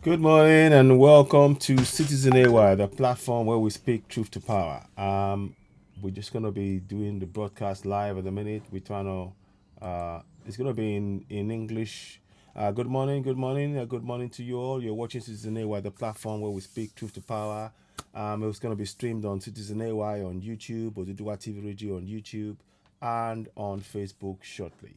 Good morning and welcome to Citizen AY, the platform where we speak truth to power. We're just gonna be doing the broadcast live at the minute. We're trying to. It's gonna be in English. Good morning to you all. You're watching Citizen AY, the platform where we speak truth to power. It's gonna be streamed on Citizen AY on YouTube, or Oduduwa TV Radio on YouTube, and on Facebook shortly.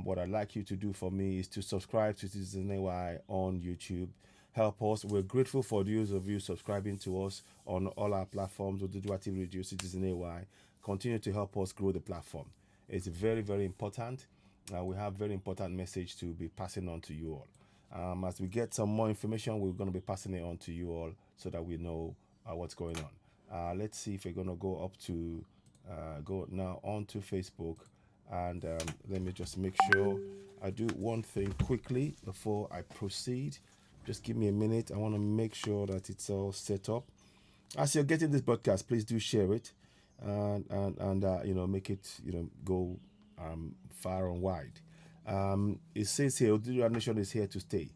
What I'd like you to do for me is to subscribe to Citizen AY on YouTube. Help us. We're grateful for those of you subscribing to us on all our platforms, Oduduwa TV Radio, Citizen AY. Continue to help us grow the platform. It's very, very important. We have very important message to be passing on to you all. As we get some more information, we're going to be passing it on to you all so that we know what's going on. Let's see if we're going to go up to go now onto Facebook, and let me just make sure I do one thing quickly before I proceed. Just give me a minute. I want to make sure that it's all set up. As you're getting this broadcast, please do share it and make it go far and wide. It says here, Oduduwa Nation is here to stay,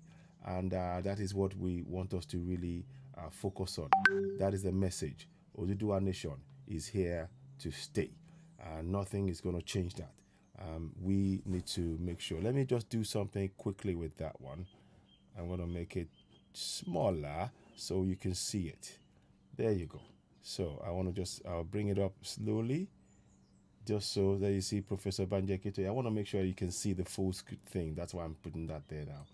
and that is what we want us to really focus on. That is the message. Oduduwa Nation is here to stay, and nothing is going to change that. We need to make sure. Let me just do something quickly with that one. I'm going to make it smaller so you can see it. There you go. So I want to I'll bring it up slowly, just so that you see Professor Banjakito. I want to make sure you can see the full thing. That's why I'm putting that there now.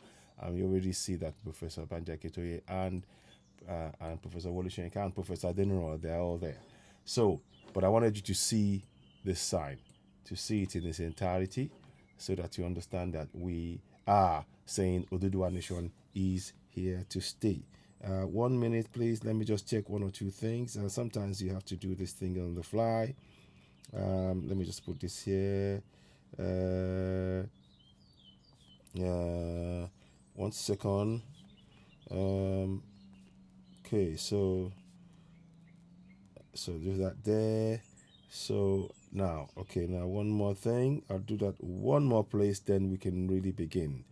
You already see that Professor Banjakito and Professor Wole Soyinka and Professor Adeniro, they're all there. So, but I wanted you to see this sign, to see it in its entirety, so that you understand that we are saying Oduduwa Nation is here to stay. 1 minute, please. Let me just check one or two things. Sometimes you have to do this thing on the fly. Let me just put this here. 1 second. Okay, so do that there. So now, okay, now one more thing. I'll do that one more place, then we can really begin.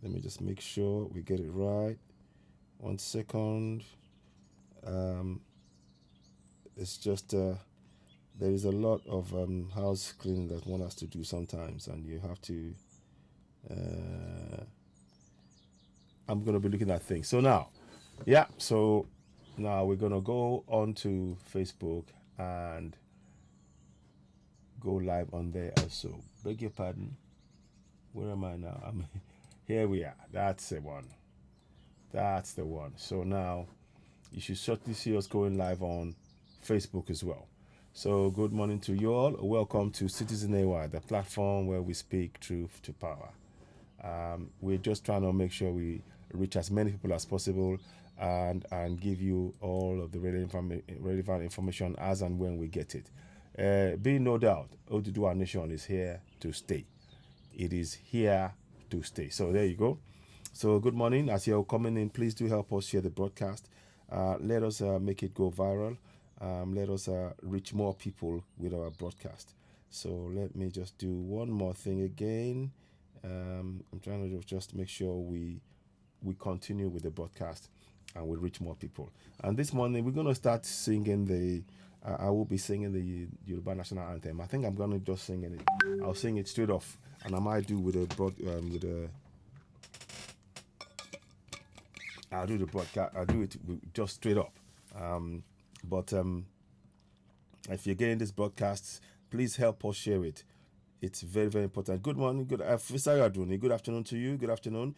Let me just make sure we get it right. 1 second. It's just there is a lot of house cleaning that one has to do sometimes, and you have to. I'm gonna be looking at things. So now, yeah. So now we're gonna go on to Facebook and go live on there also. Beg your pardon. Where am I now? Here we are. That's the one. That's the one. So now you should certainly see us going live on Facebook as well. So good morning to you all. Welcome to Citizen AY, the platform where we speak truth to power. We're just trying to make sure we reach as many people as possible and give you all of the relevant information as and when we get it. Be no doubt, Oduduwa Nation is here to stay. It is here to stay. So there you go. So good morning. As you're coming in, please do help us share the broadcast. Let us make it go viral. Let us reach more people with our broadcast. So let me just do one more thing again. I'm trying to just make sure we continue with the broadcast and we reach more people. And this morning we're going to start singing I will be singing the Yoruba national anthem. I think I'm going to just sing it. I'll sing it straight off, and I might do I'll do the broadcast. I'll do it just straight up. But if you're getting this broadcast, please help us share it. It's very, very important. Good morning, good afternoon to you. Good afternoon.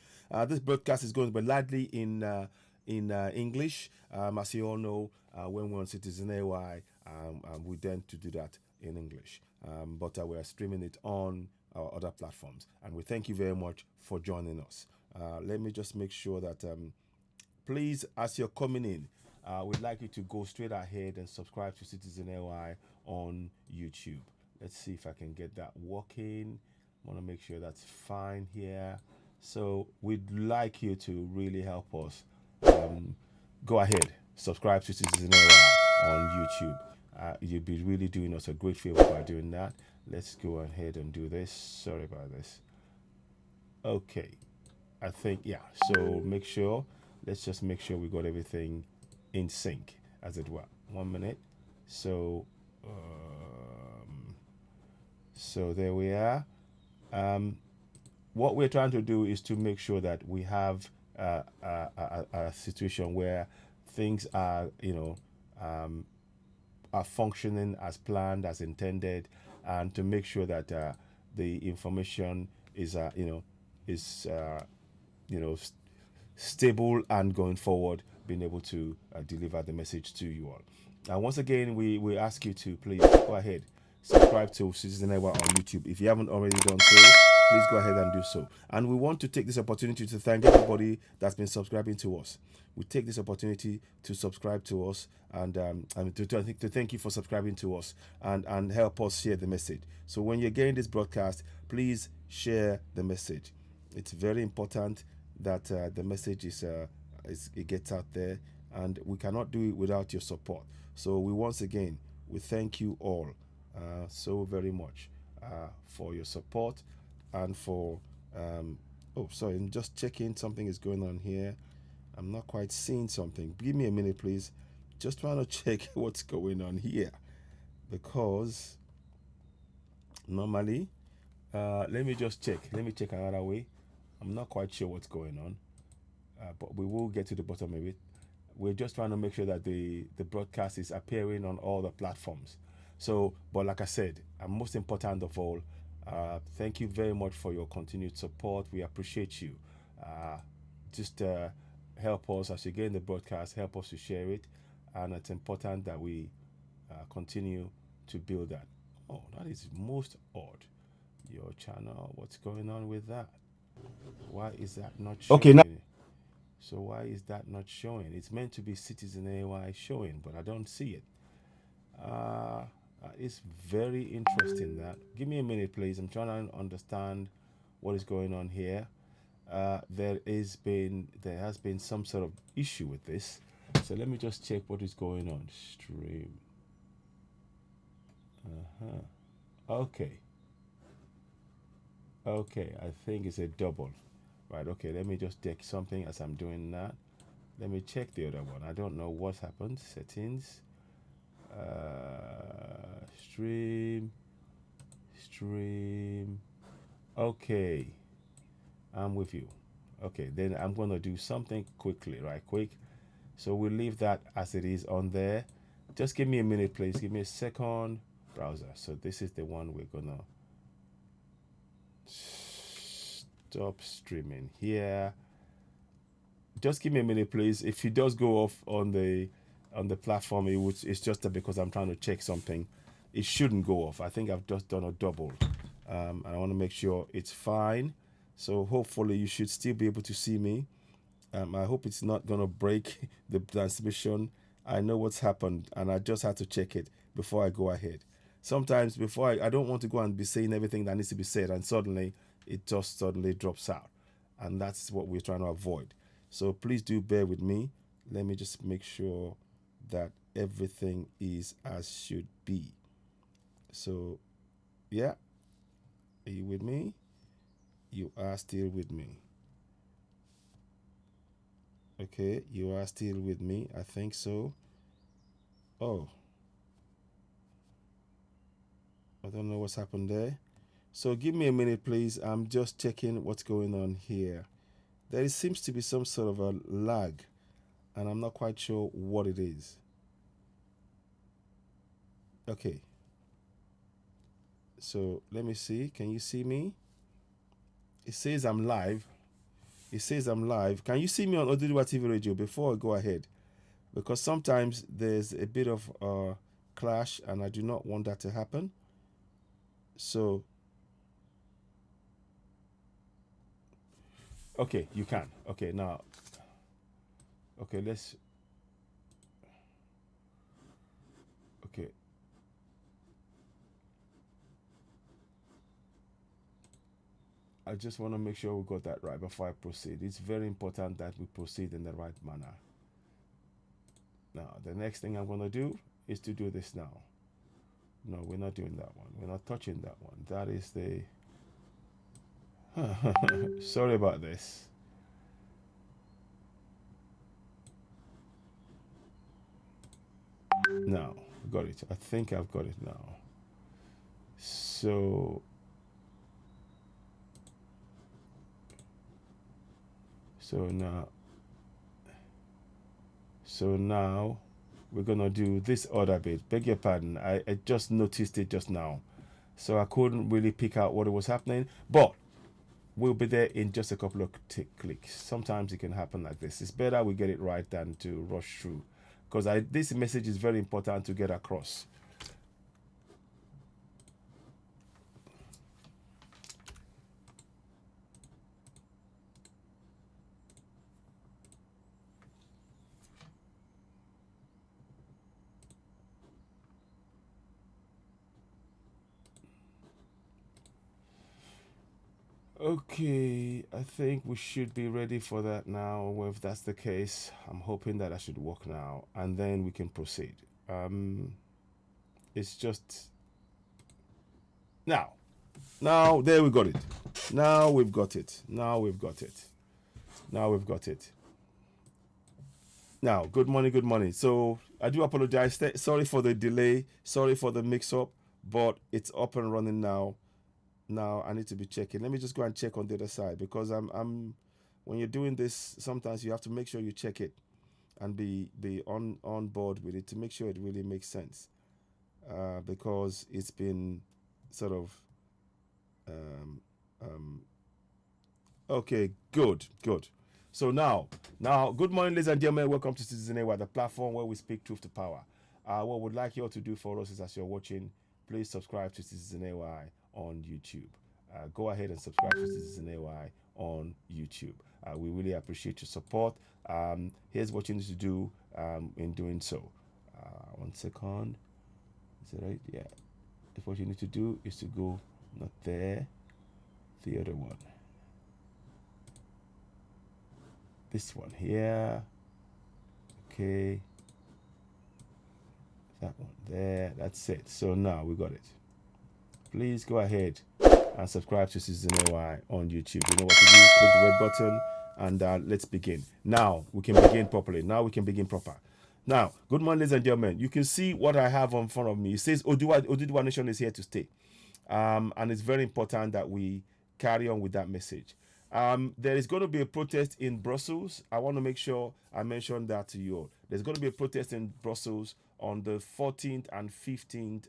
This broadcast is going to be largely in English. As you all know, when we're on Citizen AY, we tend to do that in English. But we're streaming it on our other platforms. And we thank you very much for joining us. Let me just make sure that, please, as you're coming in, we'd like you to go straight ahead and subscribe to Citizen AY on YouTube. Let's see if I can get that working. I want to make sure that's fine here. So we'd like you to really help us. Go ahead, subscribe to Citizen AY on YouTube. You'd be really doing us a great favor by doing that. Let's go ahead and do this. Sorry about this. Okay, I think, yeah. So make sure, let's just make sure we got everything in sync, as it were. 1 minute. So, so there we are. Um, what we're trying to do is to make sure that we have a situation where things are, are functioning as planned, as intended, and to make sure that the information is, is, you know, stable and going forward, being able to deliver the message to you all. And once again, we ask you to please go ahead, subscribe to Citizen Network on YouTube. If you haven't already done so, please go ahead and do so. And we want to take this opportunity to thank everybody that's been subscribing to us. We take this opportunity to subscribe to us and to thank you for subscribing to us and help us share the message. So when you're getting this broadcast, please share the message. It's very important that the message is it gets out there, and we cannot do it without your support. So once again we thank you all so very much for your support and for oh, sorry, I'm just checking something is going on here. I'm not quite seeing something. Give me a minute, please. Just trying to check what's going on here, because normally let me just check. Let me check another way. I'm not quite sure what's going on, but we will get to the bottom of it. We're just trying to make sure that the broadcast is appearing on all the platforms. So, but like I said, and most important of all, thank you very much for your continued support. We appreciate you. Just help us as you get in the broadcast, help us to share it, and it's important that we continue to build that. Oh, that is most odd. Your channel, what's going on with that? Why is that not showing? Okay, now. So why is that not showing? It's meant to be Citizen AY showing, but I don't see it. It's very interesting. That, give me a minute, please. I'm trying to understand what is going on here. There has been some sort of issue with this. So let me just check what is going on. Stream. Okay. Okay, I think it's a double. Right, okay, let me just check something as I'm doing that. Let me check the other one. I don't know what's happened. Settings. Stream. Okay, I'm with you. Okay, then I'm going to do something quickly, right quick. So we'll leave that as it is on there. Just give me a minute, please. Give me a second. Browser. So this is the one we're going to stop streaming here. Just give me a minute, please. If it does go off on the platform, it's just because I'm trying to check something. It shouldn't go off. I think I've just done a double, and I want to make sure it's fine. So hopefully you should still be able to see me. I hope it's not gonna break the transmission. I know what's happened, and I just had to check it before I go ahead. Sometimes before I don't want to go and be saying everything that needs to be said, and suddenly it just suddenly drops out, and that's what we're trying to avoid. So please do bear with me. Let me just make sure that everything is as should be. So yeah, are you with me? You are still with me. Okay, you are still with me. I think so. Oh, I don't know what's happened there. So give me a minute, please. I'm just checking what's going on here. There seems to be some sort of a lag, and I'm not quite sure what it is. Okay. So let me see. Can you see me? It says I'm live. It says I'm live. Can you see me on Oduduwa TV Radio before I go ahead? Because sometimes there's a bit of clash, and I do not want that to happen. So, okay, you can. Okay, now, okay, let's, okay. I just want to make sure we got that right before I proceed. It's very important that we proceed in the right manner. Now, the next thing I'm going to do is to do this now. No, we're not doing that one. We're not touching that one. That is the... Sorry about this. Now, got it. I think I've got it now. So, so now, so now we're gonna do this other bit. Beg your pardon. I just noticed it just now, so I couldn't really pick out what it was happening. But we'll be there in just a couple of clicks. Sometimes it can happen like this. It's better we get it right than to rush through, because this message is very important to get across. Okay, I think we should be ready for that now. Well, if that's the case, I'm hoping that I should work now, and then we can proceed. It's just now. Now, there we got it. Now we've got it. Now we've got it. Now we've got it. Now, good morning, good morning. So I do apologize. Sorry for the delay. Sorry for the mix-up, but it's up and running now. Now I need to be checking. Let me just go and check on the other side, because I'm when you're doing this, sometimes you have to make sure you check it and be on board with it to make sure it really makes sense. Because it's been sort of um, um, okay, good. So now, good morning, ladies and gentlemen. Welcome to Citizen AY, the platform where we speak truth to power. What we'd like you all to do for us is, as you're watching, please subscribe to Citizen AY on YouTube. Go ahead and subscribe to Citizen AY on YouTube. We really appreciate your support. Here's what you need to do in doing so. 1 second. Is it right? Yeah. If what you need to do is to go, not there, the other one. This one here. Okay. That one there. That's it. So now we got it. Please go ahead and subscribe to Citizen AY on YouTube. You know what to do. Click the red button and let's begin. Now we can begin properly. Now we can begin proper. Now, good morning, ladies and gentlemen. You can see what I have in front of me. It says Oduduwa Nation is here to stay. And it's very important that we carry on with that message. There is going to be a protest in Brussels. I want to make sure I mention that to you all. There's going to be a protest in Brussels on the 14th and 15th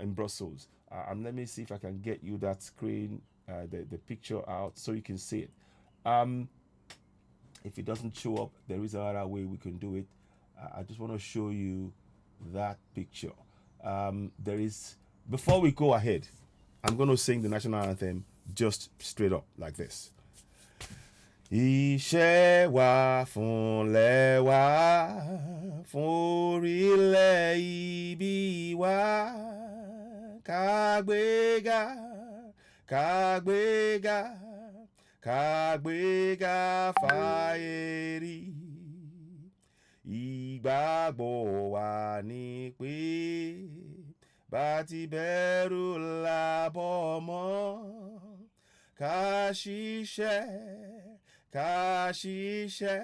in Brussels. And let me see if I can get you that screen, the picture out so you can see it. If it doesn't show up, there is another way we can do it. I just want to show you that picture. Before we go ahead, I'm going to sing the national anthem just straight up like this. Iṣẹ́ wa fúnlẹ̀ wa, fún orílẹ̀ ibi wa, kágbéga, kágbéga, kágbéga fáyẹ̀rí. Ìgbàgbọ́ wa ni pé bá ti bẹ̀rù làbọ̀ mọ́, ká ṣiṣẹ́, ká ṣiṣẹ́,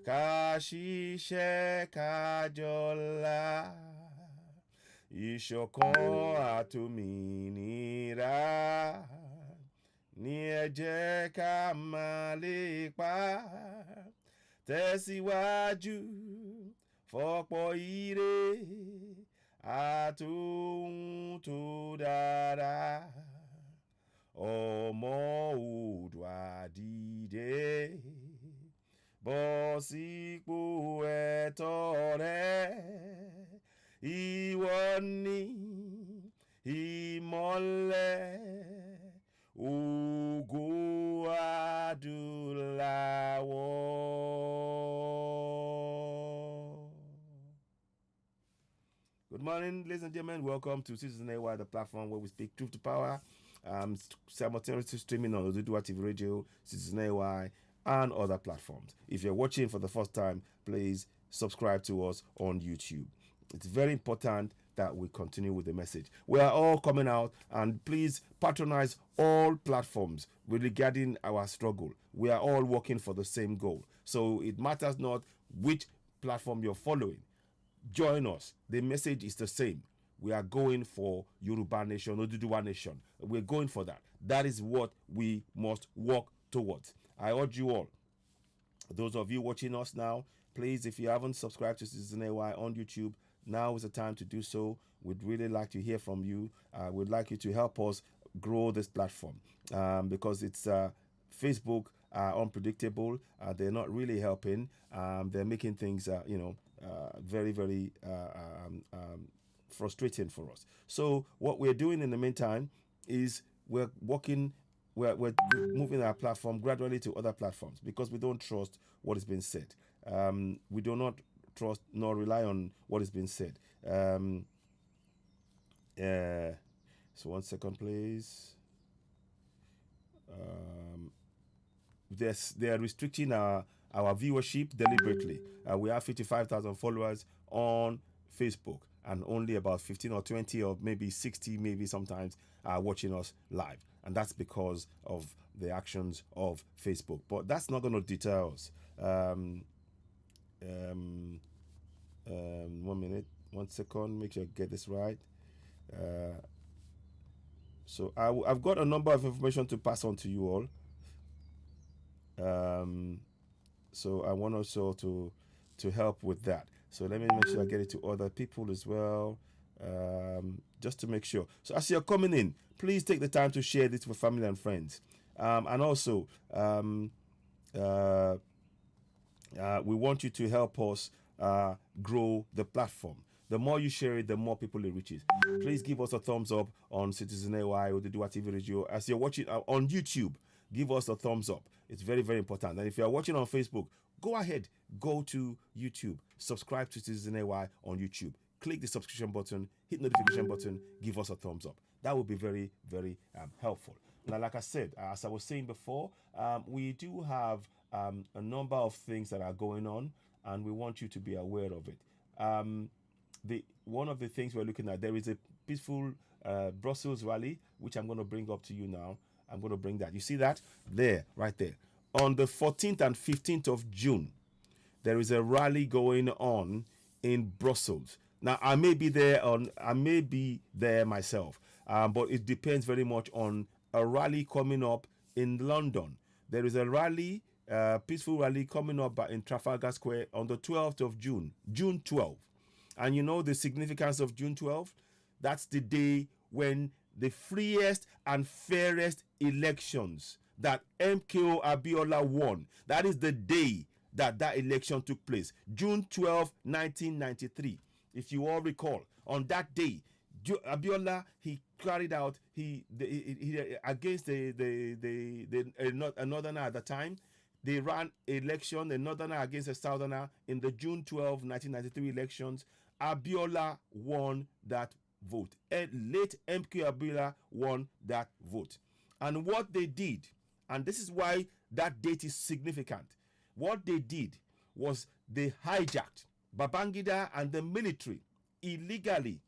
ká ṣiṣẹ́, ká jọlá. Ìṣọ̀kan àtòmìnira ní ẹ jẹ́ ká máa lépa. Tẹ̀síwájú fọ́pọ̀ ire àtòhun tó dára. Ọmọ Oòduà dìde, bọ́ sípò ẹ̀tọ́ rẹ. Ìwọ ni ìmọ́lẹ̀ ògo adúláwọ̀. Good morning, ladies and gentlemen. Welcome to Citizen AY, the platform where we speak truth to power. Simultaneously streaming on Oduduwa TV Radio, Citizen AY, and other platforms. If you're watching for the first time, please subscribe to us on YouTube. It's very important that we continue with the message. We are all coming out, and please patronize all platforms regarding our struggle. We are all working for the same goal. So it matters not which platform you're following. Join us. The message is the same. We are going for Yoruba nation, Oduduwa nation. We're going for that. That is what we must work towards. I urge you all, those of you watching us now, please, if you haven't subscribed to Citizen AY on YouTube, now is the time to do so. We'd really like to hear from you. We'd like you to help us grow this platform, because it's Facebook are unpredictable. They're not really helping. They're making things, very, very frustrating for us. So what we're doing in the meantime is we're moving our platform gradually to other platforms, because we don't trust what is being said. We do not trust nor rely on what is being said. So 1 second, please. They are restricting our viewership deliberately. We have 55,000 followers on Facebook, and only about 15 or 20 or maybe 60 maybe sometimes are watching us live, and that's because of the actions of Facebook. But that's not going to deter us. 1 minute, 1 second, make sure I get this right. So I've got a number of information to pass on to you all. So I want also to help with that. So let me make sure I get it to other people as well, just to make sure. So as you're coming in, please take the time to share this with family and friends. And also, we want you to help us grow the platform. The more you share it, the more people it reaches. Please give us a thumbs up on Citizen AY or the Oduduwa TV Radio. As you're watching on YouTube, give us a thumbs up. It's very, very important. And if you're watching on Facebook, go ahead, go to YouTube, subscribe to Citizen AY on YouTube. Click the subscription button, hit notification button, give us a thumbs up. That would be very, very helpful. Now, like I said, as I was saying before, we do have a number of things that are going on, and we want you to be aware of it. One of the things we're looking at, there is a peaceful Brussels rally, which I'm going to bring up to you now. I'm going to bring that. You see that? There, right there. On the 14th and 15th of June, there is a rally going on in Brussels. Now, I may be there myself, but it depends very much on a rally coming up in London. There is a rally, peaceful rally coming up in Trafalgar Square on the 12th of June, June 12th. And you know the significance of June 12th? That's the day when the freest and fairest elections that MKO Abiola won. That is the day that election took place. June 12, 1993. If you all recall, on that day, Abiola, he carried out, he against a northerner at the time. They ran election, a northerner against a southerner in the June 12, 1993 elections. Abiola won that vote. Late MK Abiola won that vote. And what they did, and this is why that date is significant, what they did was they hijacked Babangida and the military illegally.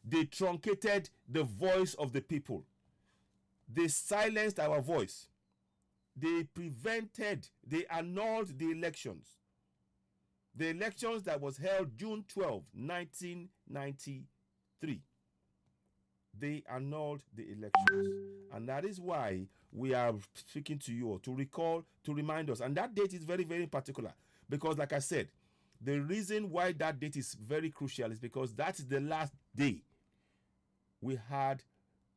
They truncated the voice of the people. They silenced our voice. They annulled the elections. The elections that was held June 12, 1993. They annulled the elections. And that is why we are speaking to you to remind us. And that date is very, very particular. Because like I said, the reason why that date is very crucial is because that's the last day we had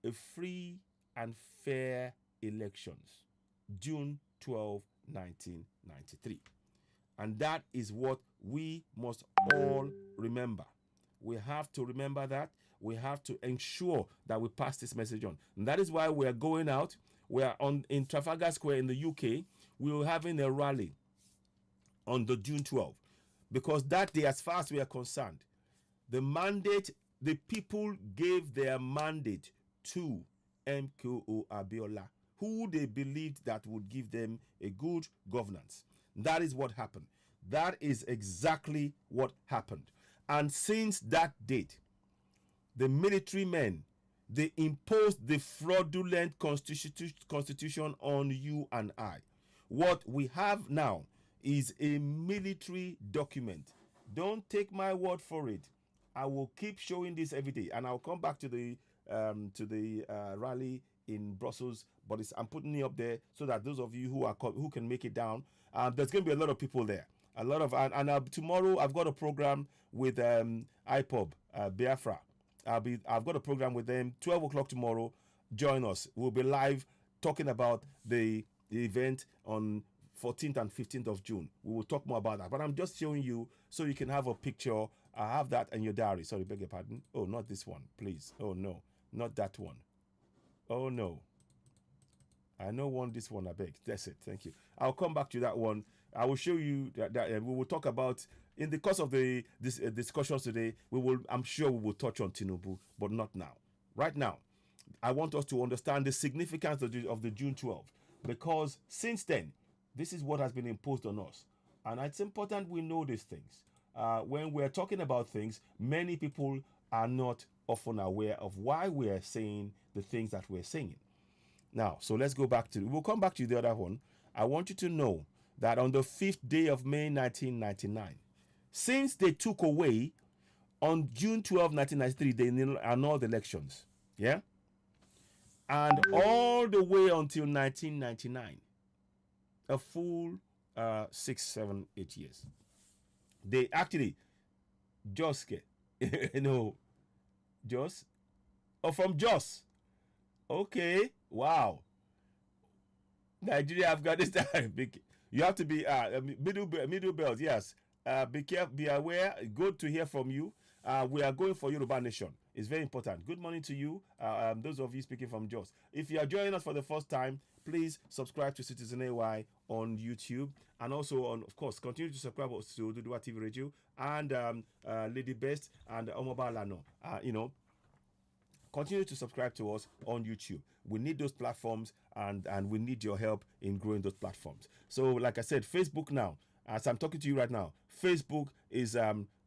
a free and fair elections. June 12, 1993. And that is what we must all remember. We have to remember that. We have to ensure that we pass this message on. And that is why we are going out. We are in Trafalgar Square in the UK. We are having a rally on the June 12. Because that day, as far as we are concerned, the people gave their mandate to MKO Abiola, who they believed that would give them a good governance. That is what happened. That is exactly what happened. And since that date, the military men, they imposed the fraudulent constitution on you and I. What we have now is a military document. Don't take my word for it. I will keep showing this every day, and I'll come back to the rally in Brussels. But I'm putting it up there so that those of you who can make it down, there's going to be a lot of people there. A lot of tomorrow I've got a program with IPOB Biafra. I've got a program with them 12 o'clock tomorrow. Join us. We'll be live talking about the event on 14th and 15th of June. We will talk more about that. But I'm just showing you so you can have a picture. I have that in your diary. Sorry, beg your pardon. Oh, not this one, please. Oh no, not that one. Oh no. I know this one. I beg. That's it. Thank you. I'll come back to that one. I will show you that we will talk about in the course of this discussions today. I'm sure we will touch on Tinubu, but not now. Right now, I want us to understand the significance of the June 12th, because since then, this is what has been imposed on us, and it's important we know these things. When we're talking about things, many people are not often aware of why we're saying the things that we're saying. Now, so let's go back we'll come back to the other one. I want you to know that on the 5th day of May 1999, since they took away on June 12, 1993, they annulled elections. Yeah? And all the way until 1999, a full 6, 7, 8 years. They actually just get, Jos? Oh, from Jos. Okay. Wow. Nigeria, Afghanistan. You have to be middle belt. Yes. Be careful. Be aware. Good to hear from you. We are going for Yoruba Nation. It's very important. Good morning to you. Those of you speaking from Jos. If you are joining us for the first time, please subscribe to Citizen AY on YouTube, and also of course, continue to subscribe to Dudua TV Radio and Lady Best and Omoba Lano. Continue to subscribe to us on YouTube. We need those platforms, and we need your help in growing those platforms. So, like I said, Facebook now, as I'm talking to you right now, Facebook is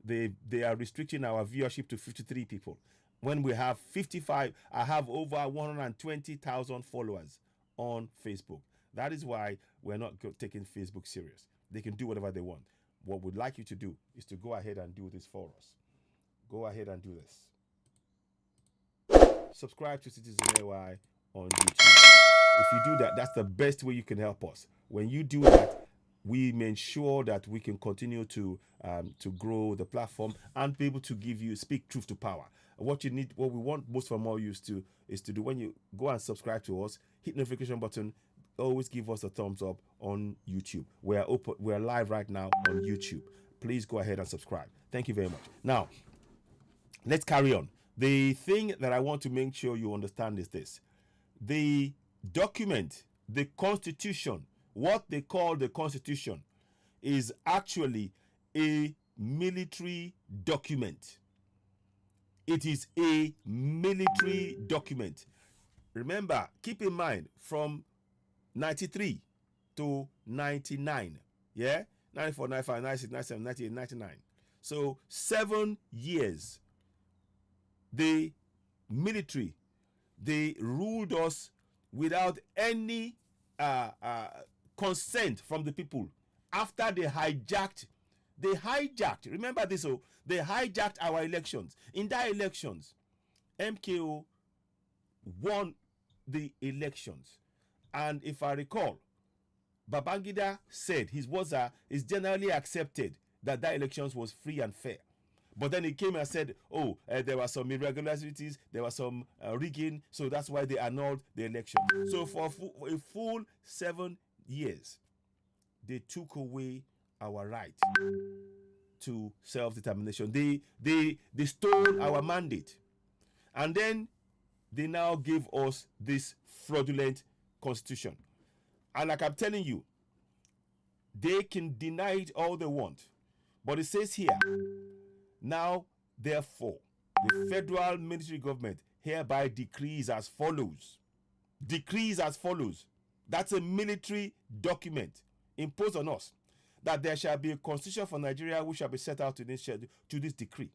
they are restricting our viewership to 53 people. When we have 55, I have over 120,000 followers on Facebook. That is why we're not taking Facebook serious. They can do whatever they want. What we'd like you to do is to go ahead and do this for us. Go ahead and do this. Subscribe to Citizen AY on YouTube. If you do that, that's the best way you can help us. When you do that, we ensure that we can continue to grow the platform and be able to speak truth to power. What we want most from all you is to do when you go and subscribe to us, hit notification button, always give us a thumbs up on YouTube. We're live right now on YouTube. Please go ahead and subscribe. Thank you very much. Now, let's carry on. The thing that I want to make sure you understand is this. The document, the Constitution, what they call the Constitution, is actually a military document. It is a military document. Remember, keep in mind, from 93 to 99, yeah? 94, 95, 96, 97, 98, 99. So 7 years. The military, they ruled us without any consent from the people. After they hijacked, remember this, they hijacked our elections. In that elections, MKO won the elections. And if I recall, Babangida said his words is generally accepted that elections was free and fair. But then he came and said, there were some irregularities, there was some rigging, so that's why they annulled the election. So for a full 7 years, they took away our right to self-determination. They stole our mandate. And then they now give us this fraudulent constitution. And like I'm telling you, they can deny it all they want. But it says here, now, therefore, the federal military government hereby decrees as follows. Decrees as follows. That's a military document imposed on us. That there shall be a constitution for Nigeria which shall be set out to this decree.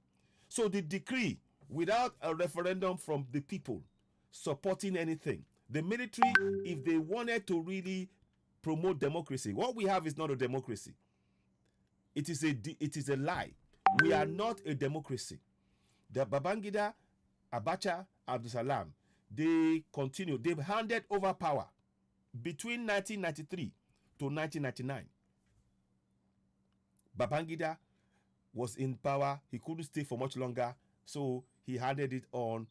So the decree without a referendum from the people supporting anything. The military, if they wanted to really promote democracy, what we have is not a democracy. It is a lie. We are not a democracy. The Babangida, Abacha, Abdul Salam, they continue. They've handed over power between 1993 to 1999. Babangida was in power. He couldn't stay for much longer, so he handed it on.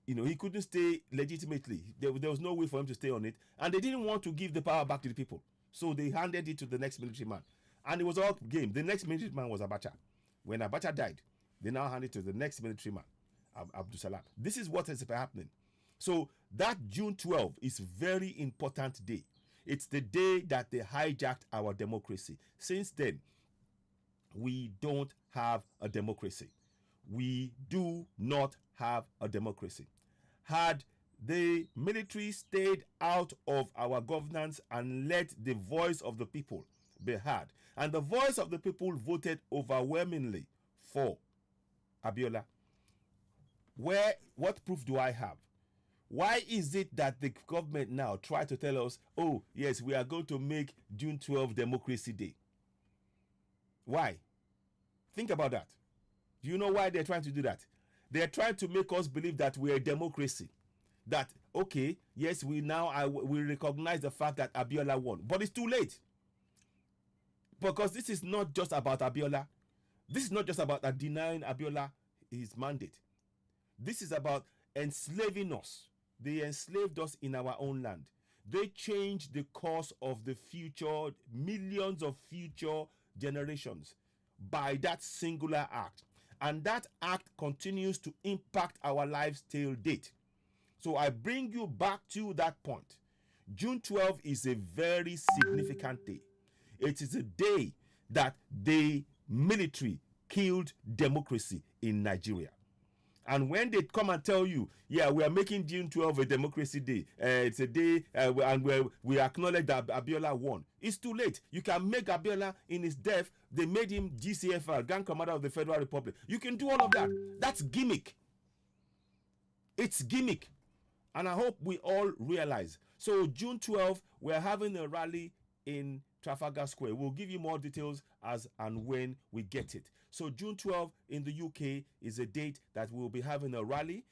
He couldn't stay legitimately. There was no way for him to stay on it, and they didn't want to give the power back to the people, so they handed it to the next military man, and it was all game. The next military man was Abacha. When Abacha died, they now handed it to the next military man, Abdul Salam. This is what is happening. So that June 12th is very important day. It's the day that they hijacked our democracy. Since then, we don't have a democracy. We do not have a democracy. Had the military stayed out of our governance and let the voice of the people be heard, and the voice of the people voted overwhelmingly for Abiola, what proof do I have? Why is it that the government now try to tell us, oh yes, we are going to make June 12 Democracy Day? Why? Think about that. Do you know why they're trying to do that? They're trying to make us believe that we're a democracy. That, okay, yes, we recognize the fact that Abiola won. But it's too late. Because this is not just about Abiola. This is not just about denying Abiola his mandate. This is about enslaving us. They enslaved us in our own land. They changed the course of the future, millions of future generations by that singular act. And that act continues to impact our lives till date. So I bring you back to that point. June 12 is a very significant day. It is a day that the military killed democracy in Nigeria. And when they come and tell you, yeah, we are making June 12 a democracy day, it's a day and we acknowledge that Abiola won, it's too late. You can make Abiola in his death. They made him GCFR, Grand Commander of the Federal Republic. You can do all of that. That's gimmick. It's gimmick. And I hope we all realize. So June 12, we're having a rally in Trafalgar Square. We'll give you more details as and when we get it. So June 12 in the UK is a date that we'll be having a rally,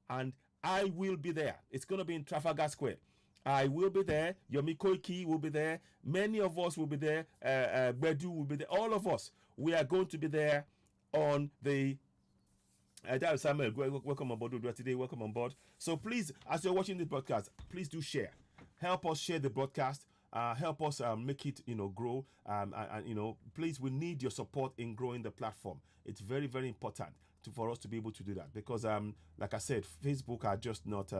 and I will be there. It's going to be in Trafalgar Square. I will be there. Yomi Koiki will be there. Many of us will be there. Bedu will be there. All of us. We are going to be there on the Samuel, welcome on board today. Welcome on board. So please, as you're watching this broadcast, please do share. Help us share the broadcast. Help us make it, grow. And please, we need your support in growing the platform. It's very, very important for us to be able to do that because, like I said, Facebook are just not.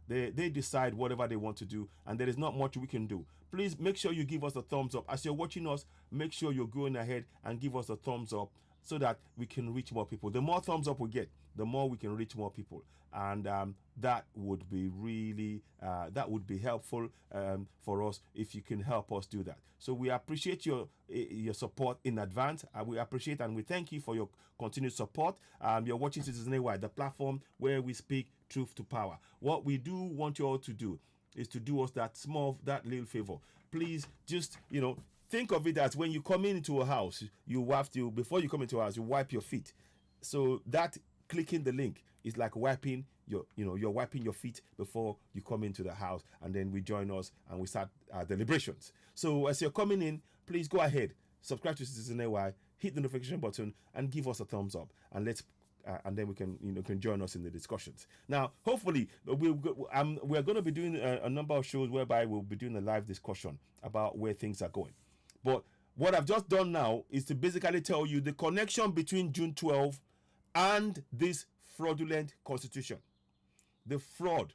They decide whatever they want to do, and there is not much we can do. Please make sure you give us a thumbs up. As you're watching us, make sure you're going ahead and give us a thumbs up so that we can reach more people. The more thumbs up we get, the more we can reach more people, and that would be really helpful for us if you can help us do that. So we appreciate your support in advance. We appreciate and we thank you for your continued support. You're watching Citizen AY, the platform where we speak truth to power. What we do want you all to do is to do us that little favor. Please just think of it as when you come into a house, you have to, before you come into a house, you wipe your feet. So that clicking the link is like wiping you're wiping your feet before you come into the house, and then we join us and we start our deliberations. So as you're coming in, please go ahead, subscribe to Citizen AY, hit the notification button, and give us a thumbs up, and let's and then we can join us in the discussions. Now, hopefully, we're going to be doing a number of shows whereby we'll be doing a live discussion about where things are going. But what I've just done now is to basically tell you the connection between June 12 and this fraudulent constitution. The fraud,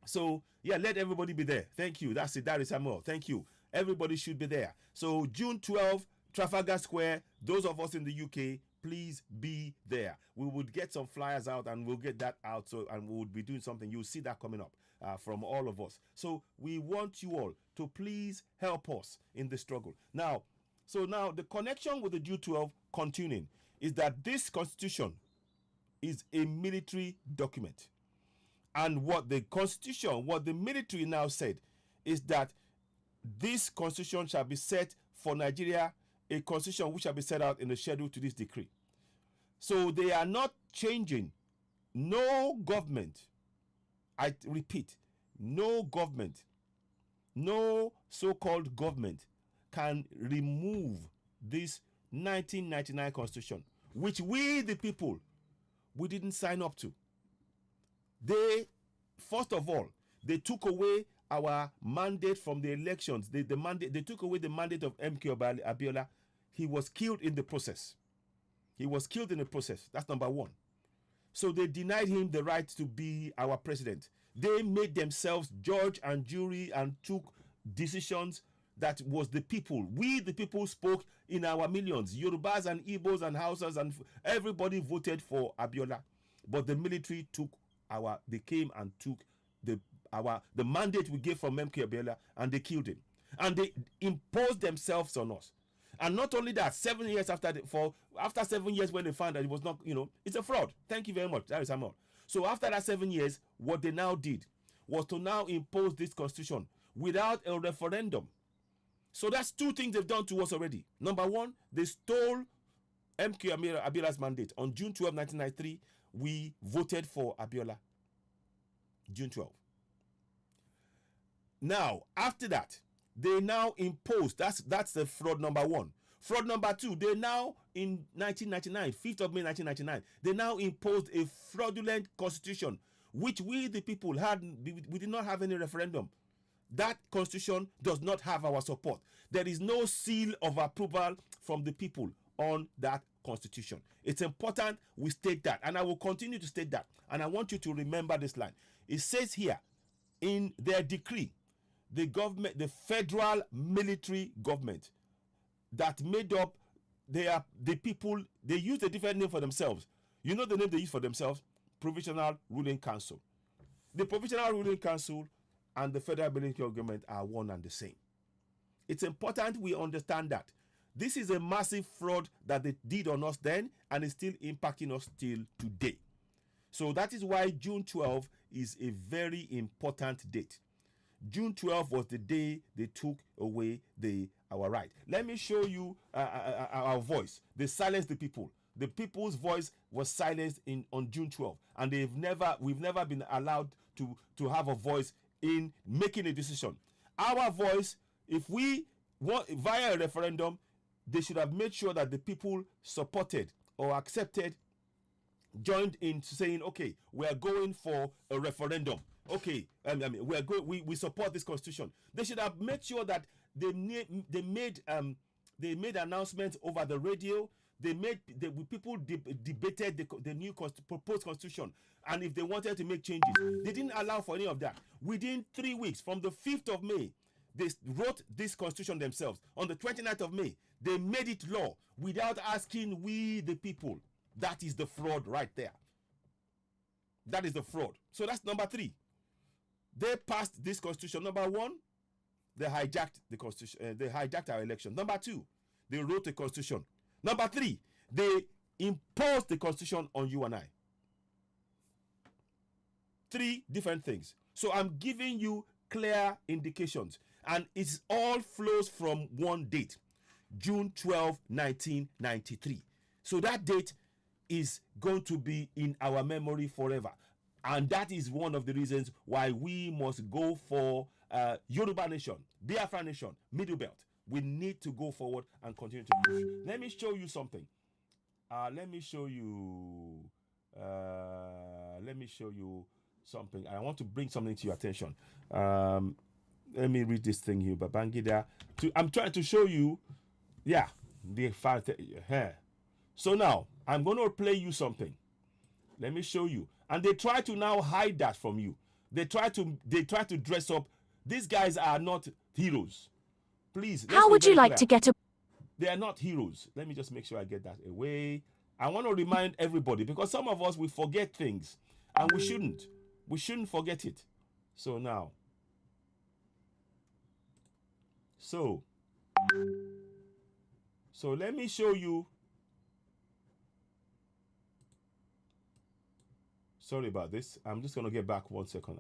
So, yeah, let everybody be there. Thank you. That's it. That is Samuel. Thank you. Everybody should be there. So, June 12, Trafalgar Square. Those of us in the UK, please be there. We would get some flyers out and we'll get that out. And we would be doing something. You'll see that coming up from all of us. So we want you all to please help us in the struggle. Now the connection with the June 12 continuing is that this constitution is a military document. And what the constitution, what the military now said, is that this constitution shall be set for Nigeria, a constitution which shall be set out in the schedule to this decree. So they are not changing. No government, I repeat, no government, no so-called government can remove this 1999 constitution, which we the people, we didn't sign up to. They, first of all, they took away our mandate from the elections. They took away the mandate of MK Abiola. He was killed in the process. He was killed in the process. That's number one. So they denied him the right to be our president. They made themselves judge and jury and took decisions that was the people. We, the people, spoke in our millions. Yorubas and Igbos and Hausas and everybody voted for Abiola. But the military they came and took the mandate we gave from MK Abiola, and they killed him. And they imposed themselves on us. And not only that, 7 years after 7 years, when they found that it was not, it's a fraud. Thank you very much. That is Samuel. So after that 7 years, what they now did was to now impose this constitution without a referendum. So that's two things they've done to us already. Number one, they stole MK Abiola's mandate. On June 12, 1993, we voted for Abiola. June 12. Now, after that, they now imposed, that's the fraud number one. Fraud number two, they now, in 1999, 5th of May 1999, they now imposed a fraudulent constitution, which we, the people, we did not have any referendum. That constitution does not have our support. There is no seal of approval from the people on that constitution. It's important we state that, and I will continue to state that. And I want you to remember this line. It says here in their decree, the government, the federal military government that made up the people, they use a different name for themselves. You know the name they use for themselves? Provisional Ruling Council. The Provisional Ruling Council and the federal military government are one and the same. It's important we understand that. This is a massive fraud that they did on us then, and is still impacting us till today. So that is why June 12 is a very important date. June 12 was the day they took away our right. Let me show you our voice. They silenced the people. The people's voice was silenced on June 12, and we've never been allowed to have a voice in making a decision. Our voice, if we want via a referendum, they should have made sure that the people supported or accepted, joined in saying, okay, we are going for a referendum. Okay, we support this constitution. They should have made sure that they made announcements over the radio. People debated the new proposed constitution, and if they wanted to make changes, they didn't allow for any of that. Within 3 weeks, from the 5th of May, they wrote this constitution themselves. On the 29th of May, they made it law without asking we the people. That is the fraud right there. That is the fraud. So that's number 3. They passed this constitution. Number 1, they hijacked the constitution. They hijacked our election. Number 2, they wrote a constitution. Number 3, they imposed the constitution on you and I. 3 different things. So I'm giving you clear indications, and it all flows from one date, June 12, 1993. So that date is going to be in our memory forever. And that is one of the reasons why we must go for Yoruba nation, Biafra nation, Middle Belt. We need to go forward and continue to push. Let me show you something. Let me show you something. I want to bring something to your attention. Let me read this thing here. Babangida. I'm trying to show you, the fact. So now I'm going to play you something. Let me show you. And they try to now hide that from you. They try to dress up. These guys are not heroes. Please. How would you like to get a... They are not heroes. Let me just make sure I get that away. I want to remind everybody, because some of us, we forget things, and we shouldn't. We shouldn't forget it. So now. So let me show you. Sorry about this. I'm just gonna get back 1 second.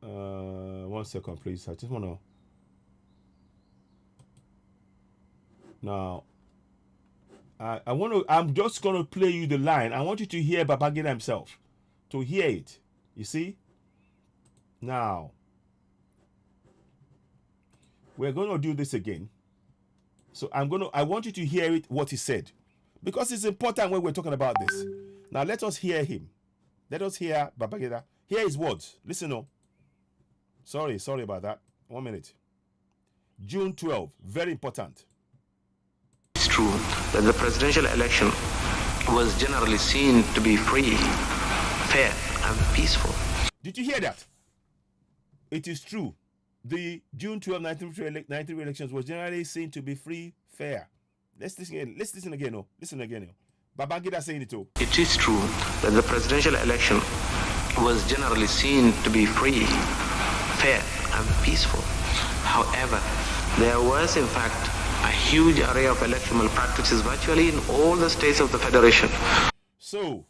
1 second, please. I just wanna now. I'm just gonna play you the line. I want you to hear Babangida himself, to hear it. You see? Now we're gonna do this again. So I want you to hear it, what he said, because it's important when we're talking about this. Now let us hear him. Let us hear Babangida. Hear his words. Listen, no. Sorry about that. 1 minute. June 12, very important. It's true that the presidential election was generally seen to be free, fair, and peaceful. Did you hear that? It is true. The June 12, 1993 elections was generally seen to be free, fair. Let's listen again. Listen again. Babangida saying it too. It is true that the presidential election was generally seen to be free, fair, and peaceful. However, there was in fact a huge array of electoral practices virtually in all the states of the Federation. So,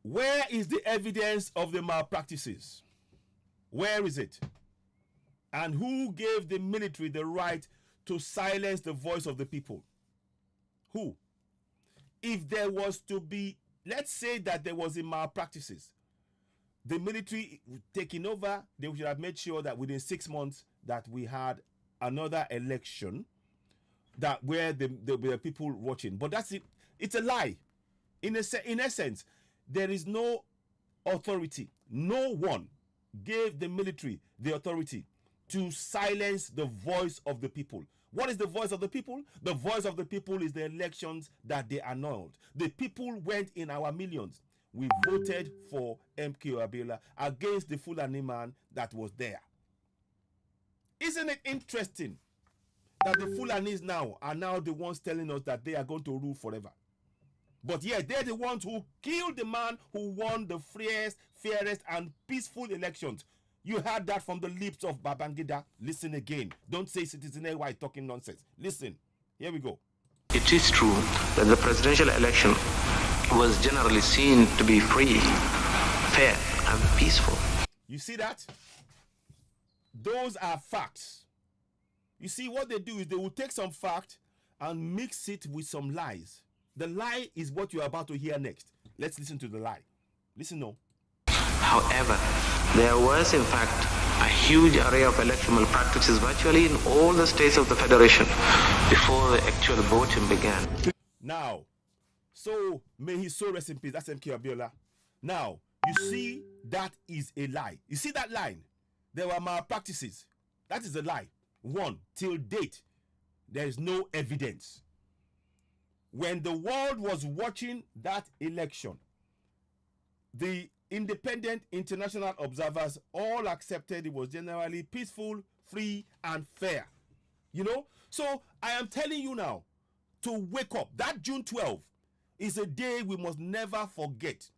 where is the evidence of the malpractices? Where is it? And who gave the military the right to silence the voice of the people? Who? If there was to be, let's say that there was a malpractices, the military taking over, they should have made sure that within 6 months that we had another election that where there were people watching. But that's it. It's a lie. In essence, there is no authority. No one gave the military the authority to silence the voice of the people. What is the voice of the people? The voice of the people is the elections that they annulled. The people went in our millions. We voted for MK Abiola against the Fulani man that was there. Isn't it interesting that the Fulanis now are now the ones telling us that they are going to rule forever? But yeah, they're the ones who killed the man who won the fairest and peaceful elections. You heard that from the lips of Babangida. Listen again. Don't say Citizen AY talking nonsense. Listen. Here we go. It is true that the presidential election was generally seen to be free, fair, and peaceful. You see that? Those are facts. You see, what they do is they will take some fact and mix it with some lies. The lie is what you're about to hear next. Let's listen to the lie. Listen now. However, there was in fact a huge array of electoral practices virtually in all the states of the Federation before the actual voting began. Now, so may his soul rest in peace. That's MK Abiola. Now, you see, that is a lie. You see that line? There were malpractices. That is a lie. One, till date, there is no evidence. When the world was watching that election, the independent international observers all accepted it was generally peaceful, free, and fair. You know? So I am telling you now to wake up. That June 12th is a day we must never forget.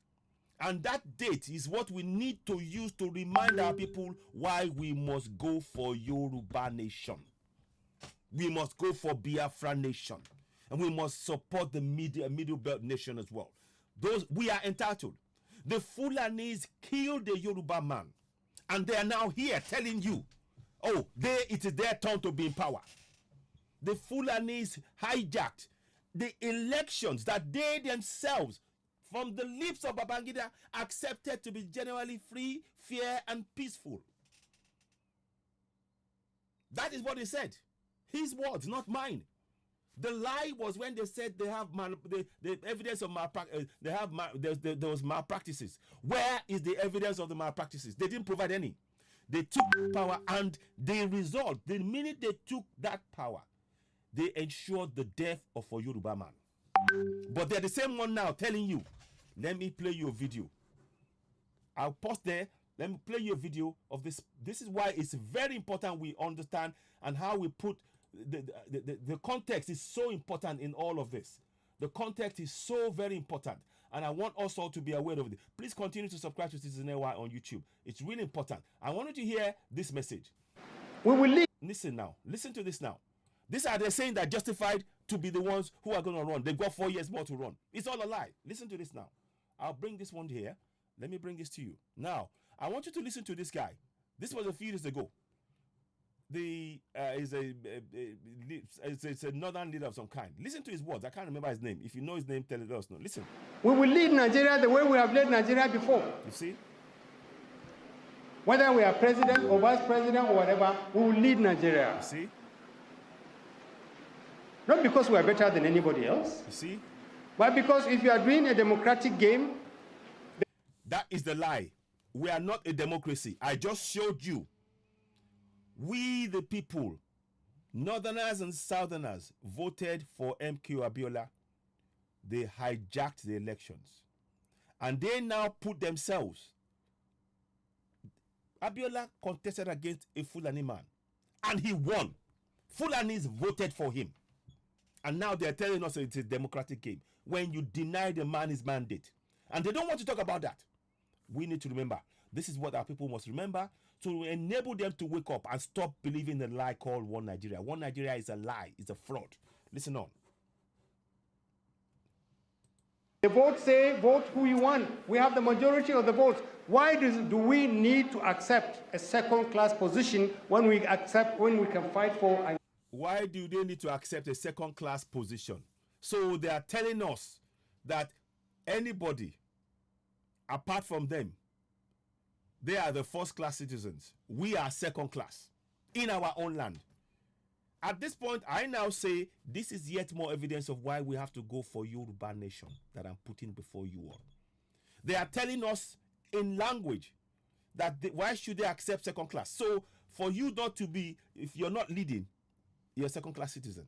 And that date is what we need to use to remind our people why we must go for Yoruba nation. We must go for Biafra nation. And we must support the Middle Belt nation as well. Those we are entitled. The Fulanis killed the Yoruba man. And they are now here telling you, oh, it is their turn to be in power. The Fulanis hijacked the elections that they themselves, from the lips of Babangida, accepted to be generally free, fair, and peaceful. That is what he said. His words, not mine. The lie was when they said they have the evidence of malpractice. There was malpractices. Where is the evidence of the malpractices? They didn't provide any. They took power, and the result, the minute they took that power, they ensured the death of a Yoruba man. But they're the same one now telling you, let me play you a video. I'll pause there. Let me play you a video of this. This is why it's very important we understand and how we put the context is so important in all of this. The context is so very important. And I want us all to be aware of it. Please continue to subscribe to Citizen AY on YouTube. It's really important. I want you to hear this message. We will leave. Listen now. Listen to this now. These are they saying that justified to be the ones who are going to run. They've got 4 years more to run. It's all a lie. Listen to this now. I'll bring this one here. Let me bring this to you. Now, I want you to listen to this guy. This was a few years ago. It's a northern leader of some kind. Listen to his words. I can't remember his name. If you know his name, tell it us. No, listen. We will lead Nigeria the way we have led Nigeria before. You see? Whether we are president or vice president or whatever, we will lead Nigeria. You see? Not because we are better than anybody else. You see? But because if you are doing a democratic game. That is the lie. We are not a democracy. I just showed you. We, the people, Northerners and Southerners, voted for MQ Abiola. They hijacked the elections. And they now put themselves. Abiola contested against a Fulani man. And he won. Fulanis voted for him. And now they're telling us it's a democratic game. When you deny the man his mandate. And they don't want to talk about that. We need to remember. This is what our people must remember to enable them to wake up and stop believing the lie called One Nigeria. One Nigeria is a lie. It's a fraud. Listen on. The votes say vote who you want. We have the majority of the votes. Why do we need to accept a second-class position when we can fight for? Why do they need to accept a second-class position? So they are telling us that anybody apart from them, they are the first-class citizens. We are second-class in our own land. At this point, I now say this is yet more evidence of why we have to go for Yoruba nation that I'm putting before you all. They are telling us in language that why should they accept second-class? So for you not to be, if you're not leading, you're a second-class citizen.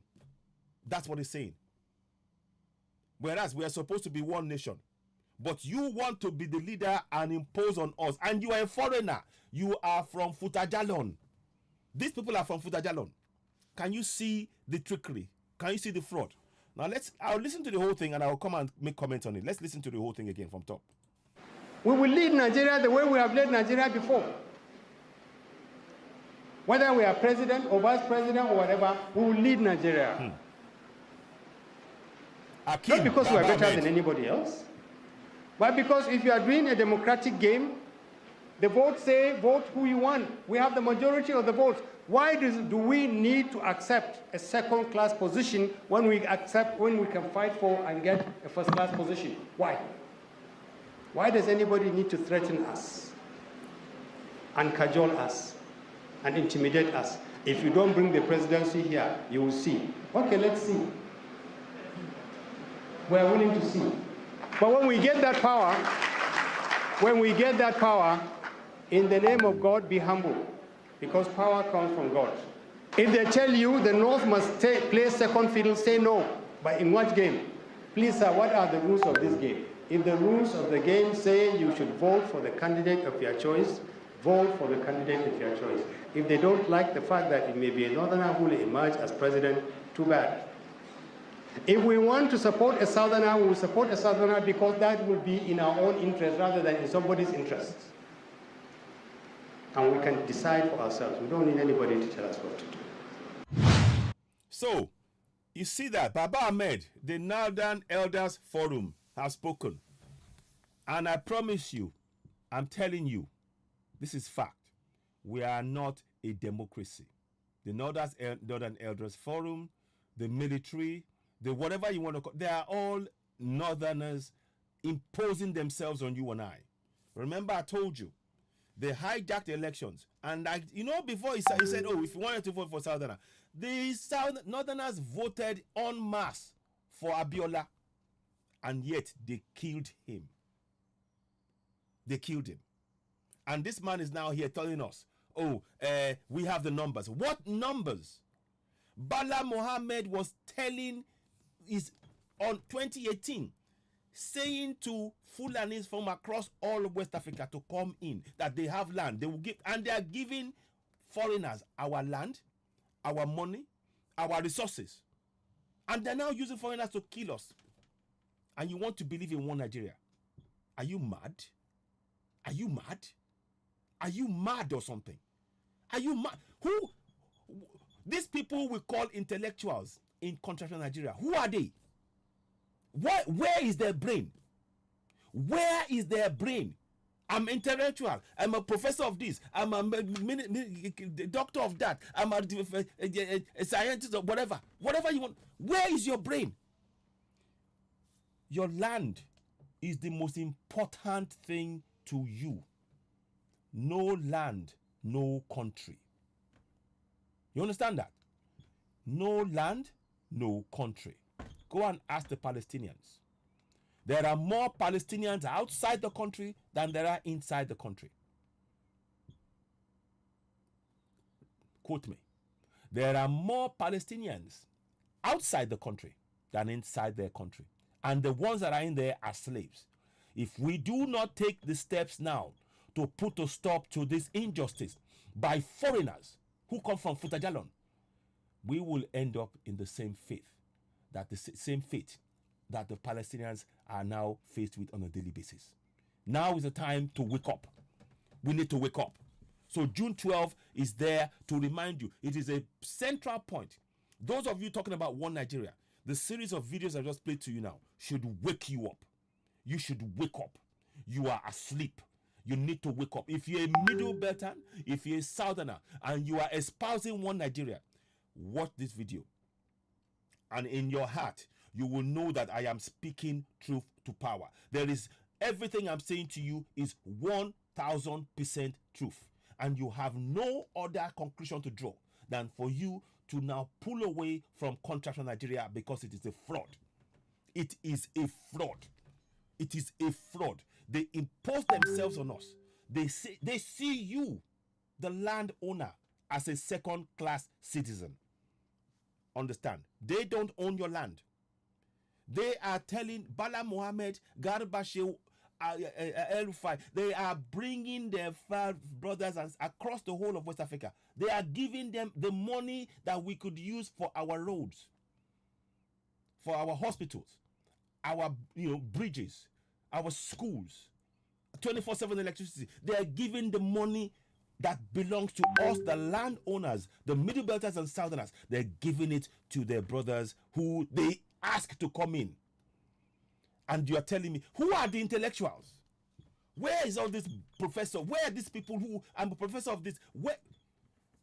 That's what it's saying. Whereas we are supposed to be one nation. But you want to be the leader and impose on us. And you are a foreigner. You are from Futajalon. These people are from Futajalon. Can you see the trickery? Can you see the fraud? Now I'll listen to the whole thing and I'll come and make comments on it. Let's listen to the whole thing again from top. We will lead Nigeria the way we have led Nigeria before. Whether we are president or vice president or whatever, we will lead Nigeria. Not because we are better than anybody else. But because if you are doing a democratic game, the votes say vote who you want. We have the majority of the votes. Why do we need to accept a second-class position when we can fight for and get a first-class position? Why? Why does anybody need to threaten us and cajole us and intimidate us? If you don't bring the presidency here, you will see. Okay, let's see. We are willing to see. But when we get that power, in the name of God, be humble, because power comes from God. If they tell you the North must play second fiddle, say no. But in what game? Please, sir, what are the rules of this game? If the rules of the game say you should vote for the candidate of your choice, vote for the candidate of your choice. If they don't like the fact that it may be a northerner who will emerge as president, too bad. If we want to support a southerner, we will support a southerner because that will be in our own interest rather than in somebody's interest. And we can decide for ourselves. We don't need anybody to tell us what to do. So, you see that Baba Ahmed, the Northern Elders Forum, has spoken. And I promise you, I'm telling you, this is fact. We are not a democracy. The Northern Elders Forum, the military, the whatever you want to call, they are all Northerners imposing themselves on you and I. Remember, I told you, they hijacked the elections. And before he said, oh, if you wanted to vote for Southerner, the Northerners voted en masse for Abiola. And yet they killed him. They killed him. And this man is now here telling us, oh, we have the numbers. What numbers? Bala Mohammed was telling on 2018, saying to Fulanis from across all of West Africa to come in, that they have land. They will give, and they are giving foreigners our land, our money, our resources. And they're now using foreigners to kill us. And you want to believe in one Nigeria? Are you mad? Are you mad? Are you mad or something? Are you mad? Who? These people we call intellectuals in continental Nigeria. Who are they? Where is their brain? Where is their brain? I'm intellectual. I'm a professor of this. I'm a doctor of that. I'm a scientist or whatever. Whatever you want. Where is your brain? Your land is the most important thing to you. No land, no country. You understand that? No land, no country. Go and ask the Palestinians. There are more Palestinians outside the country than there are inside the country. Quote me. There are more Palestinians outside the country than inside their country. And the ones that are in there are slaves. If we do not take the steps now to put a stop to this injustice by foreigners who come from Futajalon, we will end up in the same fate that the Palestinians are now faced with on a daily basis. Now is the time to wake up. We need to wake up. So June 12 is there to remind you. It is a central point. Those of you talking about One Nigeria, the series of videos I just played to you now should wake you up. You should wake up. You are asleep. You need to wake up. If you're a Middle Beltan, if you're a Southerner, and you are espousing One Nigeria, watch this video. And in your heart, you will know that I am speaking truth to power. There is everything I'm saying to you is 1000% truth. And you have no other conclusion to draw than for you to now pull away from contract from Nigeria because it is a fraud. It is a fraud. It is a fraud. They impose themselves on us. They see you, the landowner, as a second-class citizen. Understand? They don't own your land. They are telling Bala Mohammed, Garba El-Rufai, they are bringing their brothers across the whole of West Africa. They are giving them the money that we could use for our roads, for our hospitals, our bridges, our schools, 24/7 electricity. They are giving the money that belongs to us, the landowners, the Middle Belters and Southerners. They're giving it to their brothers who they ask to come in. And you're telling me, who are the intellectuals? Where is all this professor? Where are these people who, I'm a professor of this? Where,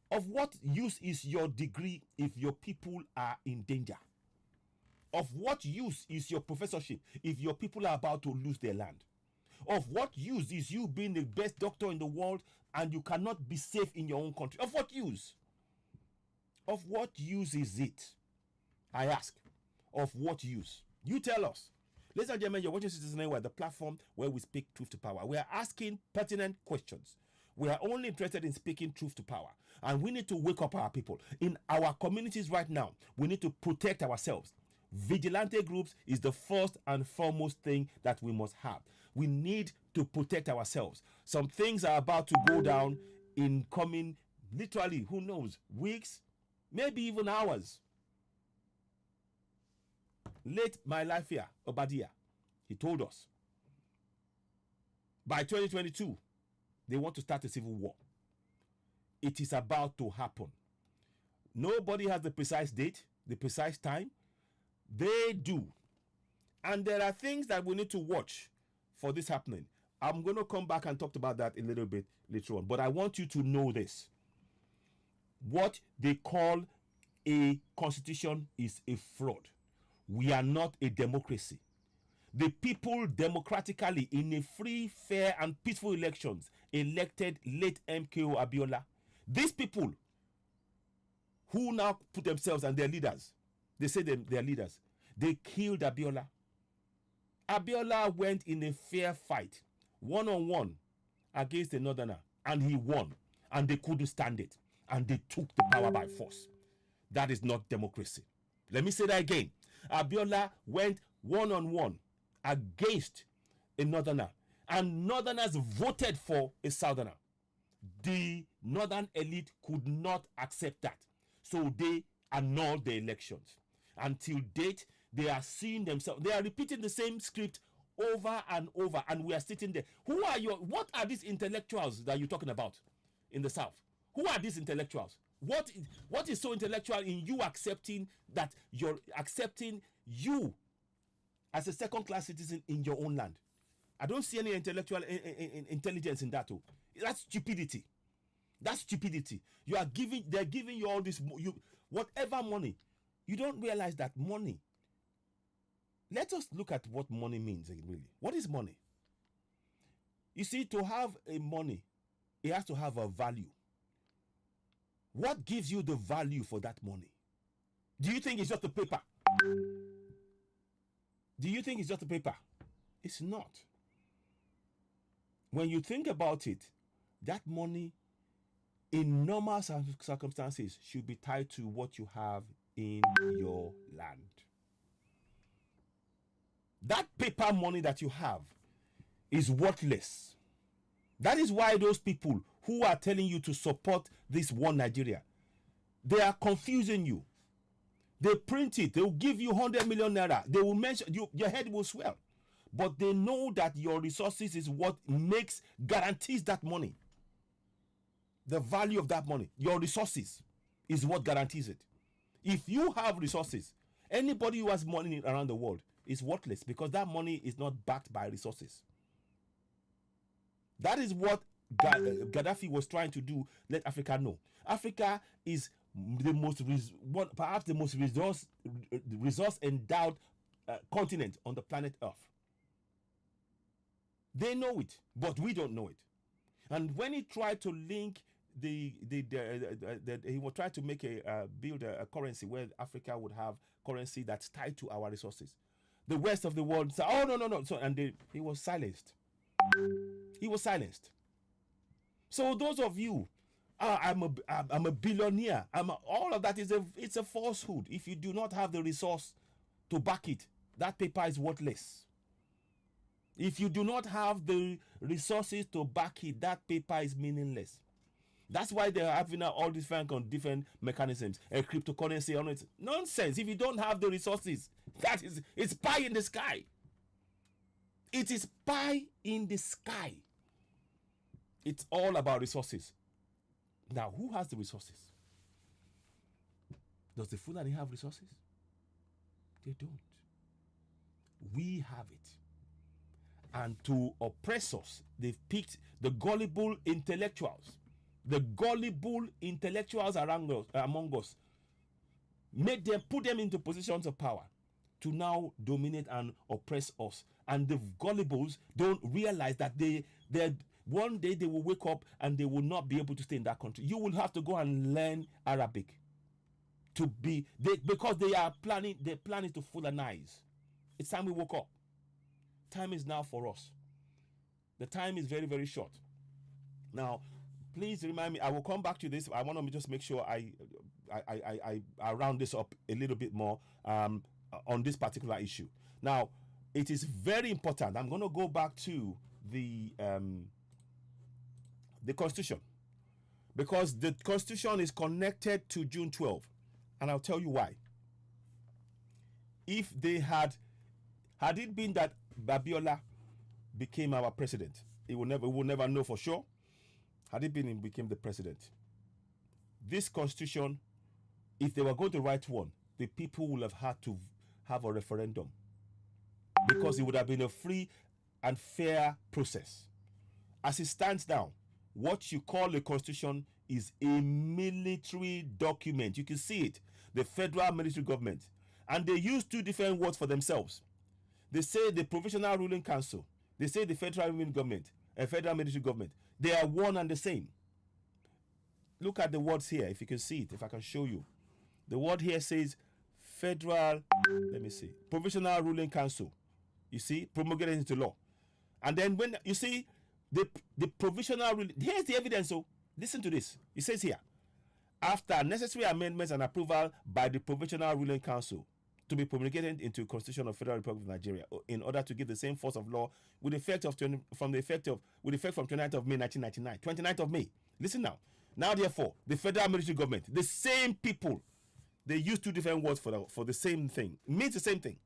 of what use is your degree if your people are in danger? Of what use is your professorship if your people are about to lose their land? Of what use is you being the best doctor in the world and you cannot be safe in your own country? Of what use? Of what use is it? I ask. Of what use? You tell us. Ladies and gentlemen, you're watching Citizen Network, the platform where we speak truth to power. We are asking pertinent questions. We are only interested in speaking truth to power. And we need to wake up our people. In our communities right now, we need to protect ourselves. Vigilante groups is the first and foremost thing that we must have. We need to protect ourselves. Some things are about to go down in coming, literally, who knows, weeks, maybe even hours. Late my life here, Obadiah, he told us by 2022 they want to start a civil war. It is about to happen. Nobody has the precise date, the precise time. They do. And there are things that we need to watch for this happening. I'm going to come back and talk about that a little bit later on. But I want you to know this. What they call a constitution is a fraud. We are not a democracy. The people democratically in a free, fair, and peaceful elections elected late MKO Abiola. These people who now put themselves and their leaders, they say they're leaders, they killed Abiola. Abiola went in a fair fight, one-on-one against a northerner, and he won. And they couldn't stand it. And they took the power by force. That is not democracy. Let me say that again. Abiola went one-on-one against a northerner, and northerners voted for a southerner. The northern elite could not accept that, so they annulled the elections. Until date, they are seeing themselves, they are repeating the same script over and over, and we are sitting there. What are these intellectuals that you're talking about in the South? Who are these intellectuals? What is so intellectual in you accepting that you're accepting you as a second-class citizen in your own land? I don't see any intellectual intelligence in that. That's stupidity. That's stupidity. They're giving you all this, whatever money. You don't realize that money. Let us look at what money means really. What is money? You see, to have a money, it has to have a value. What gives you the value for that money? Do you think it's just a paper? Do you think it's just a paper? It's not. When you think about it, that money in normal circumstances should be tied to what you have in your land. That paper money that you have is worthless. That is why those people who are telling you to support this one Nigeria, they are confusing you. They print it. They will give you 100 million naira. They will mention you, your head will swell. But they know that your resources is what guarantees that money. The value of that money, your resources is what guarantees it. If you have resources, anybody who has money around the world is worthless because that money is not backed by resources. That is what Gaddafi was trying to do. Let Africa know. Africa is perhaps the most resource endowed continent on the planet Earth. They know it, but we don't know it. And when he tried to link he will try to make build a currency where Africa would have currency that's tied to our resources. The rest of the world said, "Oh no!" So he was silenced. He was silenced. So those of you, I'm a billionaire. All of that it's a falsehood. If you do not have the resource to back it, that paper is worthless. If you do not have the resources to back it, that paper is meaningless. That's why they're having all these different mechanisms, a cryptocurrency on it. Nonsense. If you don't have the resources, it's pie in the sky. It is pie in the sky. It's all about resources. Now, who has the resources? Does the Fulani have resources? They don't. We have it. And to oppress us, they've picked the gullible intellectuals. The gullible intellectuals among us, put them into positions of power to now dominate and oppress us. And the gullibles don't realize that one day they will wake up and they will not be able to stay in that country. You will have to go and learn Arabic because they are planning. Their plan is to Fulanize. It's time we woke up. Time is now for us. The time is very, very short. Now, please remind me. I will come back to this. I want to just make sure I round this up a little bit more on this particular issue. Now, it is very important. I'm going to go back to the Constitution, because the Constitution is connected to June 12, and I'll tell you why. If they had it been that Babiola became our president, we'll never know for sure. Had it been he became the president, this Constitution, if they were going to write one, the people would have had to have a referendum, because it would have been a free and fair process. As it stands now, what you call a Constitution is a military document. You can see it, the federal military government, and they use two different words for themselves. They say the Provisional Ruling Council. They say the federal ruling government, a federal military government. They are one and the same. Look at the words here, if you can see it, if I can show you. The word here says federal, let me see, Provisional Ruling Council. You see, promulgated into law. And then when you see the provisional ruling, here's the evidence. So listen to this. It says here, after necessary amendments and approval by the Provisional Ruling Council to be promulgated into the Constitution of Federal Republic of Nigeria in order to give the same force of law with effect from 29th of May 1999. 29th of May. Listen now. Now therefore, the federal military government, the same people, they use two different words for the same thing. It means the same thing.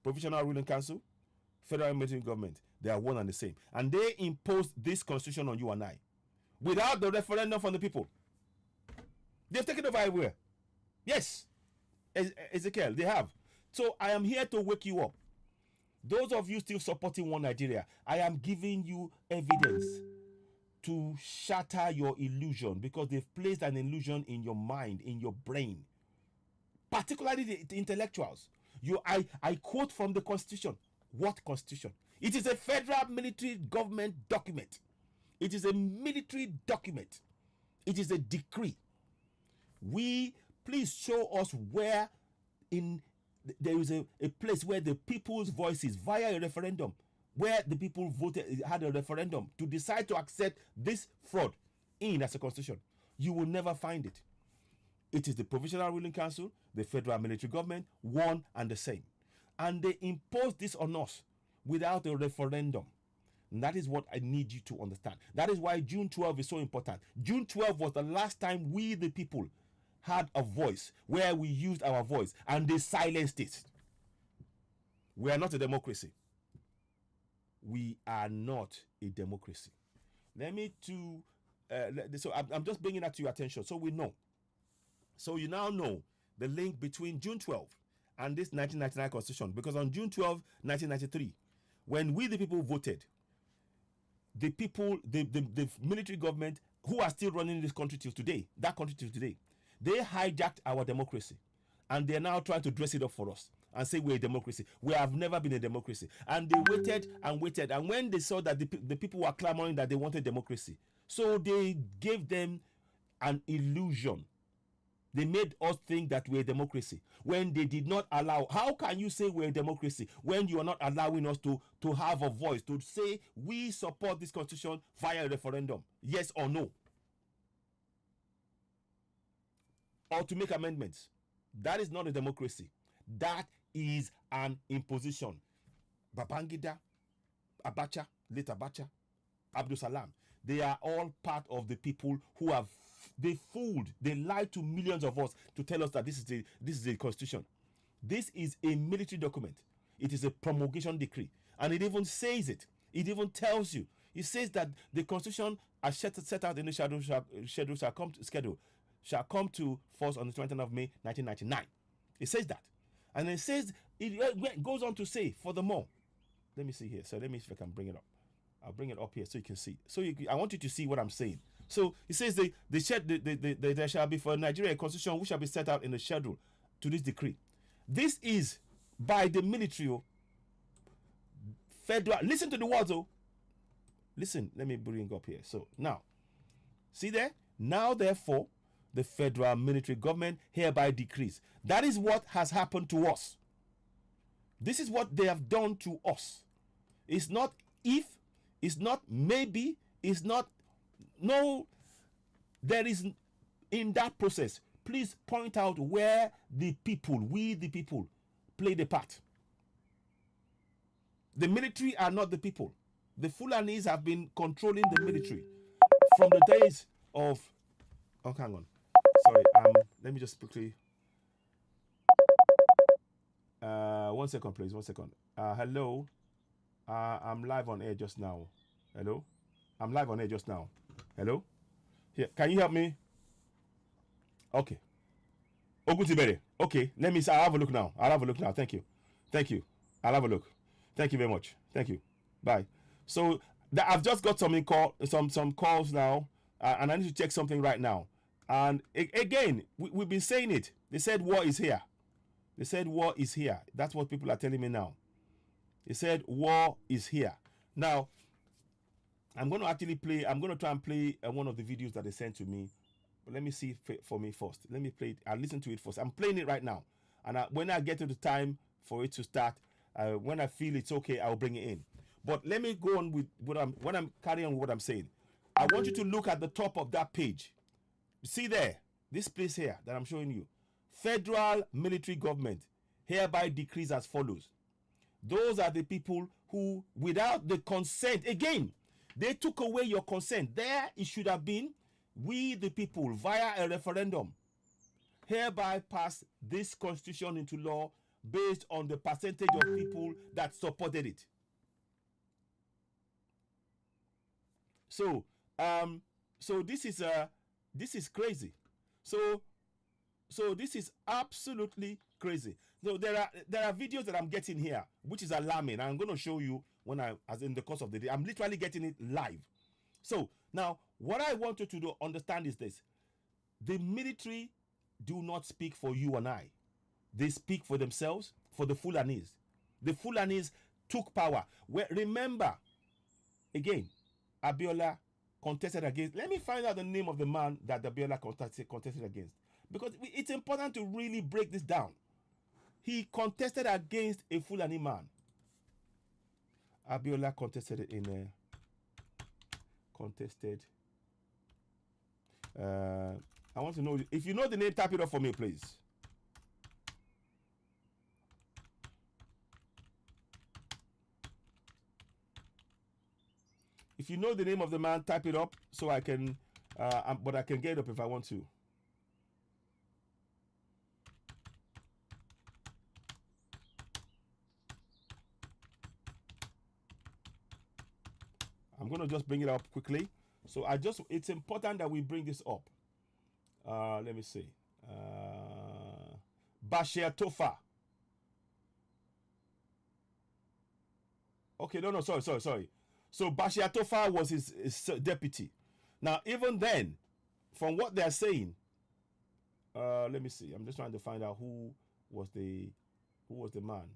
Provisional Ruling Council, federal military government, they are one and the same. And they imposed this constitution on you and I without the referendum from the people. They've taken over everywhere. Yes, Ezekiel, they have. So I am here to wake you up. Those of you still supporting one Nigeria, I am giving you evidence to shatter your illusion, because they've placed an illusion in your mind, in your brain, particularly the intellectuals. I quote from the Constitution. What Constitution? It is a federal military government document. It is a military document. It is a decree. Please show us where there is a place where the people's voices via a referendum, where the people had a referendum to decide to accept this fraud in as a constitution. You will never find it. It is the Provisional Ruling Council, the federal military government, one and the same. And they imposed this on us without a referendum. And that is what I need you to understand. That is why June 12 is so important. June 12 was the last time we, the people, had a voice, where we used our voice, and they silenced it. We are not a democracy. We are not a democracy. So I'm just bringing that to your attention so we know. So you now know the link between June 12 and this 1999 Constitution, because on June 12, 1993, when we the people voted, the military government who are still running this country till today, they hijacked our democracy, and they're now trying to dress it up for us and say we're a democracy. We have never been a democracy. And they waited and waited, and when they saw that the people were clamoring that they wanted democracy, so they gave them an illusion. They made us think that we're a democracy when they did not allow. How can you say we're a democracy when you are not allowing us to have a voice, to say we support this constitution via a referendum, yes or no, or to make amendments? That is not a democracy. That is an imposition. Babangida, Abacha, late Abacha, Abdul Salam, they are all part of the people who have they lied to millions of us to tell us that this is a constitution. This is a military document. It is a promulgation decree, and it even says it. It even tells you. It says that the constitution, as set out in the schedule, shall come to force on the 20th of May 1999. It says that, and it says it goes on to say furthermore. Let me see here. So let me see if I can bring it up. I'll bring it up here so you can see. I want you to see what I'm saying. So it says there shall be for Nigeria a constitution which shall be set out in the schedule to this decree. This is by the military federal. Listen to the words, oh. Listen, let me bring up here. So now, see there? Now, therefore, the federal military government hereby decrees. That is what has happened to us. This is what they have done to us. It's not if, it's not maybe, it's not no. There is, in that process, please point out where the people, we the people, play the part. The military are not the people. The Fulanis have been controlling the military from the days of. Oh, hang on. Sorry. Let me just quickly. 1 second, please. 1 second. Hello. I'm live on air just now. Hello. I'm live on air just now. Hello. Here. Can you help me? Okay. Ogutibere. Okay. Let me. I'll have a look now. Thank you. I'll have a look. Thank you very much. Thank you. Bye. So I've just got some calls now, and I need to check something right now. And again, we've been saying it. They said war is here. That's what people are telling me now. They said war is here. Now, I'm going to try and play one of the videos that they sent to me. But let me see it for me first. Let me play it. I'll listen to it first. I'm playing it right now. And when I get to the time for it to start, when I feel it's okay, I'll bring it in. But let me go on with what I'm carrying on with what I'm saying. I want you to look at the top of that page. See there, this place here that I'm showing you. Federal military government hereby decrees as follows. Those are the people who, without the consent, again, they took away your consent. There it should have been, we the people, via a referendum, hereby pass this constitution into law based on the percentage of people that supported it. So this is crazy. So this is absolutely crazy. So there are videos that I'm getting here, which is alarming. I'm going to show you when as in the course of the day. I'm literally getting it live. So now, what I want you to understand is this: the military do not speak for you and I. They speak for themselves, for the Fulanis. The Fulanis took power. Remember, again, Abiola contested against. Let me find out the name of the man that Abiola contested against, because it's important to really break this down. He contested against a Fulani man. Abiola contested in a I want to know if you know the name. Type it up for me, please. If you know the name of the man, type it up so I can. But I can get it up if I want to. I'm gonna just bring it up quickly. So it's important that we bring this up. Let me see. Bashir Tofa. Okay, no, sorry. So Bashir Tofa was his deputy. Now, even then, from what they're saying, let me see. I'm just trying to find out who was the man.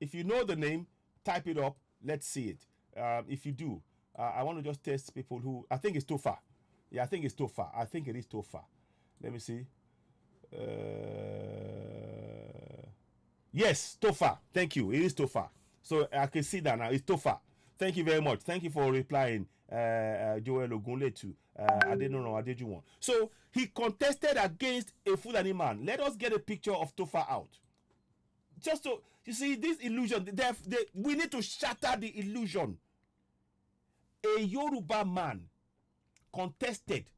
If you know the name, type it up. Let's see it. If you do, I want to just test people who. I think it's Tofa. Yeah, I think it's Tofa. I think it is Tofa. Let me see. Yes, Tofa. Thank you. It is Tofa. So I can see that now. It's Tofa. Thank you very much. Thank you for replying, Joel Ogunletu. I didn't know. I did you want. So he contested against a Fulani man. Let us get a picture of Tofa out. Just so you see this illusion. We need to shatter the illusion. A Yoruba man contested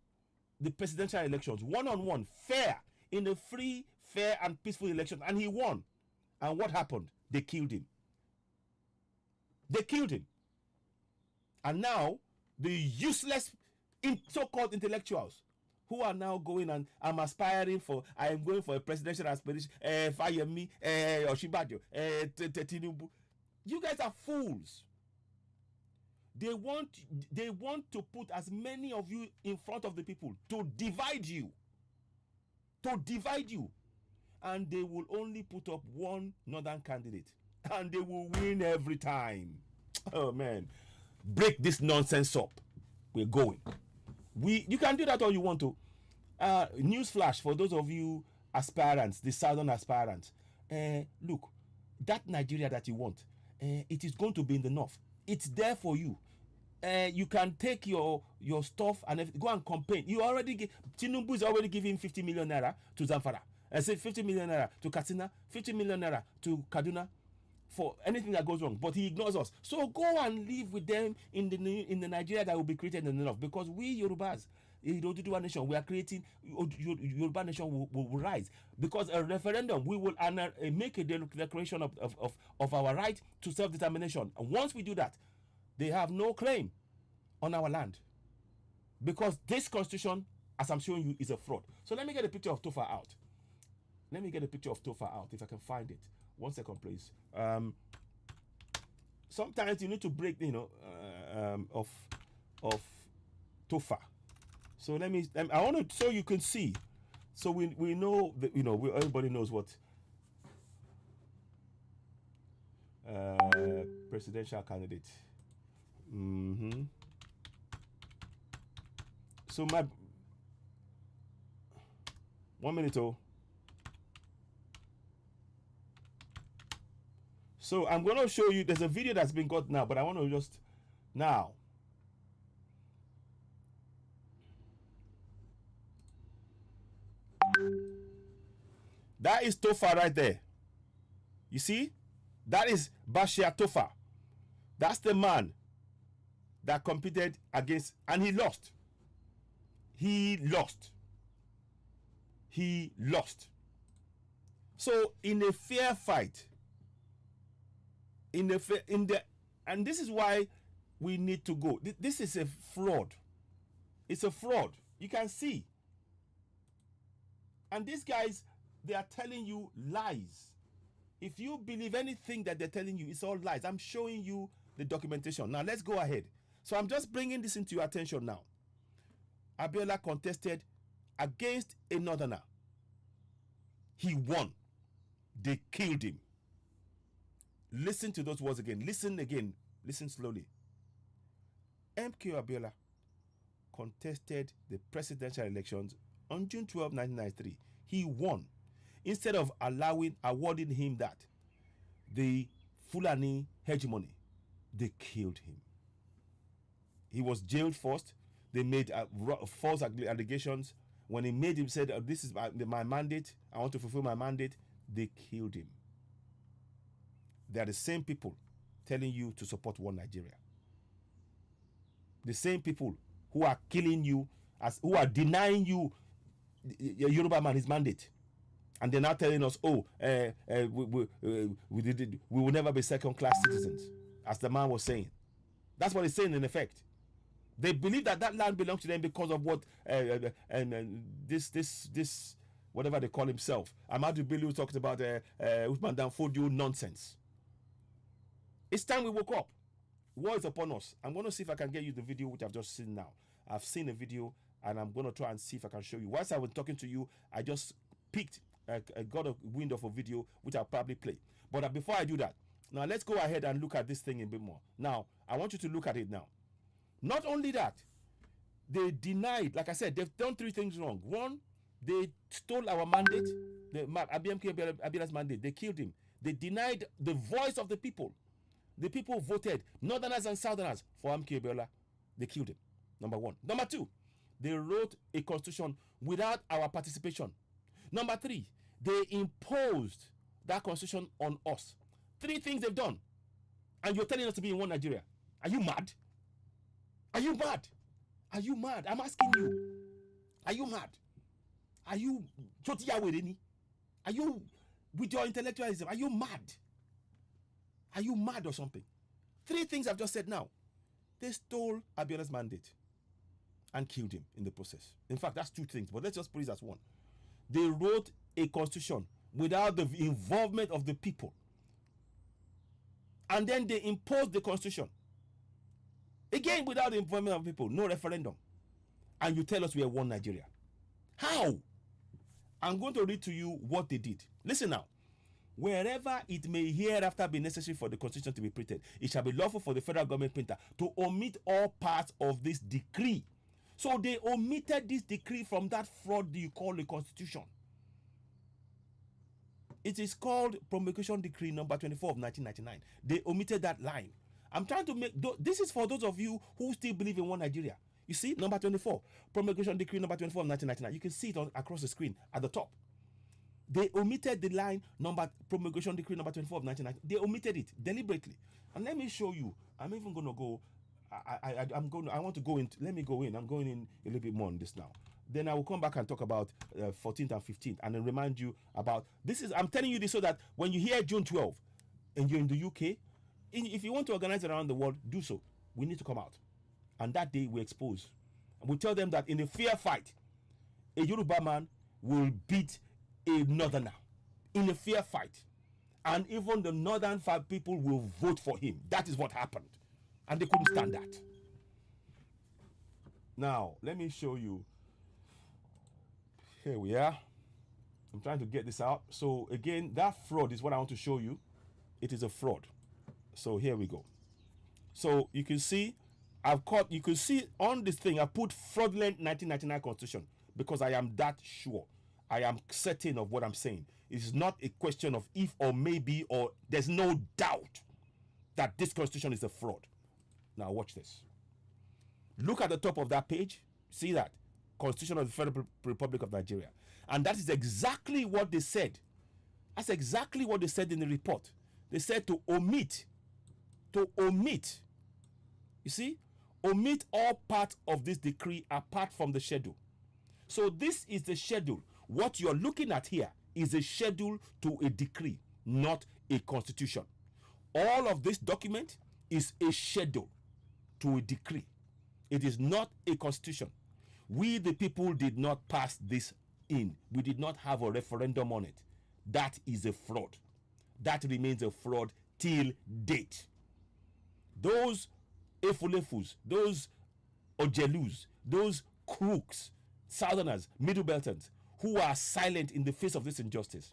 the presidential elections one-on-one, fair, in a free, fair, and peaceful election, and he won. And what happened? They killed him. And now the useless so-called intellectuals who are now going and I am going for a presidential aspiration, fire me, Oshibajo, Tinubu. You guys are fools. They want to put as many of you in front of the people to divide you. And they will only put up one northern candidate, and they will win every time. Oh man, break this nonsense up. We're going. You can do that all you want to. Newsflash for those of you aspirants, the southern aspirants. Look, that Nigeria that you want, it is going to be in the north. It's there for you. You can take your stuff and go and campaign. Tinubu is already giving 50 million naira to Zamfara. I say 50 million naira to Katsina, 50 million naira to Kaduna for anything that goes wrong. But he ignores us. So go and live with them in the Nigeria that will be created in the north. Because we Yorubas, the Oduduwa nation, we are creating Yoruba nation will rise. Because a referendum, we will make a declaration of our right to self-determination. And once we do that, they have no claim on our land, because this constitution, as I'm showing you, is a fraud. So let me get a picture of Tofa out. If I can find it. 1 second, please. Sometimes you need to break, of Tofa. So I want to, so you can see, so we know that everybody knows what presidential candidate. So 1 minute. So I'm going to show you. There's a video that's been got now, but I want to just now. That is Tofa right there. You see, that is Bashir Tofa. That's the man that competed against, and he lost. So in a fair fight, and this is why we need to go. This is a fraud. It's a fraud. You can see. And these guys, they are telling you lies. If you believe anything that they're telling you, it's all lies. I'm showing you the documentation. Now let's go ahead. So I'm just bringing this into your attention now. Abiola contested against a northerner. He won. They killed him. Listen to those words again. Listen again. Listen slowly. MK Abiola contested the presidential elections on June 12, 1993. He won. Instead of awarding him that, the Fulani hegemony, they killed him. He was jailed first. They made false allegations. When he made him said, this is my mandate, I want to fulfill my mandate, they killed him. They are the same people telling you to support one Nigeria. The same people who are killing you, who are denying you, Yoruba man, his mandate. And they're now telling us, we will never be second-class citizens, as the man was saying. That's what he's saying in effect. They believe that land belongs to them because of what this whatever they call himself. Amadu Bello talked about Usman Danfodio nonsense. It's time we woke up. War is upon us. I'm going to see if I can get you the video which I've just seen now. I've seen a video and I'm going to try and see if I can show you. Whilst I was talking to you, I just picked, got a wind of a video which I'll probably play. But before I do that, now let's go ahead and look at this thing a bit more. Now, I want you to look at it now. Not only that, they denied, like I said, they've done three things wrong. One, they stole our mandate, the Abiola's mandate. They killed him. They denied the voice of the people. The people voted, Northerners and Southerners, for MK Abiola. They killed him. Number one. Number two, they wrote a constitution without our participation. Number three, they imposed that constitution on us. Three things they've done. And you're telling us to be in one Nigeria. Are you mad? Are you mad? Are you mad? I'm asking you. Are you mad? Are you Are you with your intellectualism? Are you mad? Are you mad or something? Three things I've just said now. They stole Abiola's mandate and killed him in the process. In fact, that's two things, but let's just put it as one. They wrote a constitution without the involvement of the people. And then they imposed the constitution. Again, without the involvement of people, no referendum. And you tell us we are one Nigeria. How? I'm going to read to you what they did. Listen now. Wherever it may hereafter be necessary for the constitution to be printed, it shall be lawful for the federal government printer to omit all parts of this decree. So they omitted this decree from that fraud you call the constitution. It is called Promulgation Decree number 24 of 1999. They omitted that line. I'm trying to make, this is for those of you who still believe in one Nigeria. You see, number 24, Promulgation Decree number 24 of 1999. You can see it across the screen at the top. They omitted the line number Promulgation Decree number 24 of 1990. They omitted it deliberately. And let me show you. I'm even going to go. I want to go in. Let me go in. I'm going in a little bit more on this now. Then I will come back and talk about 14th and 15th, and then remind you about this. I'm telling you this so that when you hear June 12 and you're in the UK, if you want to organize it around the world, do so. We need to come out, and that day we expose. And we tell them that in a fair fight, a Yoruba man will beat a northerner in a fair fight, and even the northern people will vote for him. That is what happened, and they couldn't stand that. Now let me show you. Here we are. I'm trying to get this out. So again, that fraud is what I want to show you. It is a fraud. So here we go. So you can see you can see on this thing I put fraudulent 1999 constitution because I am that sure. I am certain of what I'm saying. It's not a question of if or maybe, or there's no doubt that this constitution is a fraud. Now watch this. Look at the top of that page. See that? Constitution of the Federal Republic of Nigeria. And that is exactly what they said. That's exactly what they said in the report. They said to omit. You see? Omit all parts of this decree apart from the schedule. So this is the schedule. What you're looking at here is a schedule to a decree, not a constitution. All of this document is a schedule to a decree. It is not a constitution. We, the people, did not pass this in. We did not have a referendum on it. That is a fraud. That remains a fraud till date. Those Efulefus, those Ojelus, those crooks, Southerners, Middle Beltons, who are silent in the face of this injustice.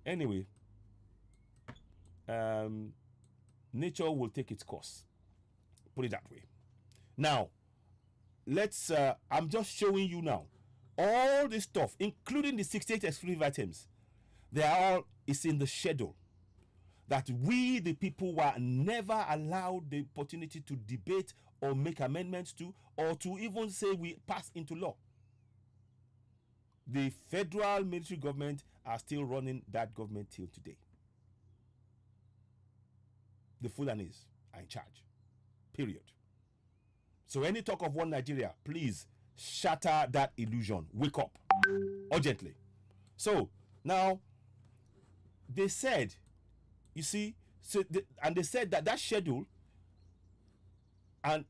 Anyway, nature will take its course. Put it that way. Now, let's. I'm just showing you now all this stuff, including the 68 exclusive items. They are all. It's in the schedule that we, the people, were never allowed the opportunity to debate or make amendments to, or to even say we pass into law. The federal military government are still running that government till today. The Fulanis are in charge. Period. So any talk of one Nigeria, please shatter that illusion. Wake up urgently. So now they said, you see, and they said that schedule, and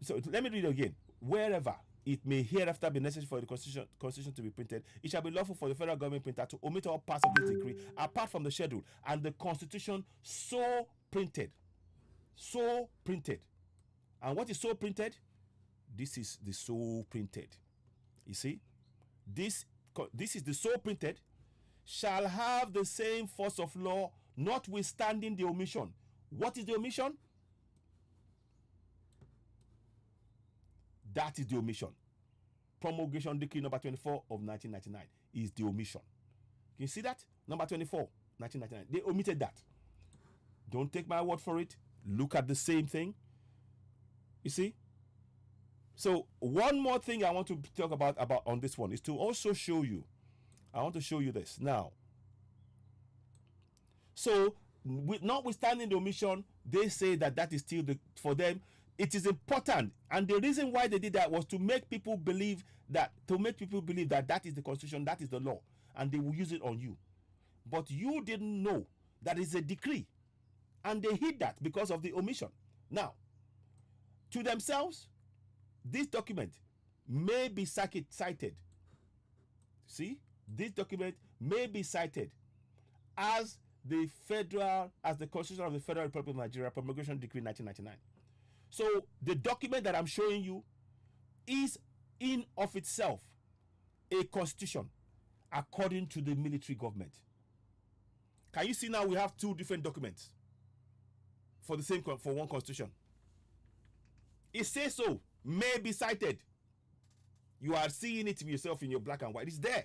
so let me read it again. Wherever it may hereafter be necessary for the constitution to be printed, it shall be lawful for the federal government printer to omit all parts of this decree apart from the schedule and the constitution so printed. So printed. And what is so printed? This is the so printed. You see? This is the so printed, shall have the same force of law, notwithstanding the omission. What is the omission? That is the omission. Promulgation Decree number 24 of 1999 is the omission. Can you see that? Number 24, 1999. They omitted that. Don't take my word for it. Look at the same thing. You see? So one more thing I want to talk about on this one is to also show you. I want to show you this now. So, notwithstanding the omission, they say that is still for them. It is important, and the reason why they did that was to make people believe that that is the constitution, that is the law, and they will use it on you. But you didn't know that it's a decree, and they hid that because of the omission. Now, to themselves, this document may be cited. See, this document may be cited as the Constitution of the Federal Republic of Nigeria, Promulgation Decree 1999. So the document that I'm showing you is in of itself a constitution according to the military government. Can you see now we have two different documents for one constitution? It says so, may be cited. You are seeing it yourself in your black and white. It's there.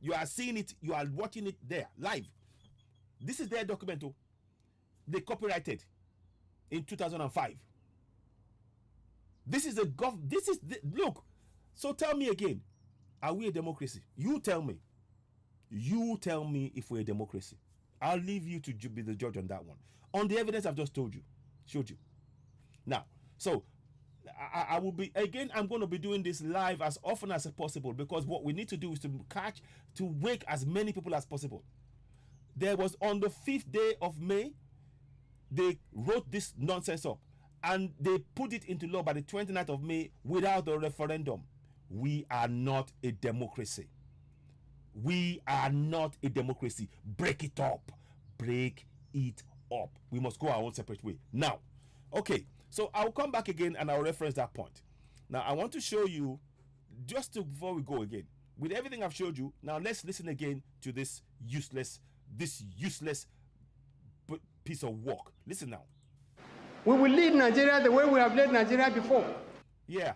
You are seeing it, you are watching it there live. This is their document. They copyrighted in 2005. This is look. So tell me again, are we a democracy? You tell me. You tell me if we're a democracy. I'll leave you to be the judge on that one. On the evidence I've just showed you. Now, so I will be, again, I'm going to be doing this live as often as possible, because what we need to do is to wake as many people as possible. There was on the 5th day of May, they wrote this nonsense up and they put it into law by the 29th of May without a referendum. We are not a democracy. We are not a democracy. Break it up. Break it up. We must go our own separate way. Now, okay, so I'll come back again and I'll reference that point. Now, I want to show you, before we go again, with everything I've showed you, now let's listen again to this useless piece of work. Listen now. We will lead Nigeria the way we have led Nigeria before. Yeah.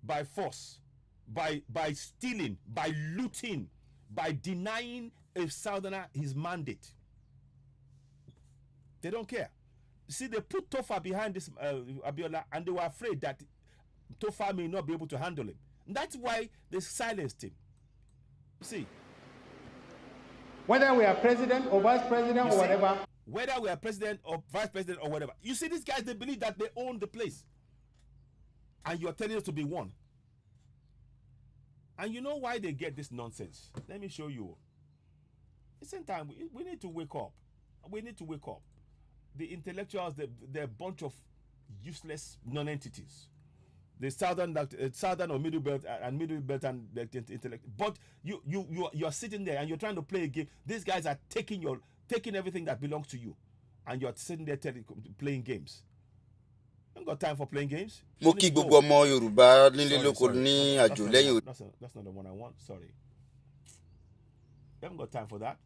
By force, by stealing, by looting, by denying a southerner his mandate. They don't care. See, they put Tofa behind this Abiola, and they were afraid that Tofa may not be able to handle him. And that's why they silenced him. See. Whether we are president or vice president or whatever. Whether we are president or vice president or whatever. You see, these guys, they believe that they own the place. And you're telling us to be one. And you know why they get this nonsense? Let me show you. At the same time, we need to wake up. We need to wake up. The intellectuals, they're a bunch of useless non-entities. The southern or middle belt and middle belt and intellect. But you are sitting there and you're trying to play a game. These guys are taking everything that belongs to you, and you're sitting there playing games. I haven't got time for playing games. Mo kí gbogbo ọmọ Yorùbá nílé lóko Sorry. ní àjò lẹ́yìn. That's not the one I want. Sorry. I haven't got time for that.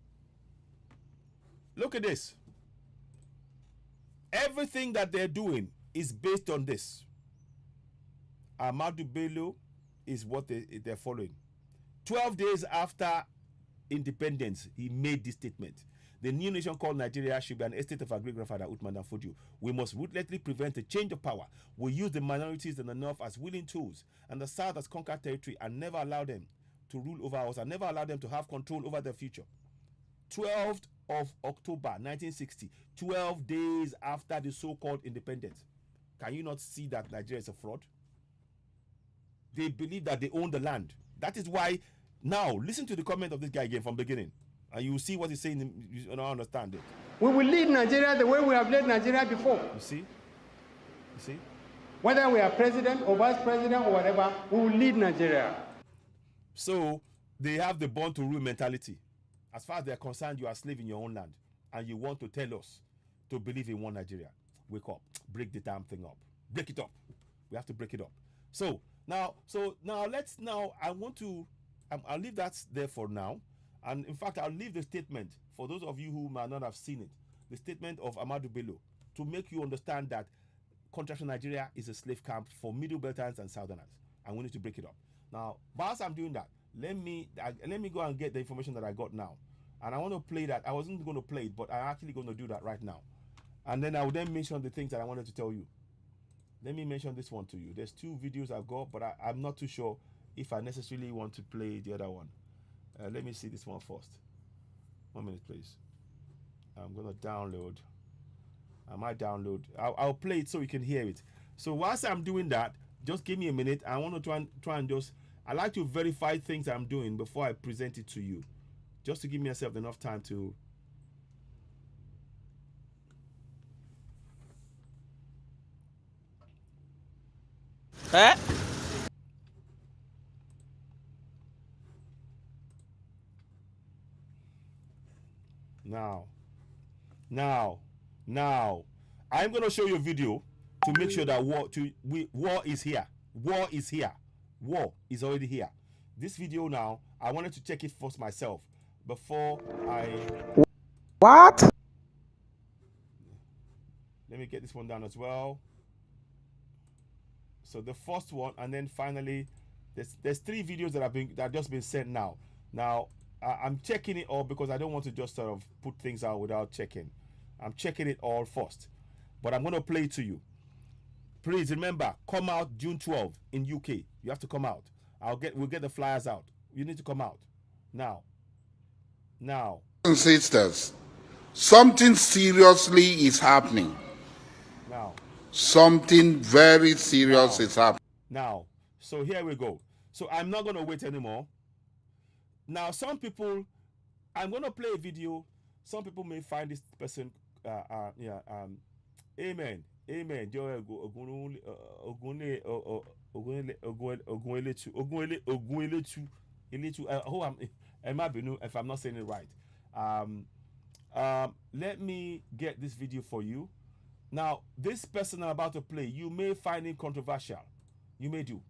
Look at this. Everything that they're doing is based on this. Ahmadu Bello is what they're following. 12 days after independence, he made this statement. The new nation called Nigeria should be an estate of our great-grandfather Uthman Dan Fodio. We must ruthlessly prevent a change of power. We use the minorities and the North as willing tools and the South as conquered territory and never allow them to rule over us and never allow them to have control over their future. 12th of October 1960, 12 days after the so-called independence. Can you not see that Nigeria is a fraud? They believe that they own the land. That is why, now, listen to the comment of this guy again from the beginning. And you will see what he's saying, you don't understand it. We will lead Nigeria the way we have led Nigeria before. You see? You see? Whether we are president or vice president or whatever, we will lead Nigeria. So, they have the born to rule mentality. As far as they're concerned, you are a slave in your own land. And you want to tell us to believe in one Nigeria. Wake up. Break the damn thing up. Break it up. We have to break it up. So now I'll leave that there for now. And in fact, I'll leave the statement for those of you who might not have seen it. The statement of Ahmadu Bello to make you understand that Contraction Nigeria is a slave camp for Middle Belters and Southerners. And we need to break it up. Now, whilst I'm doing that, let me go and get the information that I got now. And I want to play that. I wasn't going to play it, but I'm actually going to do that right now. And then I will then mention the things that I wanted to tell you. Let me mention this one to you. There's two videos I've got, but I'm not too sure if I necessarily want to play the other one. Let me see this one first. 1 minute, please. I'm going to download. I might download. I'll play it so you can hear it. So whilst I'm doing that, just give me a minute. I want to try and just... I like to verify things I'm doing before I present it to you. Just to give myself enough time to... Huh? Now, I'm going to show you a video to make sure that war is here. War is here. War is already here. This video now, I wanted to check it first myself before I... What? Let me get this one down as well. So the first one, and then finally, there's 3 videos that have just been sent now. Now, I'm checking it all because I don't want to just sort of put things out without checking. I'm checking it all first, but I'm going to play it to you. Please remember, come out June 12 in UK. You have to come out. We'll get the flyers out. You need to come out now. Sisters, something seriously is happening. Now. Something very serious is happening. Now, so here we go. So I'm not going to wait anymore. Now, some people, I'm going to play a video. Some people may find this person, amen. If I'm not saying it right. Let me get this video for you. Now, this person I'm about to play, you may find it controversial. You may do.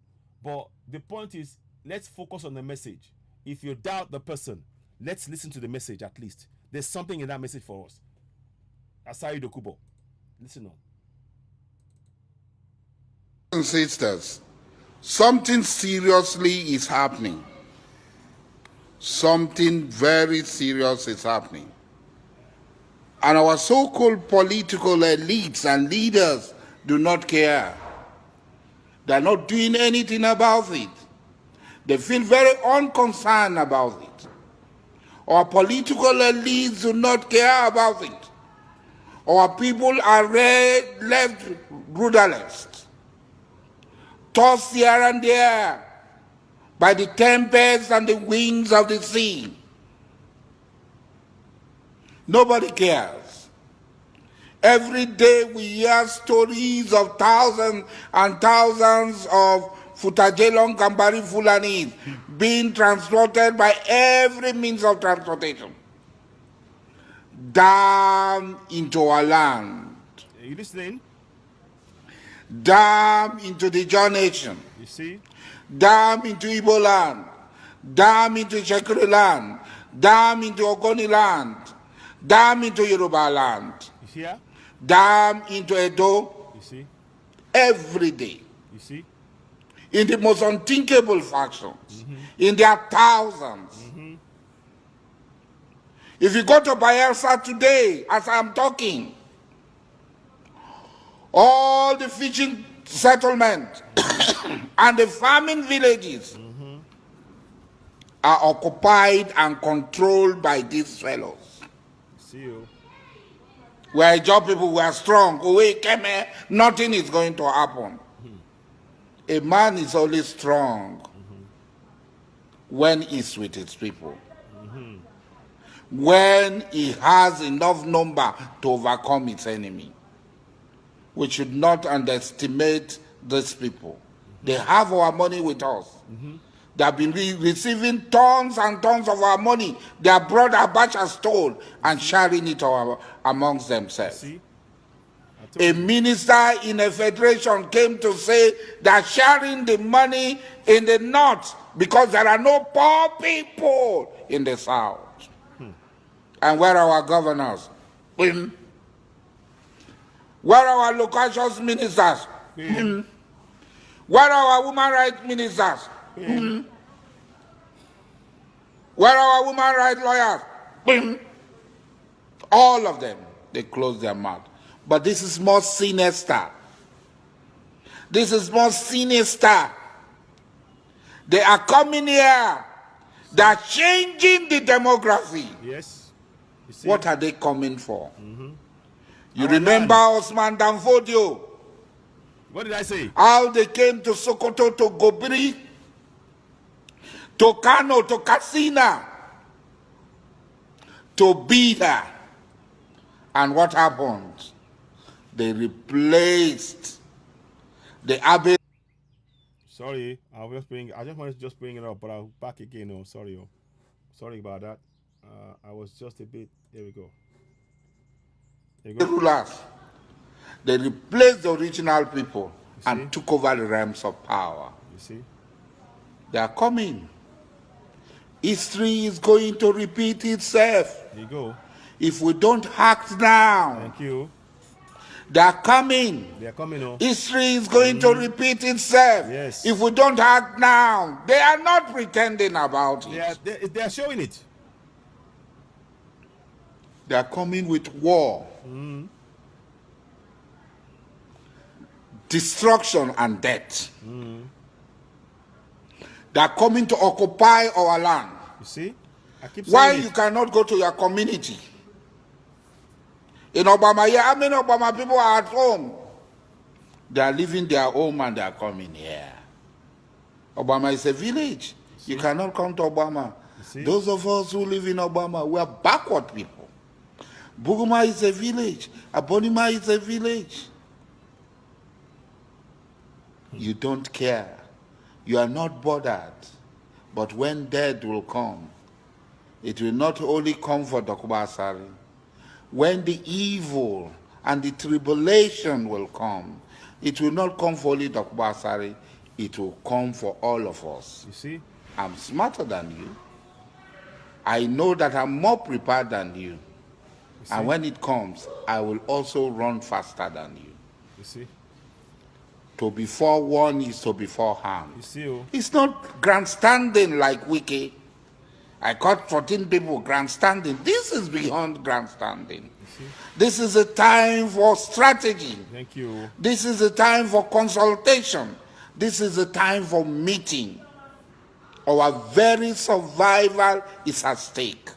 But the point is, let's focus on the message. If you doubt the person, let's listen to the message at least. There's something in that message for us. Asai Dokubo. Listen on. Sisters, something seriously is happening. Something very serious is happening. And our so-called political elites and leaders do not care. They're not doing anything about it. They feel very unconcerned about it. Our political elites do not care about it. Our people are left rudderless, tossed here and there by the tempests and the winds of the sea. Nobody cares. Every day we hear stories of thousands and thousands of Futajelong Gambari Fulanis being transported by every means of transportation down into our land, Are you listening? down into the John Nation, You see? down into Igbo land, down into Shekiri land, down into Ogoni land, down into Yoruba land, You see her? down into Edo, You see? every day, You see? in the most unthinkable factions, in their thousands. If you go to Bayelsa today, as I'm talking, all the fishing settlements and the farming villages are occupied and controlled by these fellows. See you. Where job people were strong, we came here, nothing is going to happen. A man is only strong when he's with his people. When he has enough number to overcome his enemy. We should not underestimate these people. They have our money with us. They have been receiving tons and tons of our money. Their brother Abacha stole and sharing it amongst themselves. See? A minister in a federation came to say they're sharing the money in the north because there are no poor people in the south. And where are our governors? Where are our locations ministers? Where are our women rights ministers? Where are our women rights lawyers? All of them, they close their mouth. But this is more sinister. This is more sinister. They are coming here. They are changing the demography. Yes. You see? What are they coming for? You remember Osman Danfodio? What did I say? How they came to Sokoto, to Gobiri, to Kano, to Katsina, to Bida. And what happened? They replaced the Abbey. Sorry, I just wanted to just bring it up, but I'll back again. Oh, sorry. Oh. Sorry about that. I was just a bit. There we go. There you go. Rulers. They replaced the original people and took over the realms of power. You see? They are coming. History is going to repeat itself. There you go. If we don't act now, Thank you. they are coming. They are coming. Oh. History is going to repeat itself. Yes. If we don't act now, they are not pretending about it. They are showing it. They are coming with war, destruction, and death. They are coming to occupy our land. You see? I keep saying Why it. you cannot go to your community? In Obama, how many Obama people are at home? They are leaving their home and they are coming here. Obama is a village. You cannot come to Obama. Those of us who live in Obama, we are backward people. Buguma is a village. Abonima is a village. You don't care. You are not bothered. But when death will come, it will not only come for Dokubasari. When the evil and the tribulation will come, it will not come for only Dokubasari. It will come for all of us. You see? I'm smarter than you. I know that I'm more prepared than you. And when it comes, I will also run faster than you. You see? To be forewarned is to be forearmed. You see? Oh. It's not grandstanding like Wiki. I caught 14 people grandstanding. This is beyond grandstanding. This is a time for strategy. Thank you. This is a time for consultation. This is a time for meeting. Our very survival is at stake.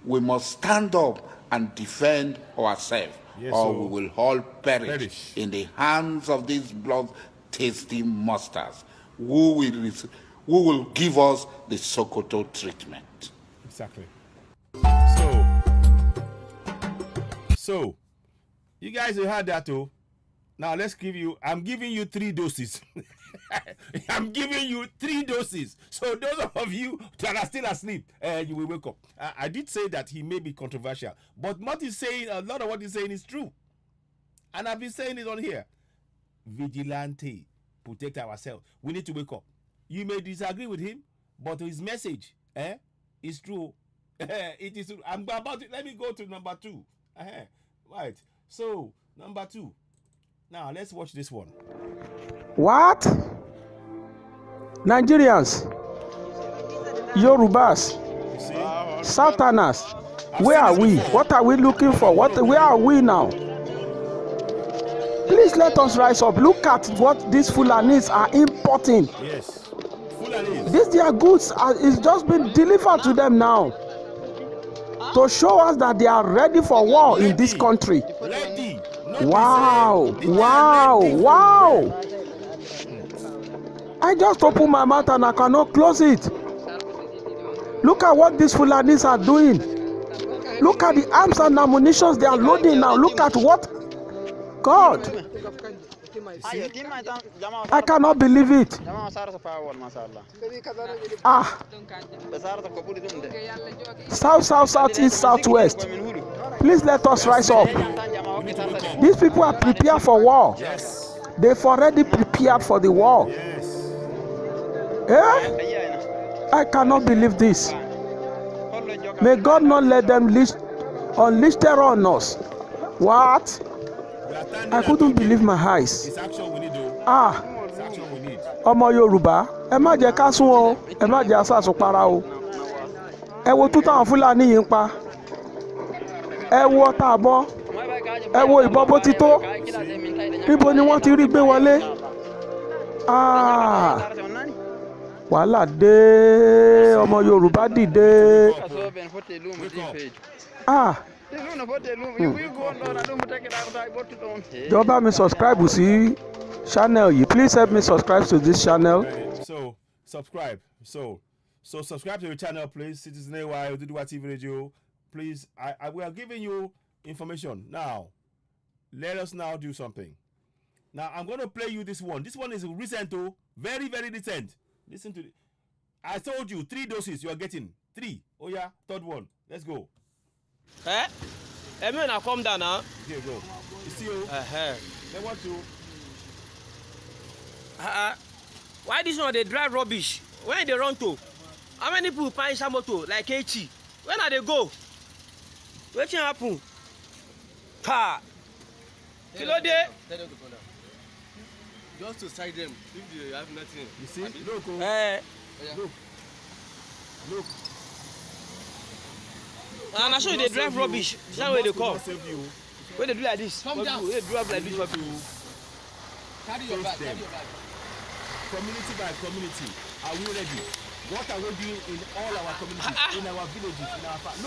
We must stand up and defend ourselves, or we will all perish in the hands of these blood-tasty monsters who will give us the Sokoto treatment. Exactly. So You guys have heard that too. Now let's give you. I'm giving you 3 doses. I'm giving you 3 doses. So those of you that are still asleep, you will wake up. I did say that he may be controversial, but what he's saying, a lot of what he's saying is true, and I've been saying it on here. Vigilante, protect ourselves. We need to wake up. You may disagree with him, but his message, is true. It is. I'm about to. Let me go to number 2. Right. So number 2. Now let's watch this one. What? Nigerians, Yorubas, Southerners, where are we? What are we looking for? Where are we now? Please let us rise up. Look at what these Fulanis are importing. Yes. Fulani. These their goods is just been delivered to them now to show us that they are ready for war in this country. Ready. Wow, wow, wow. I just opened my mouth and I cannot close it. Look at what these Fulanis are doing. Look at the arms and ammunition they are loading now. Look at what? God. I cannot believe it. South, east, southwest. Please let us rise up. These people are prepared for war. Yes. They've already prepared for the war. Yes. I cannot believe this. May God not let them unleash terror on us. What? I couldn't believe my eyes. It's action we need to. It's action we need. Ọmọ Yorùbá, ẹ má jẹ́ ká sún o, ẹ má jẹ́ àsàsùpara o. Ẹ wo tú táwọn Fúlàní yìí ń pa. Ẹ wo ọta àbọ̀. Ẹ wo ìbọn bó ti tó. Níbo ni wọ́n ti rí gbé wọlé? Wàhálà dé, ọmọ Yorùbá dìde. Jọ̀ọ́ mi subscribe sí channel yìí. Please help me subscribe to this channel. So subscribe. So subscribe to the channel, please. Citizen AY, Oduduwa TV Radio. Please, we are giving you information now. Let us now do something. Now I'm going to play you this one. This one is recent, too. Very, very recent. Listen to it. I told you 3 doses you are getting. 3. Oh yeah, 3rd one. Let's go. Everyone now calm down now. Here go. You see you. They want to. Why this one they drive rubbish? Where they run to? How many people find some motor like H? When are they go? What can happen? Ha! Kilo day. Just to side them if they have nothing. You see? Look. Look. And I show you they drive rubbish. That's where they come. When they do like this, Come down. They drive like this. Carry your bag. Community by community, are we ready? What are we doing in all our communities, in our villages, in our farms?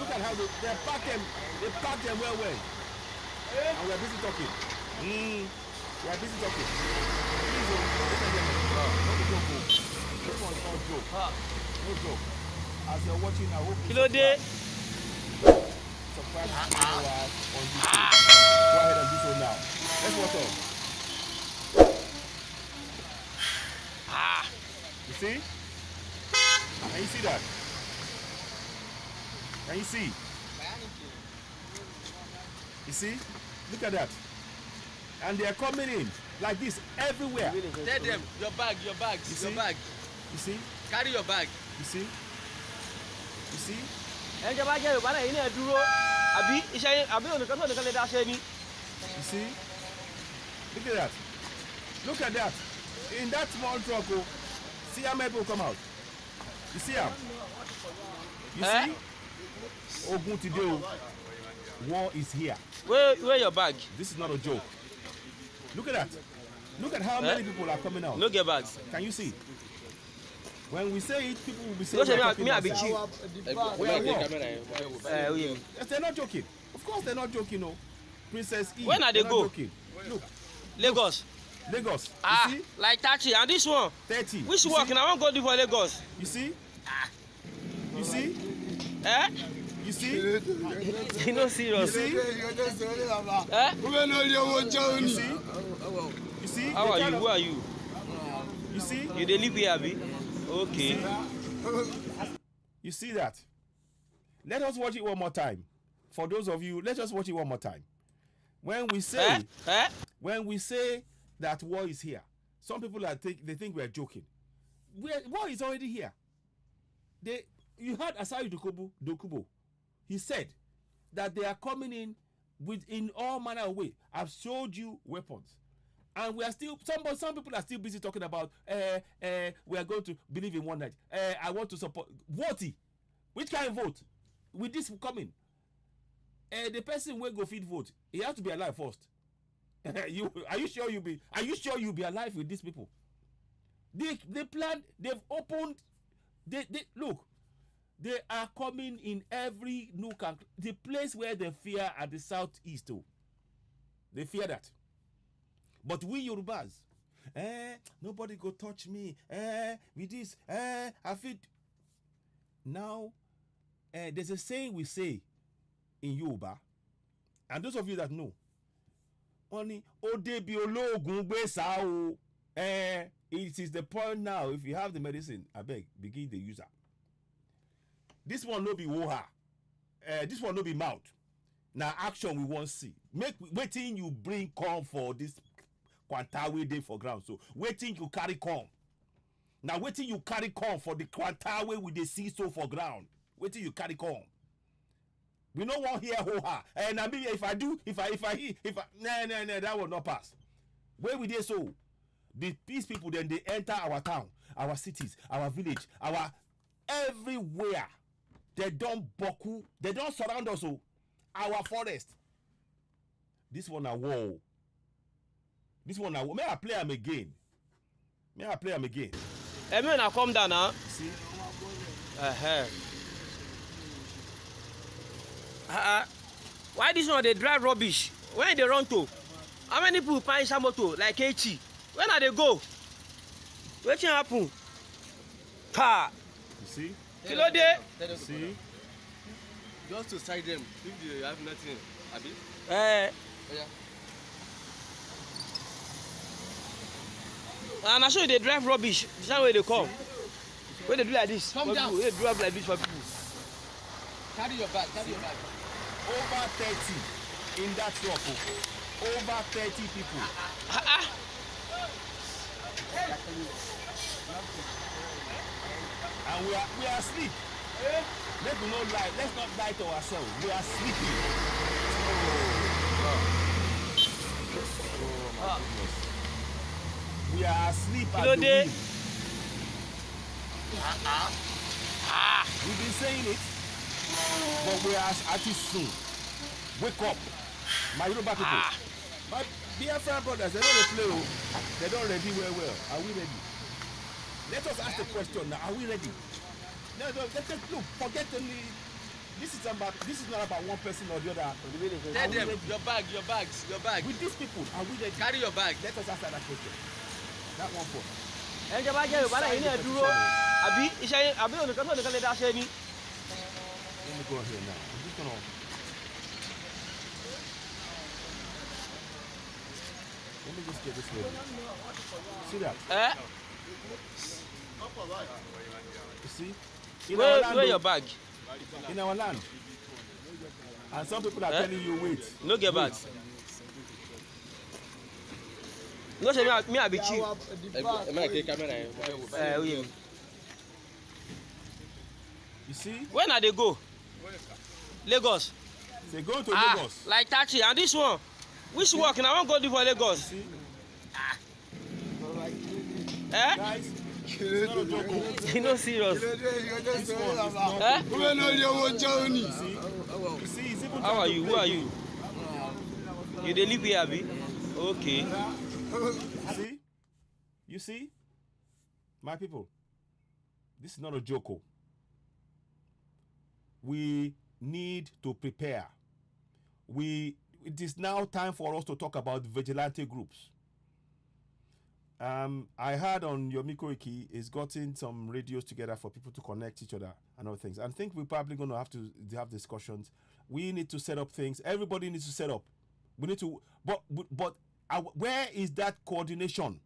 Look at how they pack them. They pack them well. And we are busy talking. We are busy talking. Please, don't be joking. This one is not joke. No joke. As you're watching, I hope you subscribe to our on YouTube. Go ahead and do so now. Let's watch on. You see? Can you see that? Can you see? You see? Look at that. And they are coming in like this everywhere. Tell them your bag. You see? Carry your bag. You see? You see? You see? Look at that. Look at that. In that small truck, see how many people come out. You see how? You see? Ogun today, war is here. Where your bag? This is not a joke. Look at that. Look at how many people are coming out. No get bags. Can you see? When we say it, people will be saying, me I be cheap. Yes, they're not joking. Of course they're not joking, no. Princess E. When are they go? Joking. Look. Lagos. You see? Like 30. And this one? 30. Which work? And I won't go do for Lagos. You see? You see? You see? You know serious. You see? Eh? You see? You see? How are you? Who are you? You see? You dey live here, abi? Okay. You see that? Let us watch it one more time. For those of you, let's just watch it one more time. When we say that war is here, some people they think we are joking. War is already here. You heard Asari Dokubo. He said that they are coming in all manner of way. I've showed you weapons. And we are still, some people are still busy talking about, we are going to believe in one night. I want to support. Vote. Which kind of vote? With this coming. The person will go feed vote. He has to be alive first. Are you sure you'll be alive with these people? They plan, they've opened, look, they are coming in every nook and the place where they fear at the southeast too. They fear that. But we Yorubas, nobody go touch me. With this, I feel. Now, there's a saying we say in Yoruba, and those of you that know, only Odebi ologun gbesa o. It is the point now. If you have the medicine, I beg, begin the user. This one no be woha. This one no be mouth. Now action we won't see. Waiting you bring corn for this Kwantawe day for ground. So waiting you carry corn. Now waiting you carry corn for the Kwantawe with the sea so for ground. Waiting you carry corn. We no want here ho ha. And I mean if I no, that will not pass. Where we dey so? These people then they enter our town, our cities, our village, our everywhere. They don't boku, they don't surround us. So our forest. This one a war. This one a war. May I play him again? Hey, man, now calm down now. See? Why this one they drive rubbish? Where they run to? How many people find some motor like H? When are they go? Wetin happen? Ha! You see? Kilo dey. See? Just to side them. If they have nothing, abi. Eh. Yeah. And I show you they drive rubbish. The time where they come. When they do like this. Come down. They drive like this for people. Carry your bag. Carry your bag. Over 30 in that truck. Over 30 people. And we are asleep. Let me not lie. Let's not lie to ourselves. We are sleeping. Oh my goodness. We are asleep at the wheel. We've been saying it, but we are at it soon. Wake up, my Yoruba people. My Biafra brothers, they don't play. They don't ready well. Are we ready? Let us ask the question now. Are we ready? No. Let's just look. Forget only. This is not about one person or the other. Tell them your bags. With these people, are we ready? Carry your bag. Let us answer that question. That one for. Ẹ jẹ́ bá jẹ́ Yorùbá náà yìí náà dúró. Àbí iṣẹ́ àbí onìkan tó nìkan lè dá ṣe ni. Let me go here now. I'm just gonna. Let me just get this ready. See that? You see? In our land, Where your bag? in our land. And some people are telling you, wait. No get bags. No say me I be chief. You see? When are they go? Lagos. They go to Lagos. Like taxi. And this one, which work? And I won't go do for Lagos. See? Guys, it's not a joke. you know serious. This one is not. You see, it's even. How are you? Who are you? You dey live here, abi? Okay. See? You see? My people, this is not a joke. We need to prepare. It is now time for us to talk about vigilante groups. I heard on Yomiko Iki is gotten some radios together for people to connect each other and other things. And I think we're probably going to have discussions. We need to set up things. Everybody needs to set up. We need to, but where is that coordination?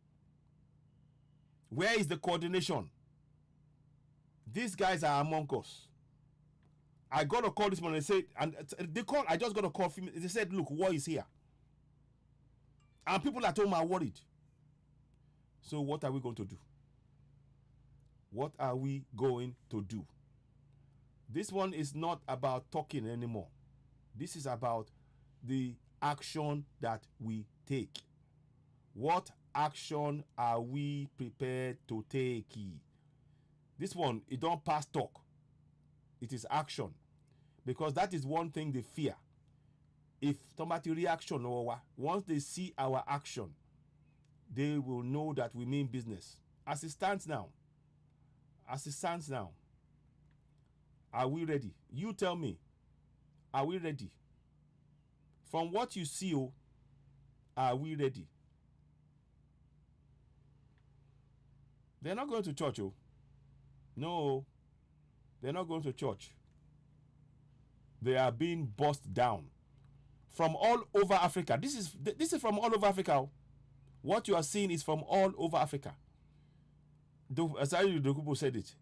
Where is the coordination? These guys are among us. I got a call this morning and said, and they called. I just got a call from. They said, "Look, war is here," and people at home are worried. So what are we going to do? What are we going to do? This one is not about talking anymore. This is about the action that we take. What action are we prepared to take? This one, it don't pass talk. It is action. Because that is one thing they fear. If somebody reaction or once they see our action, they will know that we mean business. As it stands now, are we ready? You tell me, are we ready? From what you see, are we ready? They're not going to church, No, they're not going to church. They are being bust down from all over Africa. This is from all over Africa. What you are seeing is from all over Africa. As Dokubo said it.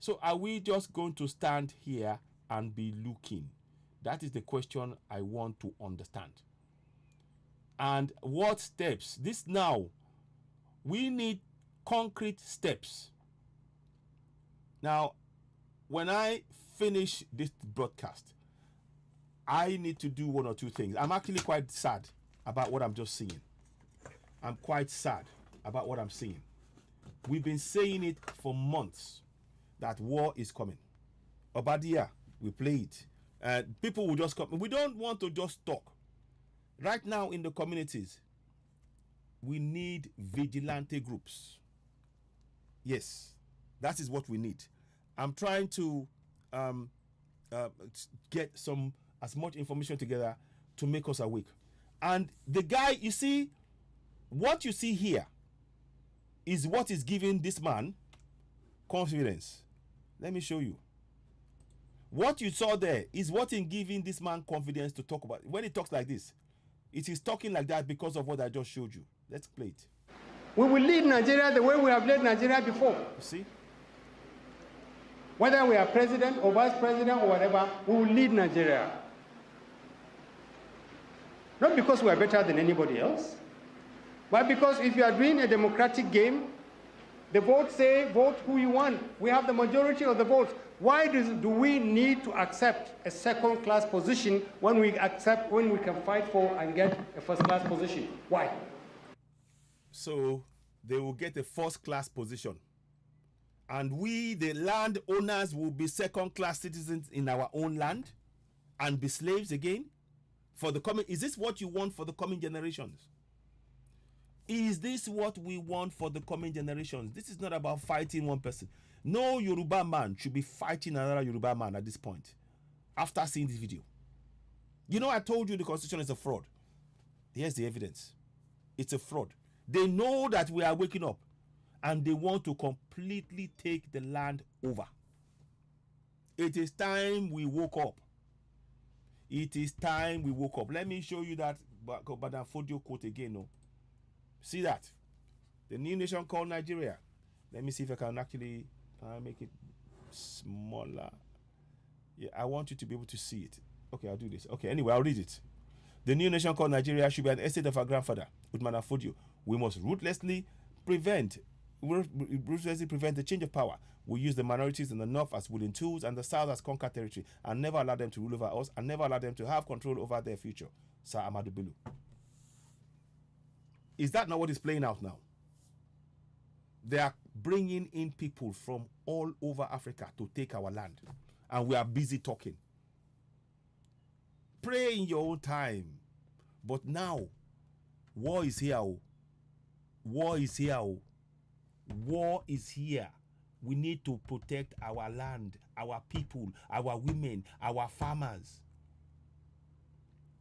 So are we just going to stand here and be looking? That is the question I want to understand. And what steps? This now, we need concrete steps. Now, when I finish this broadcast, I need to do one or two things. I'm actually quite sad about what I'm just seeing. I'm quite sad about what I'm seeing. We've been saying it for months that war is coming. Obadiah, we play it. People will just come. We don't want to just talk. Right now in the communities, we need vigilante groups. Yes, that is what we need. I'm trying to get as much information together to make us awake. And the guy, you see, what you see here is what is giving this man confidence. Let me show you. What you saw there is what is giving this man confidence to talk about. When he talks like this, it is talking like that because of what I just showed you. Let's play it. We will lead Nigeria the way we have led Nigeria before. You see? Whether we are president or vice president or whatever, we will lead Nigeria. Not because we are better than anybody else, but because if you are doing a democratic game, the votes say vote who you want. We have the majority of the votes. Why do we need to accept a second-class position when we can fight for and get a first-class position? Why? So they will get a first-class position. And we, the landowners, will be second-class citizens in our own land and be slaves again? For the coming, is this what you want for the coming generations? Is this what we want for the coming generations? This is not about fighting one person. No Yoruba man should be fighting another Yoruba man at this point. After seeing this video. You know, I told you the constitution is a fraud. Here's the evidence. It's a fraud. They know that we are waking up and they want to completely take the land over. It is time we woke up. It is time we woke up. Let me show you that Madam Fodio quote again. No. See that? The new nation called Nigeria. Let me see if I can actually make it smaller. Yeah, I want you to be able to see it. Okay, I'll do this. Okay, anyway, I'll read it. The new nation called Nigeria should be an estate of our grandfather, with Madam Fodio. We must ruthlessly prevent the change of power. We use the minorities in the north as willing tools and the south as conquered territory, and never allow them to rule over us, and never allow them to have control over their future. Sir Amadou Bello. Is that not what is playing out now? They are bringing in people from all over Africa to take our land, and we are busy talking. Pray in your own time. But now, war is here. War is here. War is here. We need to protect our land, our people, our women, our farmers.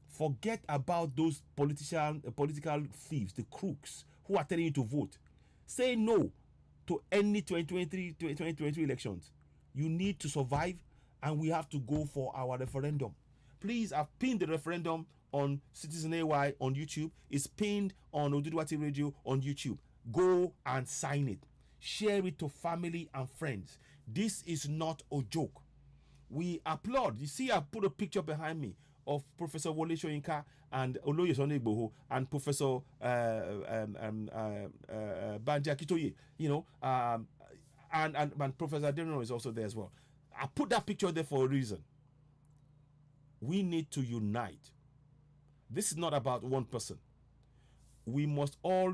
Forget about those political thieves, the crooks, who are telling you to vote. say no to any 2023 elections. You need to survive, and we have to go for our referendum. Please, I've pinned the referendum on Citizen AY on YouTube. It's pinned on Oduduwati Radio on YouTube. Go and sign it. Share it to family and friends. This is not a joke. We applaud. You see, I put a picture behind me of Professor Wole Soyinka and Oloye Sunday Igboho and Professor Banji Akintoye, and Professor Adeniro is also there as well. I put that picture there for a reason. We need to unite. This is not about one person. We must all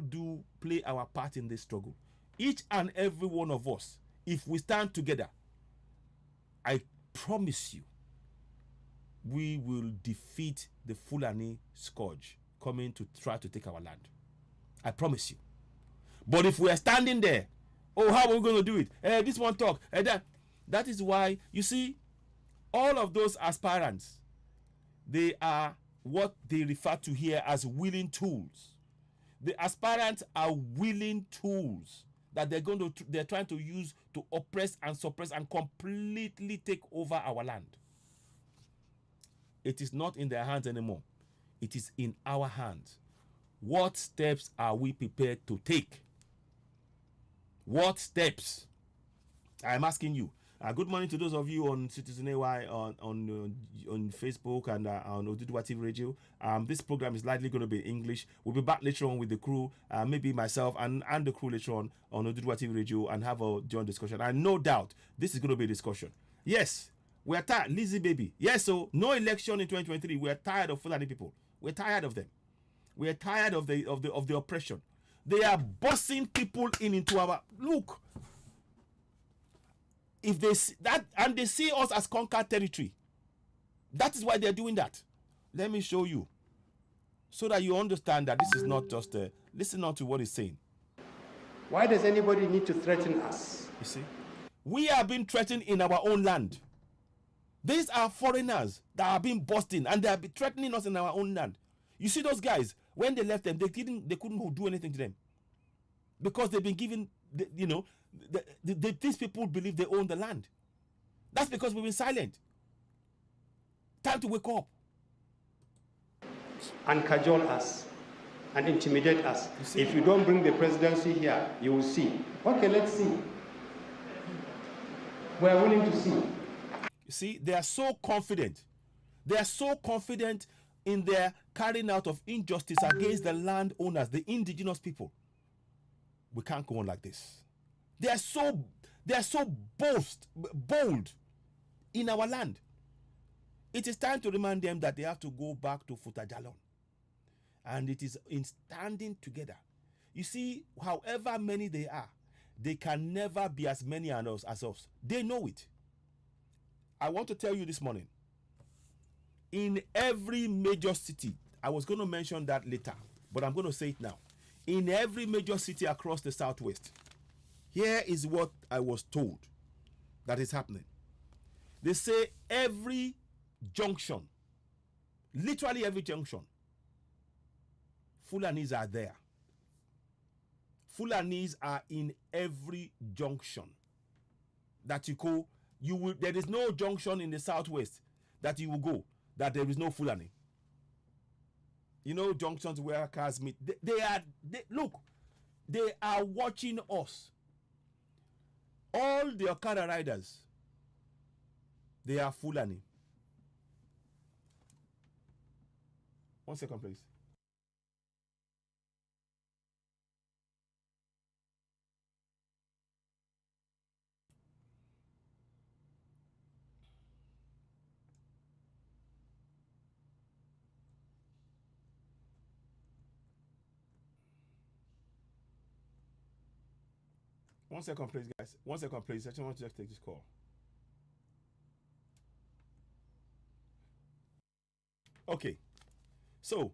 play our part in this struggle. Each and every one of us, if we stand together, I promise you, we will defeat the Fulani scourge coming to try to take our land. I promise you. But if we are standing there, oh, how are we going to do it? This one talk. That is why, you see, all of those aspirants, they are what they refer to here as willing tools. The aspirants are willing tools that they're trying to use to oppress and suppress and completely take over our land. It is not in their hands anymore. It is in our hands. What steps are we prepared to take? What steps? I'm asking you. Good morning to those of you on Citizen AY on Facebook and on Oduduwati Radio. This program is likely going to be English. We'll be back later on with the crew, maybe myself and the crew later on Oduduwati Radio, and have a joint discussion. And no doubt this is going to be a discussion. Yes, we are tired. Lizzie baby. Yes, so no election in 2023. We are tired of Fulani people. We're tired of them. We are tired of the oppression. They are bossing people into our look. If they see that, and they see us as conquered territory, that is why they're doing that. Let me show you, so that you understand that this is not just listen on to what he's saying. Why does anybody need to threaten us? You see, we are being threatened in our own land. These are foreigners that are being bossed in, and they are threatening us in our own land. You see those guys, when they left them, they couldn't do anything to them, because they've been given, these people believe they own the land. That's because we've been silent. Time to wake up. And cajole us and intimidate us. If you don't bring the presidency here, you will see. Okay, let's see. We are willing to see. You see, they are so confident. They are so confident in their carrying out of injustice against the landowners, the indigenous people. We can't go on like this. They are so bold in our land. It is time to remind them that they have to go back to Futajalon. And it is in standing together. You see, however many they are, they can never be as many as us. They know it. I want to tell you this morning, in every major city, I was going to mention that later, but I'm going to say it now. In every major city across the Southwest, here is what I was told that is happening. They say every junction, literally every junction, Fulanis are there. Fulanis are in every junction that you go. There is no junction in the Southwest that you will go that there is no Fulani. You know, junctions where cars meet. Look, they are watching us. All the Okada riders, they are Fulani. 1 second, please. One second, please, guys. 1 second, please. I just want to take this call. Okay. So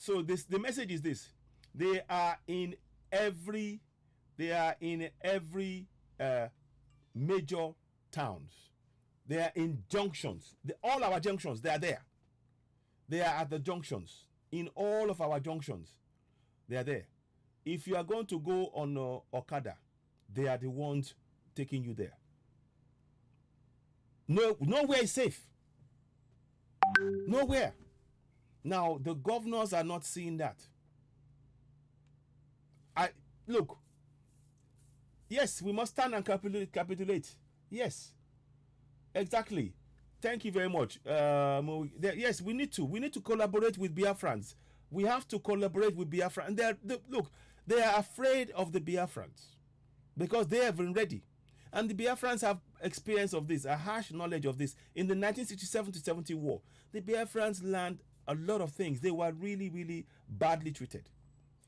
the message is this: they are in every major towns. They are in junctions. All our junctions, they are there. They are at the junctions. In all of our junctions, they are there. If you are going to go on Okada, they are the ones taking you there. No, nowhere is safe. Nowhere. Now the governors are not seeing that. Look. Yes, we must stand and capitulate. Yes, exactly. Thank you very much. Yes, we need to collaborate with Biafrans. We have to collaborate with Biafrans. Look, they are afraid of the Biafrans because they have been ready. And the Biafrans have experience of this, a harsh knowledge of this. In the 1967 to 70 war, the Biafrans learned a lot of things. They were really, really badly treated.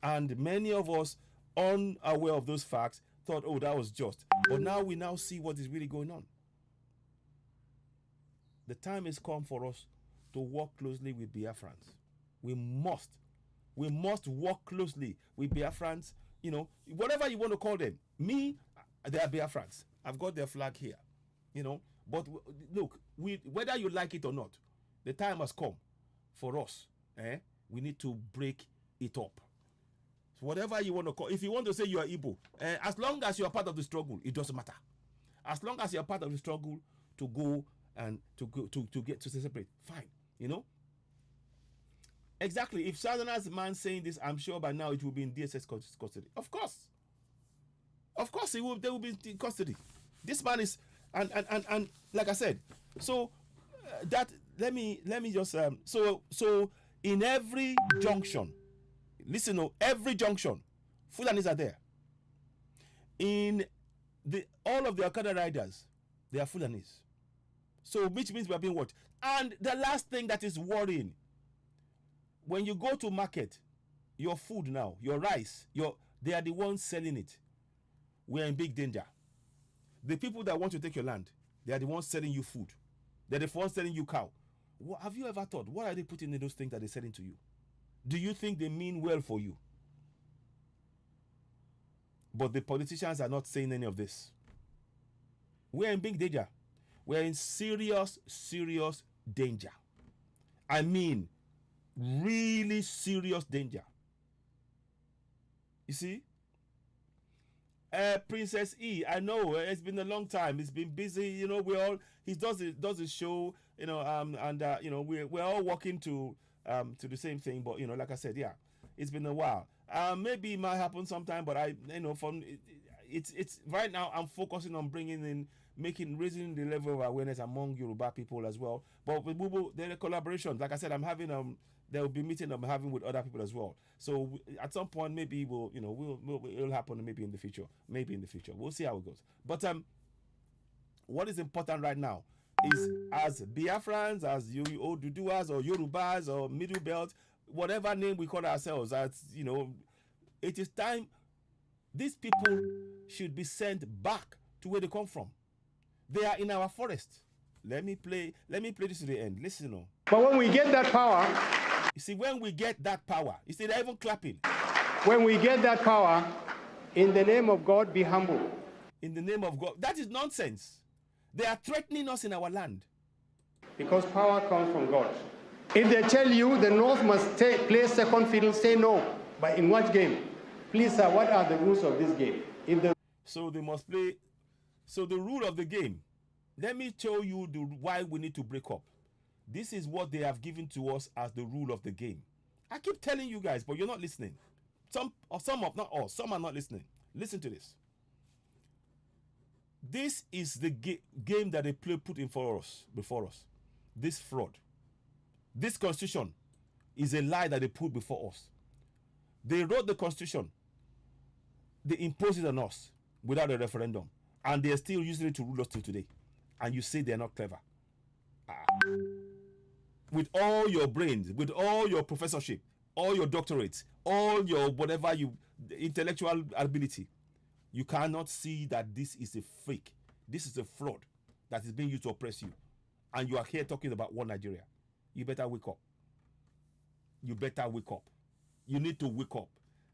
And many of us, unaware of those facts, thought, oh, that was just. But now we now see what is really going on. The time has come for us to work closely with Biafrans. We must work closely with Biafrans. You know, whatever you want to call them. Me, they are Biafrans. I've got their flag here. You know, but look, whether you like it or not, the time has come for us. We need to break it up. So whatever you want to call, if you want to say you are Igbo, as long as you are part of the struggle, it doesn't matter. As long as you are part of the struggle to go and to get to separate, fine. You know. Exactly. If Southerners man saying this, I'm sure by now it will be in DSS custody. Of course, they will be in custody. This man is, and like I said, so that let me just so in every junction. Listen, every junction, Fulanis are there. In all of the Okada riders, they are Fulanis. So which means we are being watched. And the last thing that is worrying, when you go to market, your food now, your rice, they are the ones selling it. We're in big danger. The people that want to take your land, they are the ones selling you food. They're the ones selling you cow. Have you ever thought, what are they putting in those things that they're selling to you? Do you think they mean well for you? But the politicians are not saying any of this. We're in big danger. We're in serious, serious danger. I mean, really serious danger. You see? Princess E, I know it's been a long time. It's been busy, you know. He does the show, you know, and you know, we're all working to the same thing. But you know, like I said, yeah, it's been a while. Maybe it might happen sometime, but it's right now. I'm focusing on raising the level of awareness among Yoruba people as well. But with Bubu, there are collaborations. Like I said, I'm having there will be meeting I'm having with other people as well. So at some point, maybe it'll happen. Maybe in the future. We'll see how it goes. But what is important right now is, as Biafrans, as Oduduwas or Yorubas or Middle Belt, whatever name we call ourselves, as you know, it is time. These people should be sent back to where they come from. They are in our forest. Let me play this to the end. Listen. But when we get that power, you see, when we get that power, you see, they're even clapping. When we get that power, in the name of God, be humble. In the name of God. That is nonsense. They are threatening us in our land. Because power comes from God. If they tell you the North must play second fiddle, say no. But in what game? Please, sir, what are the rules of this game? So they must play. So the rule of the game. Let me tell you why we need to break up. This is what they have given to us as the rule of the game. I keep telling you guys, but you're not listening. Some are not listening. Listen to this. This is the game that they put in before us. This fraud. This constitution is a lie that they put before us. They wrote the constitution. They imposed it on us without a referendum. And they are still using it to rule us till today. And you say they're not clever. With all your brains, with all your professorship, all your doctorates, all your whatever intellectual ability, you cannot see that this is a fake. This is a fraud that is being used to oppress you. And you are here talking about one Nigeria. You better wake up. You better wake up. You need to wake up.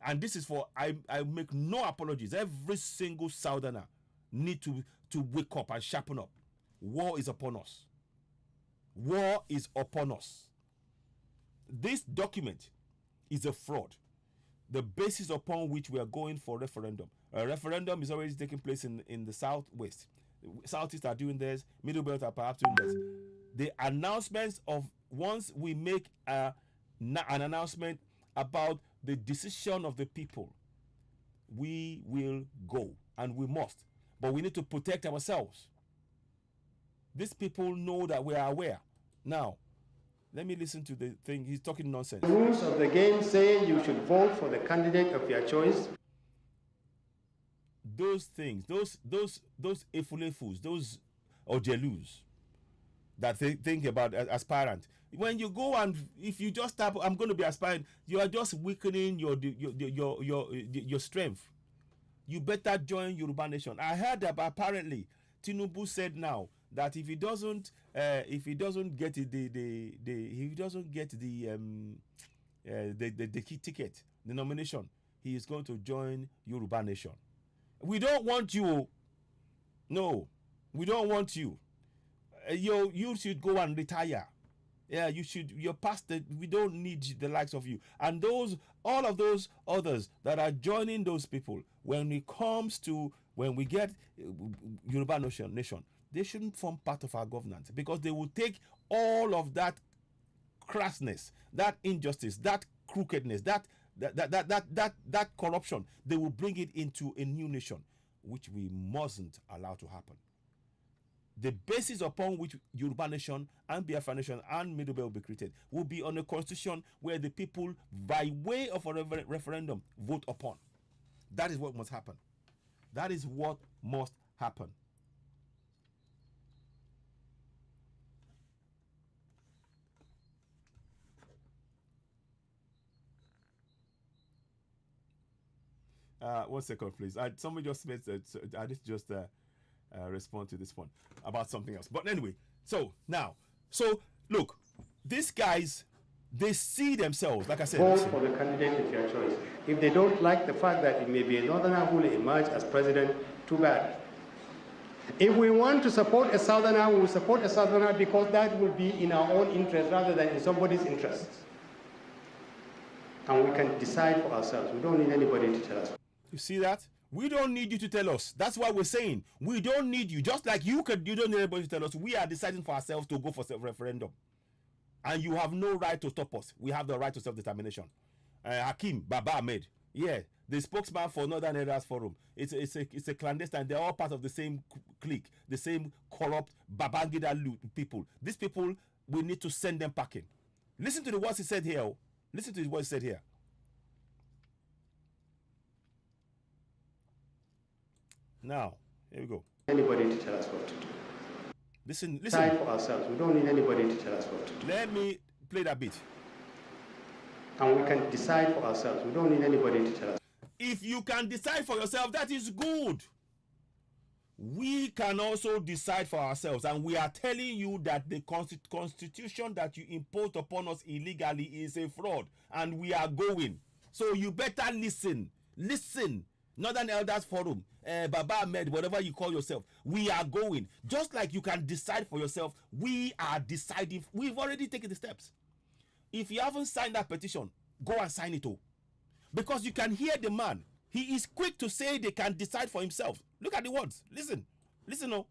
And this is for, I make no apologies. Every single Southerner need to wake up and sharpen up. War is upon us. War is upon us. This document is a fraud. the basis upon which we are going for referendum. A referendum is already taking place in the southwest. Southeast are doing this, Middle Belt are perhaps doing this. The announcements of once we make an announcement about the decision of the people, we will go, and we must. But we need to protect ourselves. These people know that we are aware. Now, let me listen to the thing. He's talking nonsense. The rules of the game say you should vote for the candidate of your choice. Those things, those efulefus, those ojelus that they think about aspirant. When you go and if you just type, I'm going to be aspirant, you are just weakening your strength. You better join Yoruba Nation. I heard that apparently Tinubu said now that if he doesn't get the key ticket, the nomination, he is going to join Yoruba Nation. We don't want you. No, we don't want you. You should go and retire. Yeah, you should. You're past it. We don't need the likes of you. And all of those others that are joining those people, when we get Yoruba Nation, they shouldn't form part of our governance, because they will take all of that crassness, that injustice, that crookedness, that corruption. They will bring it into a new nation, which we mustn't allow to happen. The basis upon which Yoruba Nation and Biafra Nation and Middle Belt will be created will be on a constitution where the people, by way of a referendum, vote upon. That is what must happen. That is what must happen. One second, please. Somebody just made that. I need to just respond to this one about something else. But anyway, so look, these guys, they see themselves, like I said, vote for the candidate of your choice. If they don't like the fact that it may be a northerner who will emerge as president, too bad. If we want to support a southerner, we will support a southerner, because that will be in our own interest rather than in somebody's interest. And we can decide for ourselves. We don't need anybody to tell us. You see that? We don't need you to tell us. That's why we're saying we don't need you. Just like you don't need anybody to tell us. We are deciding for ourselves to go for self-referendum. And you have no right to stop us. We have the right to self-determination. Hakim Baba Ahmed, yeah, the spokesman for Northern Areas Forum. It's a clandestine. They're all part of the same clique, the same corrupt Babangida people. These people, we need to send them packing. Listen to the words he said here. Listen to what he said here. Now, here we go. Anybody to tell us what to do. Listen. Decide for ourselves. We don't need anybody to tell us what to do. Let me play that bit. And we can decide for ourselves. We don't need anybody to tell us. If you can decide for yourself, that is good. We can also decide for ourselves, and we are telling you that the constitution that you imposed upon us illegally is a fraud, and we are going. So you better listen. Listen. Northern Elders Forum, Baba Ahmed, whatever you call yourself, we are going. Just like you can decide for yourself, we are deciding. We've already taken the steps. If you haven't signed that petition, go and sign it all. Because you can hear the man. He is quick to say they can decide for himself. Look at the words. Listen. Listen,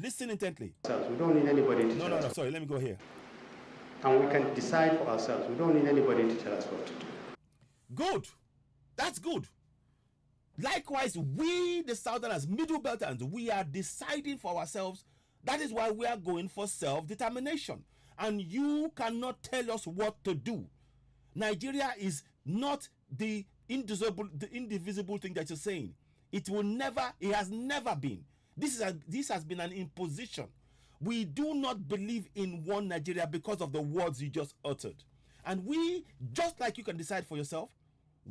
listen intently. We don't need anybody to tell us. No, sorry, let me go here. And we can decide for ourselves. We don't need anybody to tell us what to do. Good. That's good. Likewise, we, the Southerners, Middle Belters, we are deciding for ourselves. That is why we are going for self-determination. And you cannot tell us what to do. Nigeria is not the indivisible thing that you're saying. It has never been. This has been an imposition. We do not believe in one Nigeria because of the words you just uttered. And we, just like you can decide for yourself,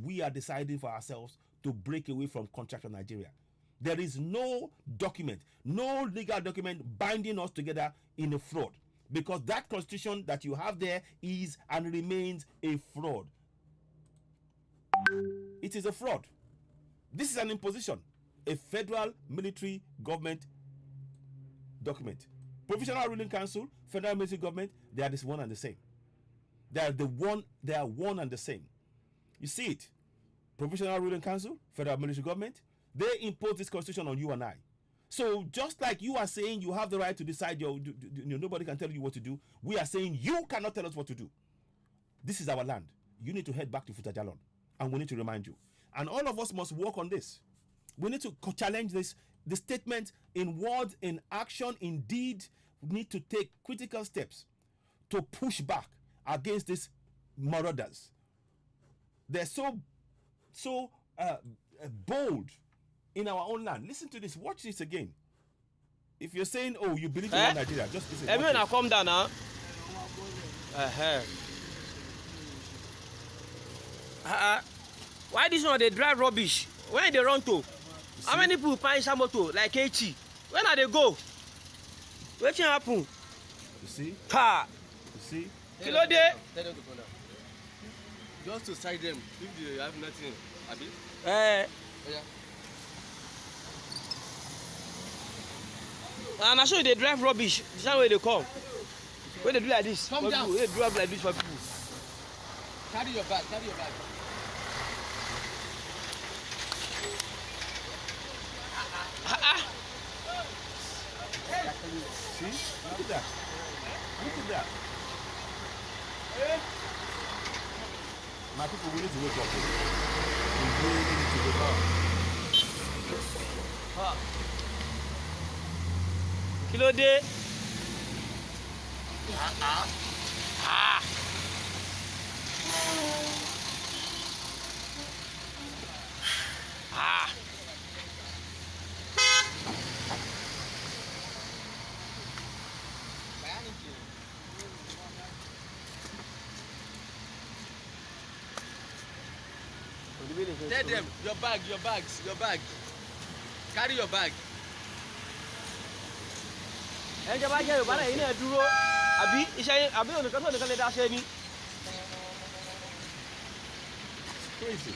we are deciding for ourselves to break away from contractual Nigeria. There is no document, no legal document binding us together in a fraud, because that constitution that you have there is and remains a fraud. It is a fraud. This is an imposition, a federal military government document. Provisional Ruling Council, federal military government, they are this one and the same. They are one and the same. You see it. Provisional Ruling Council, Federal Military Government, they impose this constitution on you and I. So just like you are saying you have the right to decide nobody can tell you what to do, we are saying you cannot tell us what to do. This is our land. You need to head back to Futajalon, and we need to remind you. And all of us must work on this. We need to challenge this. The statement in words, in action, in deed. We need to take critical steps to push back against these marauders. They're so bold in our own land. Listen to this. Watch this again. If you're saying, "Oh, you believe in one Nigeria," just listen. Everyone, now calm down now. Why this one they drive rubbish? When they run to? How many people find some motor like H? When are they go? What can happen? You see? Ha! You see? Kilo day. Tell them to go now. Just to side them if they have nothing. Abi? Yeah. And I show you they drive rubbish. This is where they come. When they do like this. Come down. They drive like this for people. Carry your bag. Carry your bag. See? Look at that. Look at that. My people, we need to wake up. We really need to wake up. Kilo day. Tell them your bag, your bags, your bag. Carry your bag. Jọba jẹ́ Yorùbá náà yìí náà dúró àbí iṣẹ́ àbí onìkan tó nìkan lè dá ṣe ni. Crazy.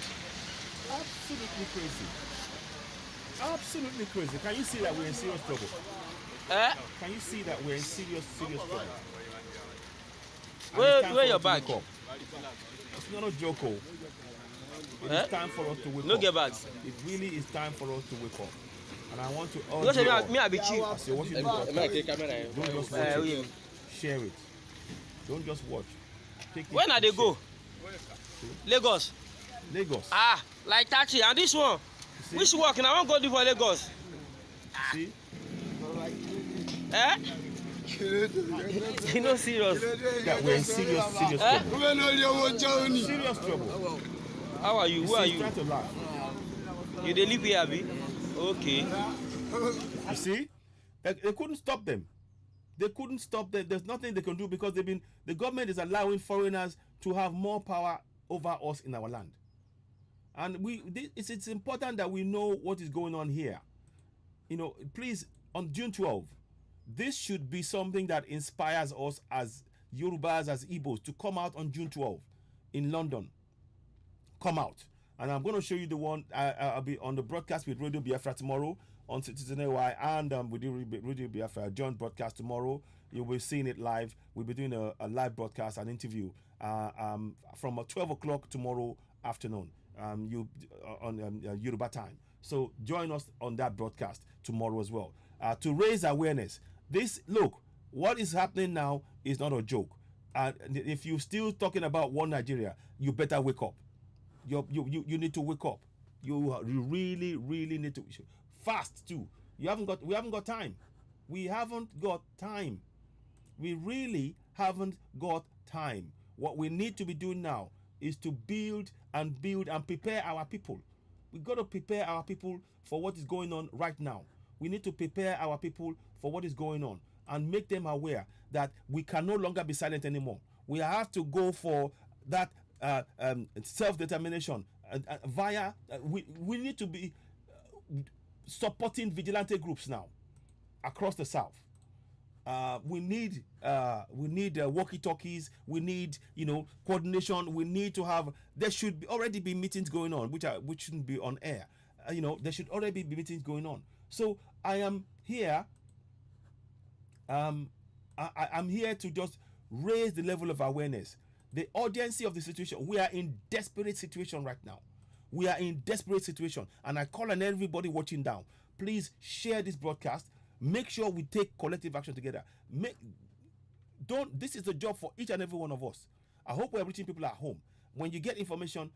Absolutely crazy. Absolutely crazy. Can you see that we're in serious trouble? Can you see that we're in serious trouble? Where your bag? It's not a joke. It's time for us to wake up. No get bags. It really is time for us to wake up. And I want to urge Because you all. me I be cheap. I say, what you do, don't just watch it. Share it. Don't just watch. Take it When are and they share. go? Lagos. Lagos. Like 30. And this one, See? which work? I want to go do for Lagos. See? You know serious. That we're in serious trouble. Serious trouble. How are you? Who are See, you? try to laugh. You dey live here, abi? Okay. You see? They couldn't stop them. They couldn't stop them. There's nothing they can do because the government is allowing foreigners to have more power over us in our land. And it's important that we know what is going on here. You know, please, on June 12th, this should be something that inspires us as Yorubas, as Igbos, to come out on June 12th in London. Come out. And I'm going to show you the one. I'll be on the broadcast with Radio Biafra tomorrow on Citizen AY and with Radio Biafra joint broadcast tomorrow. You'll be seeing it live. We'll be doing a live broadcast, an interview from 12 o'clock tomorrow afternoon on Yoruba time. So join us on that broadcast tomorrow as well to raise awareness. Look, what is happening now is not a joke. If you're still talking about one Nigeria, you better wake up. You need to wake up. You really need to fast too. We haven't got time. We haven't got time. We really haven't got time. What we need to be doing now is to build and prepare our people. We've got to prepare our people for what is going on right now. We need to prepare our people for what is going on and make them aware that we can no longer be silent anymore. We have to go for that self-determination via we need to be supporting vigilante groups now across the South. We need walkie-talkies. We need coordination. We need to have. There should already be meetings going on, which shouldn't be on air. There should already be meetings going on. So I am here. I'm here to just raise the level of awareness, the urgency of the situation. We are in desperate situation right now. We are in desperate situation, and I call on everybody watching down. Please share this broadcast. Make sure we take collective action together. This is a job for each and every one of us. I hope we're reaching people at home. When you get information,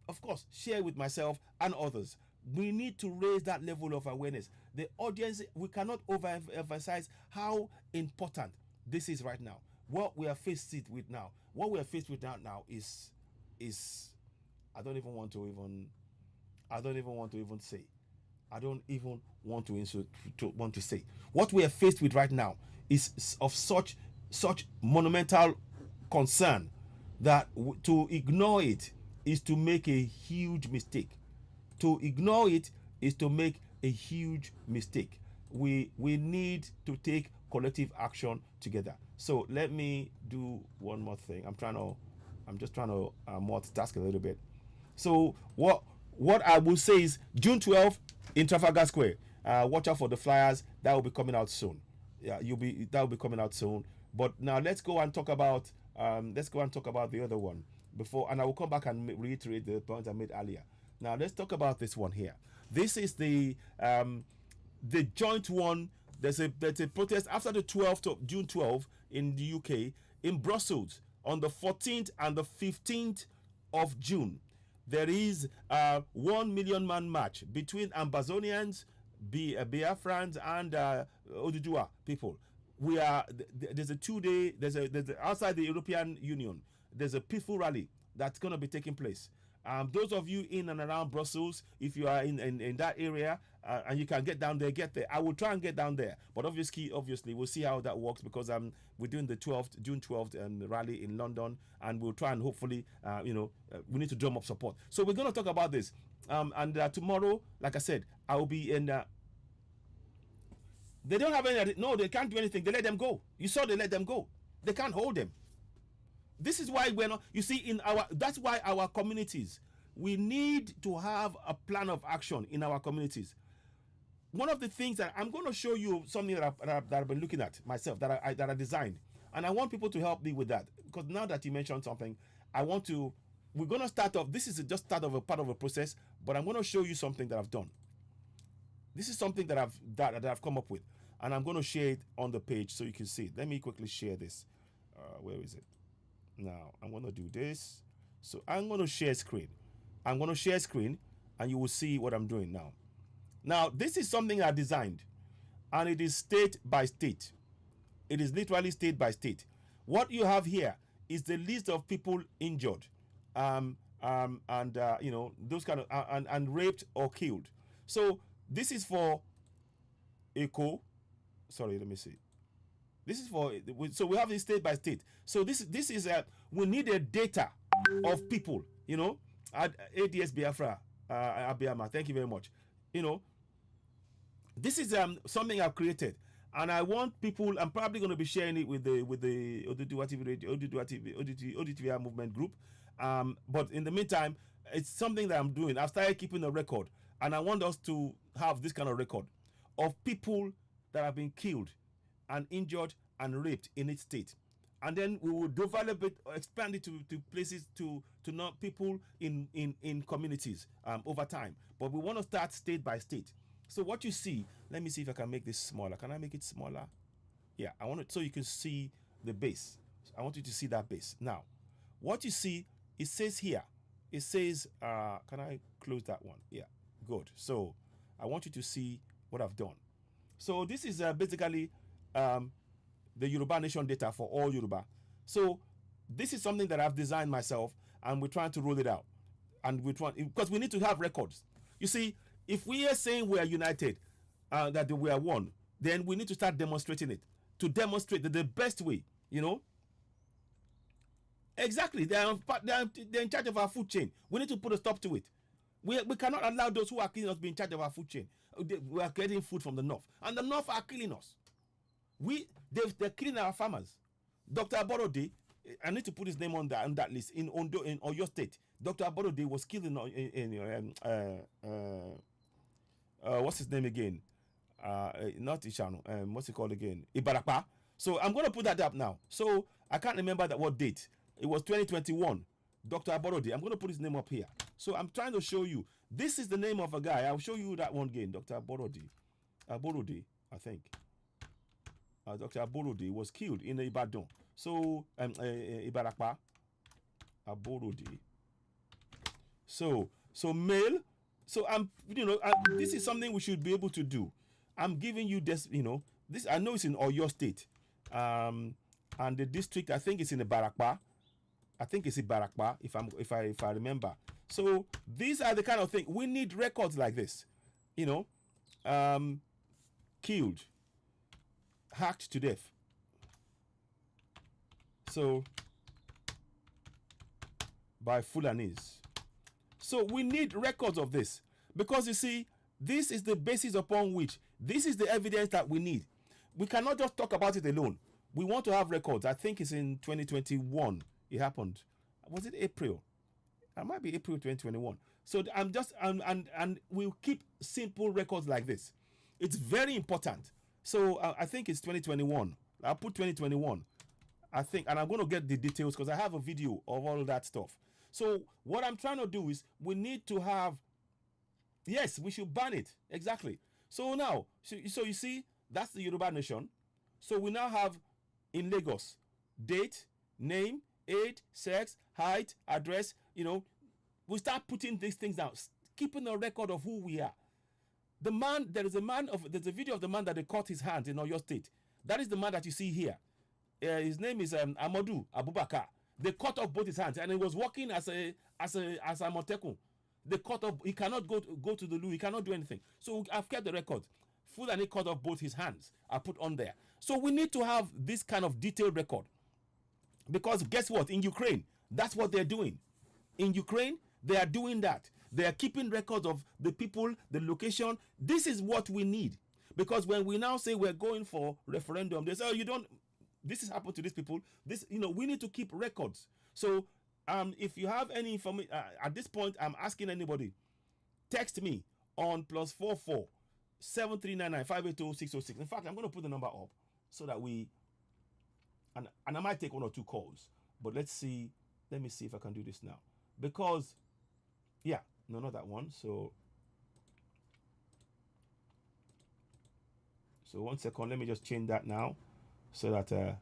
of course, share with myself and others. We need to raise that level of awareness. The audience, we cannot overemphasize how important this is right now. What we are faced with now is I don't even want to say. I don't even want to say. What we are faced with right now is of such monumental concern that to ignore it is to make a huge mistake. To ignore it is to make a huge mistake. We need to take collective action together. So let me do one more thing. I'm just trying to multitask a little bit. So what I will say is June 12th in Trafalgar Square. Watch out for the flyers. That will be coming out soon. Yeah, that will be coming out soon. But now let's go and talk about the other one before, and I will come back and reiterate the points I made earlier. Now let's talk about this one here. This is the joint one. There's a protest after the 12th of June 12th in the UK in Brussels on the 14th and the 15th of June. There is a 1 million man march between Ambazonians, Biafrans, and Oduduwa people. There's a 2-day. There's outside the European Union. There's a peaceful rally that's going to be taking place. Those of you in and around Brussels, if you are in that area and you can get down there, get there. I will try and get down there, but obviously we'll see how that works, because we're doing the June 12th rally in London, and we'll try and hopefully we need to drum up support. So we're going to talk about this, and tomorrow, like I said, I will be in. They don't have any. No, they can't do anything. They let them go. You saw they let them go. They can't hold them. This is why we're not, you see, that's why our communities, we need to have a plan of action in our communities. One of the things that I'm going to show you, something that I've been looking at myself, that I designed, and I want people to help me with that, because now that you mentioned something, we're going to start off, this is just start of a part of a process, but I'm going to show you something that I've done. This is something that I've come up with, and I'm going to share it on the page so you can see it. Let me quickly share this. Where is it? Now I'm going to do this. So I'm going to share screen. I'm going to share screen, and you will see what I'm doing now. Now this is something I designed, and it is state by state. It is literally state by state. What you have here is the list of people injured, and those kind of and raped or killed. So this is for Echo. Sorry, let me see. This is for, so we have this state by state. So this is we need a data of people, ADS Biafra, Abiyama, thank you very much. This is something I've created, and I want people, I'm probably going to be sharing it with the Oduduwa TV movement group. But in the meantime, it's something that I'm doing. I've started keeping a record, and I want us to have this kind of record of people that have been killed and injured and raped in each state, and then we will develop it, expand it to places, to not people in communities over time. But we want to start state by state. So what you see, let me see if I can make this smaller. Can I make it smaller? Yeah, I want it so you can see the base. I want you to see that base. Now, what you see, it says here, it says, can I close that one? Yeah, good. So I want you to see what I've done. So this is basically the Yoruba Nation data for all Yoruba. So this is something that I've designed myself, and we're trying to roll it out. And we're trying, because we need to have records. You see, if we are saying we are united, that we are one, then we need to start demonstrating it. To demonstrate that the best way, Exactly, they're in charge of our food chain. We need to put a stop to it. We cannot allow those who are killing us be in charge of our food chain. We are getting food from the north, and the north are killing us. They're killing our farmers. Dr. Aborode, I need to put his name on that list. In Oyo State, Dr. Aborode was killed in what's his name again? Not Ishano. What's it called again? Ibarapa. So I'm going to put that up now. So I can't remember what date. It was 2021. Dr. Aborode. I'm going to put his name up here. So I'm trying to show you. This is the name of a guy. I'll show you that one again. Dr. Aborode, I think. Dr. Aborode was killed in Ibadan. So, Ibarakpa. Aborode. So male. So this is something we should be able to do. I'm giving you this, this. I know it's in Oyo State, and the district, I think it's in the Barakpa. I think it's in Barakpa, if I remember. So these are the kind of things we need. Records like this, killed, hacked to death. So by Fulanis. So we need records of this, because you see, this is the basis upon which, this is the evidence that we need. We cannot just talk about it alone. We want to have records. I think it's in 2021 it happened. Was it April? It might be April 2021. So I'm just and we'll keep simple records like this. It's very important. So I think it's 2021. I'll put 2021. I think, and I'm going to get the details because I have a video of all that stuff. So what I'm trying to do is, we need to have, yes, we should ban it. Exactly. So now, so you see, that's the Yoruba nation. So we now have in Lagos, date, name, age, sex, height, address, we start putting these things down, keeping a record of who we are. The man, there's a video of the man that they cut his hand in Oyo State. That is the man that you see here. His name is Amadou Abubakar. They cut off both his hands, and he was working as a Motekun. They cut off. He cannot go to the loo. He cannot do anything. So I've kept the record. Fulani cut off both his hands. I put on there. So we need to have this kind of detailed record, because guess what? In Ukraine, that's what they're doing. In Ukraine, they are doing that. They are keeping records of the people, the location. This is what we need, because when we now say we're going for referendum, they say, "Oh, you don't." This has happened to these people. This, we need to keep records. So, if you have any information at this point, I'm asking anybody, text me on +44 7399 580 606. In fact, I'm going to put the number up so that we, and I might take 1 or 2 calls. But let's see. Let me see if I can do this now, because, yeah, no, not that one. So 1 second. Let me just change that now. So that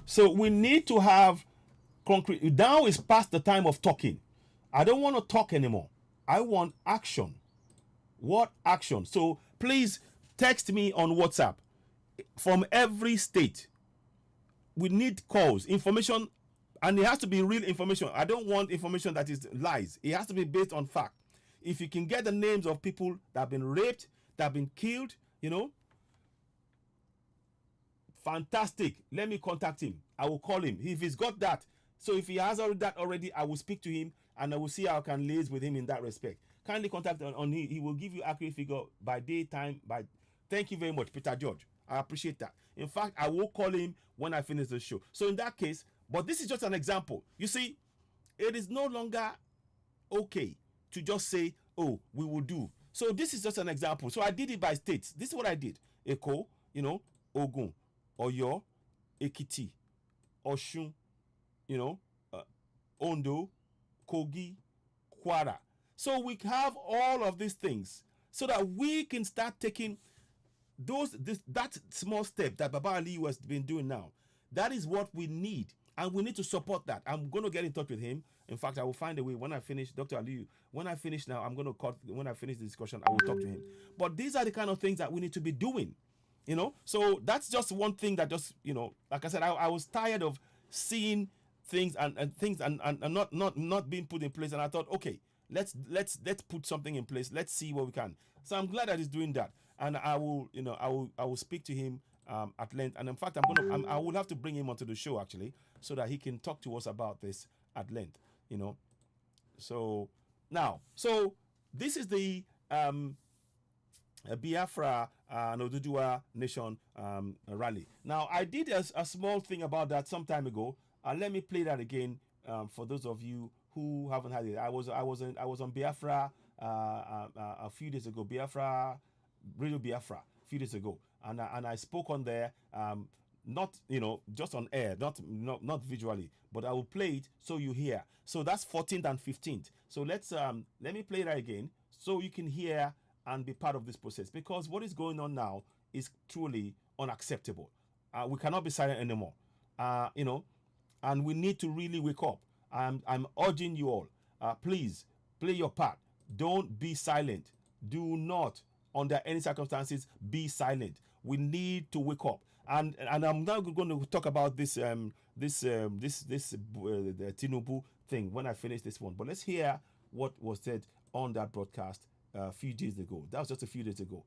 so we need to have concrete. Now is past the time of talking. I don't want to talk anymore. I want action. What action? So please text me on WhatsApp from every state. We need calls, information, and it has to be real information. I don't want information that is lies. It has to be based on fact. If you can get the names of people that have been raped, that have been killed, fantastic. Let me contact him. I will call him if he's got that. So if he has that already, I will speak to him, and I will see how I can liaise with him in that respect. Kindly contact on him. He will give you accurate figure by day, time. Thank you very much, Peter George. I appreciate that. In fact, I will call him when I finish the show. So in that case, but this is just an example. You see, it is no longer okay to just say, "Oh, we will do." So this is just an example. So I did it by states. This is what I did. Eko, Ogun, Oyo, Ekiti, Oshun, Ondo, Kogi, Kwara. So we have all of these things so that we can start taking that small step that Baba Ali has been doing now. That is what we need. And we need to support that. I'm going to get in touch with him. In fact, I will find a way when I finish, Dr. Aliyu. When I finish now, I'm going to cut. When I finish the discussion, I will talk to him. But these are the kind of things that we need to be doing. So that's just one thing that just, like I said, I was tired of seeing things and things and not being put in place. And I thought, okay, let's put something in place. Let's see what we can. So I'm glad that he's doing that. And I will speak to him at length. And in fact, I will have to bring him onto the show actually, so that he can talk to us about this at length. So now, this is the Biafra and Oduduwa Nation rally. Now, I did a small thing about that some time ago. Let me play that again for those of you who haven't had it. I was on Biafra a few days ago. Radio Biafra a few days ago, and I spoke on there. not just on air, not visually, but I will play it so you hear. So that's 14th and 15th. So let me play that again so you can hear and be part of this process, because what is going on now is truly unacceptable. We cannot be silent anymore. And we need to really wake up. I'm urging you all, please play your part. Don't be silent. Do not, under any circumstances, be silent. We need to wake up. And I'm now going to talk about this the Tinubu thing when I finish this one. But let's hear what was said on that broadcast a few days ago. That was just a few days ago.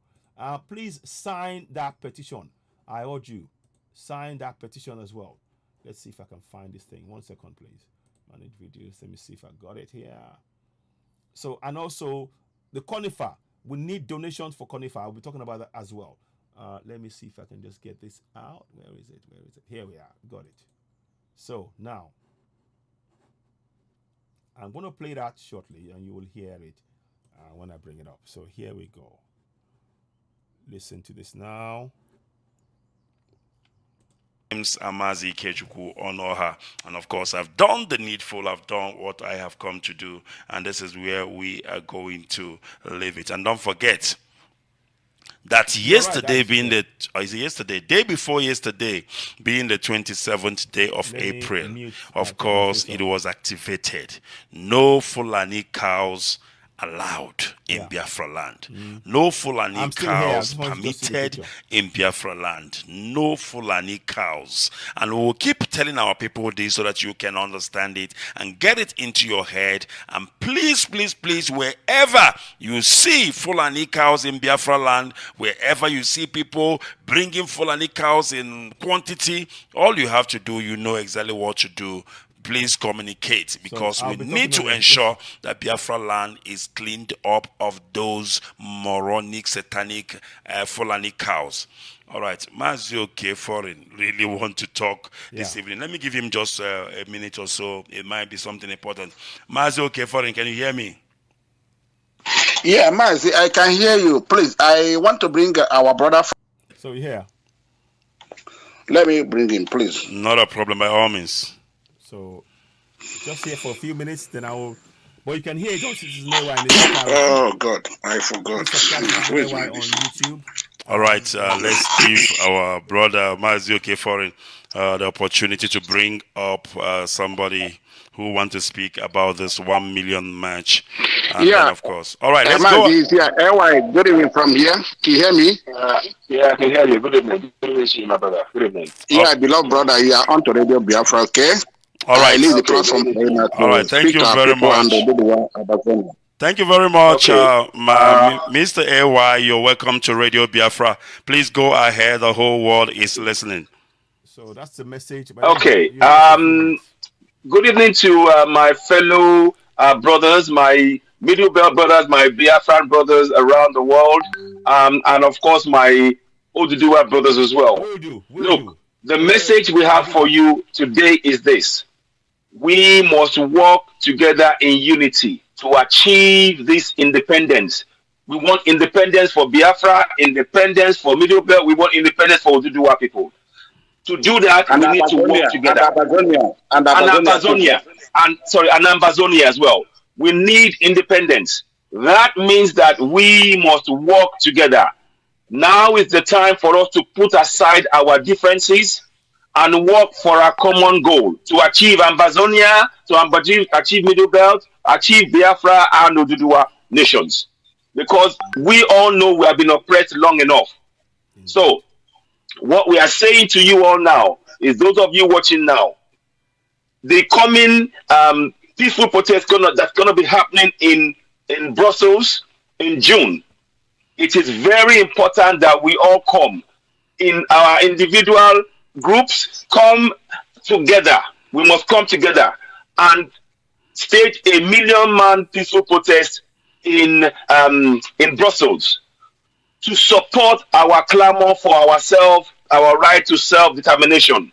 Please sign that petition. I urge you, sign that petition as well. Let's see if I can find this thing. 1 second, please. Manage videos. Let me see if I got it here. So, and also the conifer. We need donations for conifer. I'll be talking about that as well. Let me see if I can just get this out. Where is it? Here we are. Got it. So now I'm going to play that shortly, and you will hear it when I bring it up. So here we go. Listen to this now. James Amazi Kechuku Onoha, and of course I've done the needful. I've done what I have come to do, and this is where we are going to leave it. And don't forget that yesterday being day before yesterday being the 27th day of April, of course it was activated. No Fulani cows allowed in Biafra land. No Fulani cows permitted in Biafra land. No Fulani cows. And we will keep telling our people this so that you can understand it and get it into your head. And please, please, please, wherever you see Fulani cows in Biafra land, wherever you see people bringing Fulani cows in quantity, all you have to do, you know exactly what to do. Please communicate, because we need to ensure that Biafra land is cleaned up of those moronic, satanic Fulani cows. All right, Mazio K. Foreign really want to talk this evening. Let me give him just a minute or so. It might be something important. Mazio K. Foreign, can you hear me? Yeah, Mazi, I can hear you. Please, I want to bring our brother. So yeah. Let me bring him, please. Not a problem, by all means. So, just here for a few minutes, then I will. Well, you can hear it on Citizen AY. Oh God, I forgot. On YouTube. All right, let's give our brother Mazio K. Foreign the opportunity to bring up somebody who wants to speak about this 1 million match. And then, of course. All right, let's go. AY, good evening from here. Can you hear me? Yeah, I can hear you. Good evening. Good evening to you, my brother. Good evening. Yeah, beloved brother, you are on to Radio Biafra, okay? All right. I leave the platform. All right, thank you very much. Thank you very much, Mr. AY. You're welcome to Radio Biafra. Please go ahead. The whole world is listening. So that's the message. Okay. Good evening to my fellow brothers, my Middle Belt brothers, my Biafran brothers around the world, and of course my Oduduwa brothers as well. Look, the message we have for you today is this. We must work together in unity to achieve this independence. We want independence for Biafra, independence for Middle Belt. We want independence for Oduduwa people. To do that, we need to work together. And Ambazonia as well. We need independence. That means that we must work together. Now is the time for us to put aside our differences and work for a common goal to achieve Ambazonia, to achieve Middle Belt, achieve Biafra and Oduduwa nations. Because we all know we have been oppressed long enough. So, what we are saying to you all now is, those of you watching now, the coming peaceful protest that's going to be happening in Brussels in June. It is very important that we all come in our individual groups, come together. We must come together and stage a 1 million-man peaceful protest in Brussels to support our clamor for ourselves, our right to self-determination.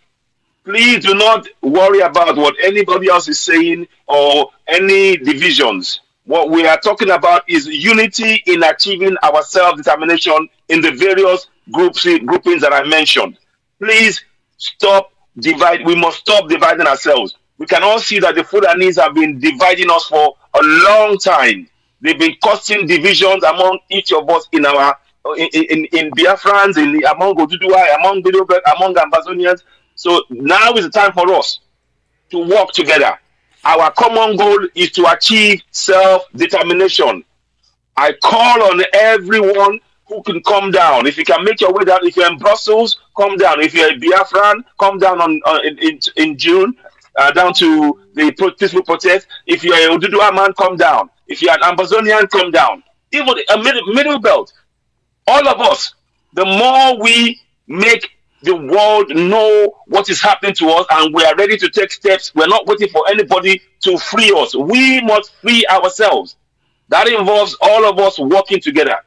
Please do not worry about what anybody else is saying or any divisions. What we are talking about is unity in achieving our self-determination in the various groupings that I mentioned. Please We must stop dividing ourselves. We can all see that the Fulanis have been dividing us for a long time. They've been causing divisions among each of us in our in Biafrans, among Oduduwa, among Bidobek, among Ambazonians. So now is the time for us to work together. Our common goal is to achieve self-determination. I call on everyone who can come down. If you can make your way down, if you're in Brussels, come down. If you're a Biafran, come down in June, down to the peaceful protest. If you're a Oduduwa man, come down. If you're an Ambazonian, come down. Even a middle belt. All of us, the more we make the world know what is happening to us and we are ready to take steps, we're not waiting for anybody to free us. We must free ourselves. That involves all of us working together.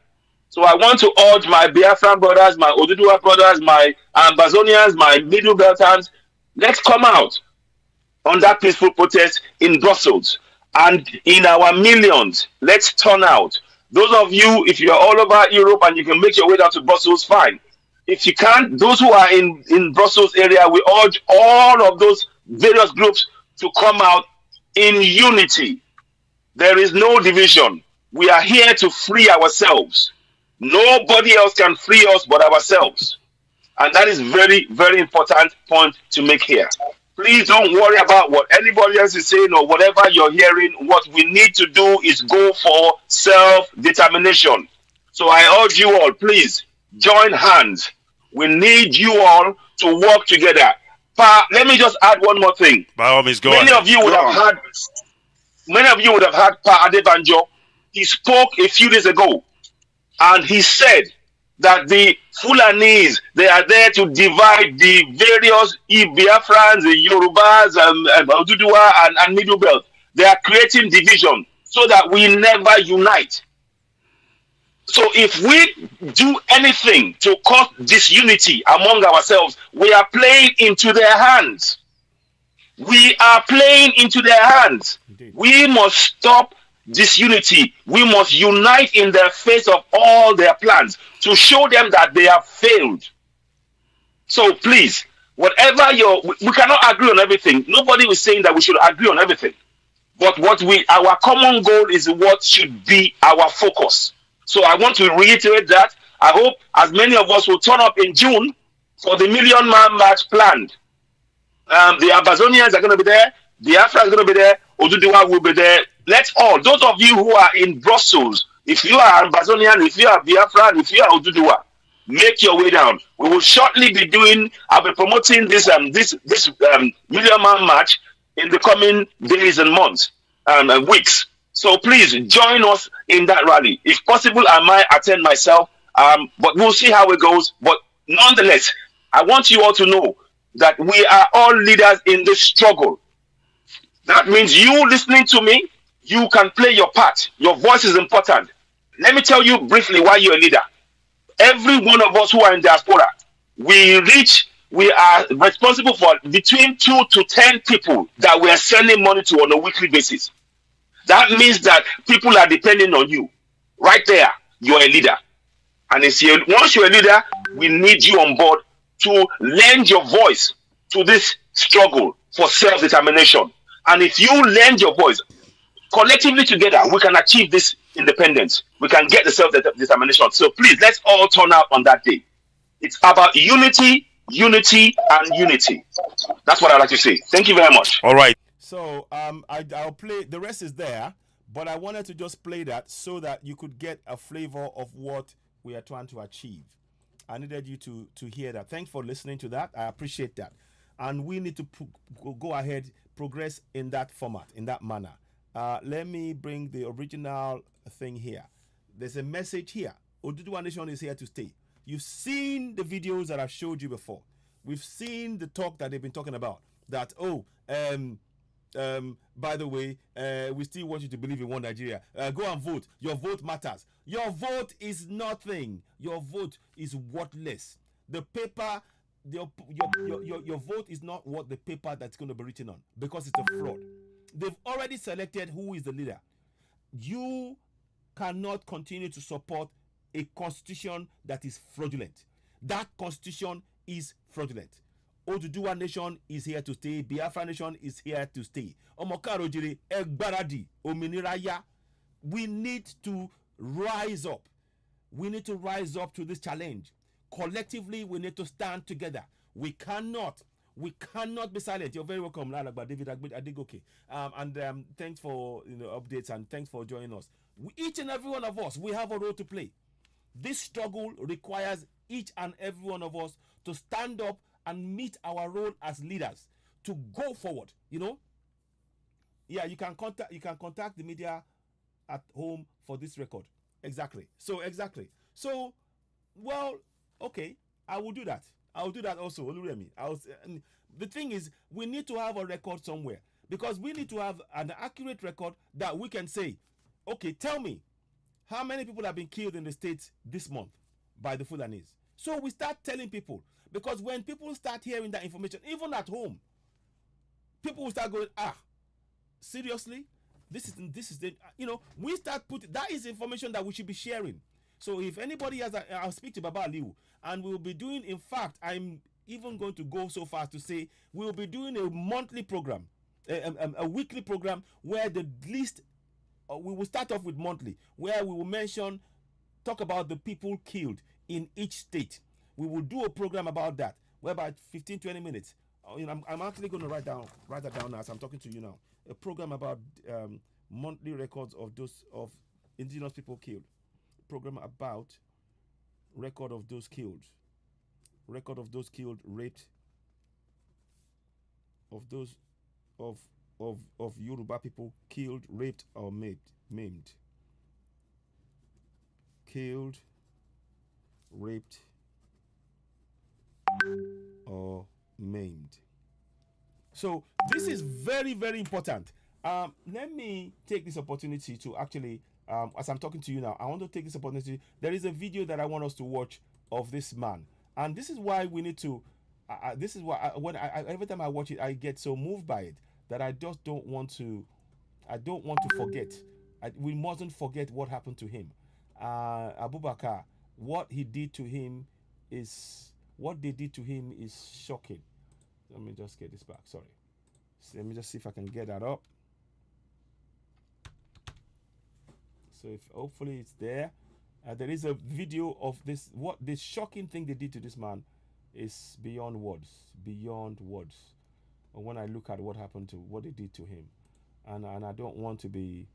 So I want to urge my Biafran brothers, my Oduduwa brothers, my Ambazonians, my Middle Beltans, let's come out on that peaceful protest in Brussels. And in our millions, let's turn out. Those of you, if you're all over Europe and you can make your way down to Brussels, fine. If you can't, those who are in Brussels area, we urge all of those various groups to come out in unity. There is no division. We are here to free ourselves. Nobody else can free us but ourselves. And that is very, very important point to make here. Please don't worry about what anybody else is saying or whatever you're hearing. What we need to do is go for self-determination. So I urge you all, please join hands. We need you all to work together. Let me just add one more thing. By all means, Many of you would have had Pa Adebanjo. He spoke a few days ago, and he said that the Fulanis, they are there to divide the various Biafrans, the Yorubas, Oduduwa, and Middle Belt. They are creating division so that we never unite. So if we do anything to cause disunity among ourselves, we are playing into their hands. We are playing into their hands. Indeed. We must stop disunity. We must unite in the face of all their plans to show them that they have failed. So please, whatever we cannot agree on everything. Nobody is saying that we should agree on everything. But our common goal is what should be our focus. So I want to reiterate that. I hope as many of us will turn up in June for the Million Man March planned. The Ambazonians are going to be there. Biafra is going to be there. Oduduwa will be there. Let's all, those of you who are in Brussels, if you are Ambazonian, if you are Biafra, if you are Oduduwa, make your way down. We will shortly be I'll be promoting this Million Man March in the coming days and months and weeks. So please join us in that rally. If possible, I might attend myself, but we'll see how it goes. But nonetheless, I want you all to know that we are all leaders in this struggle. That means you listening to me, you can play your part. Your voice is important. Let me tell you briefly why you're a leader. Every one of us who are in diaspora, we are responsible for between 2 to 10 people that we are sending money to on a weekly basis. That means that people are depending on you. Right there, you're a leader. And once you're a leader, we need you on board to lend your voice to this struggle for self-determination. And if you lend your voice, collectively together, we can achieve this independence. We can get the self-determination. So please, let's all turn out on that day. It's about unity, unity, and unity. That's what I'd like to say. Thank you very much. All right. So I'll play, the rest is there, but I wanted to just play that so that you could get a flavor of what we are trying to achieve. I needed you to hear that. Thanks for listening to that. I appreciate that. And we need to go ahead, progress in that format, in that manner. Let me bring the original thing here. There's a message here. Oduduwa Nation is here to stay. You've seen the videos that I've showed you before. We've seen the talk that they've been talking about. That, by the way, we still want you to believe in one Nigeria. Go and vote. Your vote matters. Your vote is nothing. Your vote is worthless. The paper, your vote is not what the paper that's going to be written on, because it's a fraud. They've already selected who is the leader. You cannot continue to support a constitution that is fraudulent. That constitution is fraudulent. Oduduwa nation is here to stay. Biafra nation is here to stay. Omokaro jire egbaradi ominiraya. We need to rise up. We need to rise up to this challenge. Collectively, we need to stand together. We cannot be silent. You're very welcome, Lalagba David Adigoke. Thanks for updates and thanks for joining us. Each and every one of us, we have a role to play. This struggle requires each and every one of us to stand up and meet our role as leaders to go forward. Yeah, you can contact the media at home for this record. Exactly. So, well, okay, I will do that. I'll do that also, Oluremi. The thing is, we need to have a record somewhere because we need to have an accurate record that we can say, okay, tell me how many people have been killed in the States this month by the Fulanis. So we start telling people, because when people start hearing that information, even at home, people will start going, seriously? This is the, we start putting, that is information that we should be sharing. So if anybody has, I'll speak to Baba Aliu, and we'll be doing, in fact, I'm even going to go so far to say, we'll be doing a monthly program, a weekly program, where the least, we will start off with monthly, where we will talk about the people killed in each state. We will do a program about that, where about 15-20 minutes. I'm actually going to write that down as I'm talking to you now. A program about monthly records of indigenous people killed. Program about record of those killed, raped, of Yoruba people killed, raped, or maimed. Killed, raped, or maimed. So this is very, very important. Let me take this opportunity to actually, as I'm talking to you now, I want to take this opportunity. There is a video that I want us to watch of this man, and this is why we need to. This is why every time I watch it, I get so moved by it that I just don't want to. I don't want to forget. We mustn't forget what happened to him. Abubakar, what they did to him is shocking. Let me just get this back. Sorry. So let me just see if I can get that up. So hopefully it's there. There is a video of this. What this shocking thing they did to this man is beyond words. Beyond words. And when I look at what happened to what they did to him, and I don't want to be.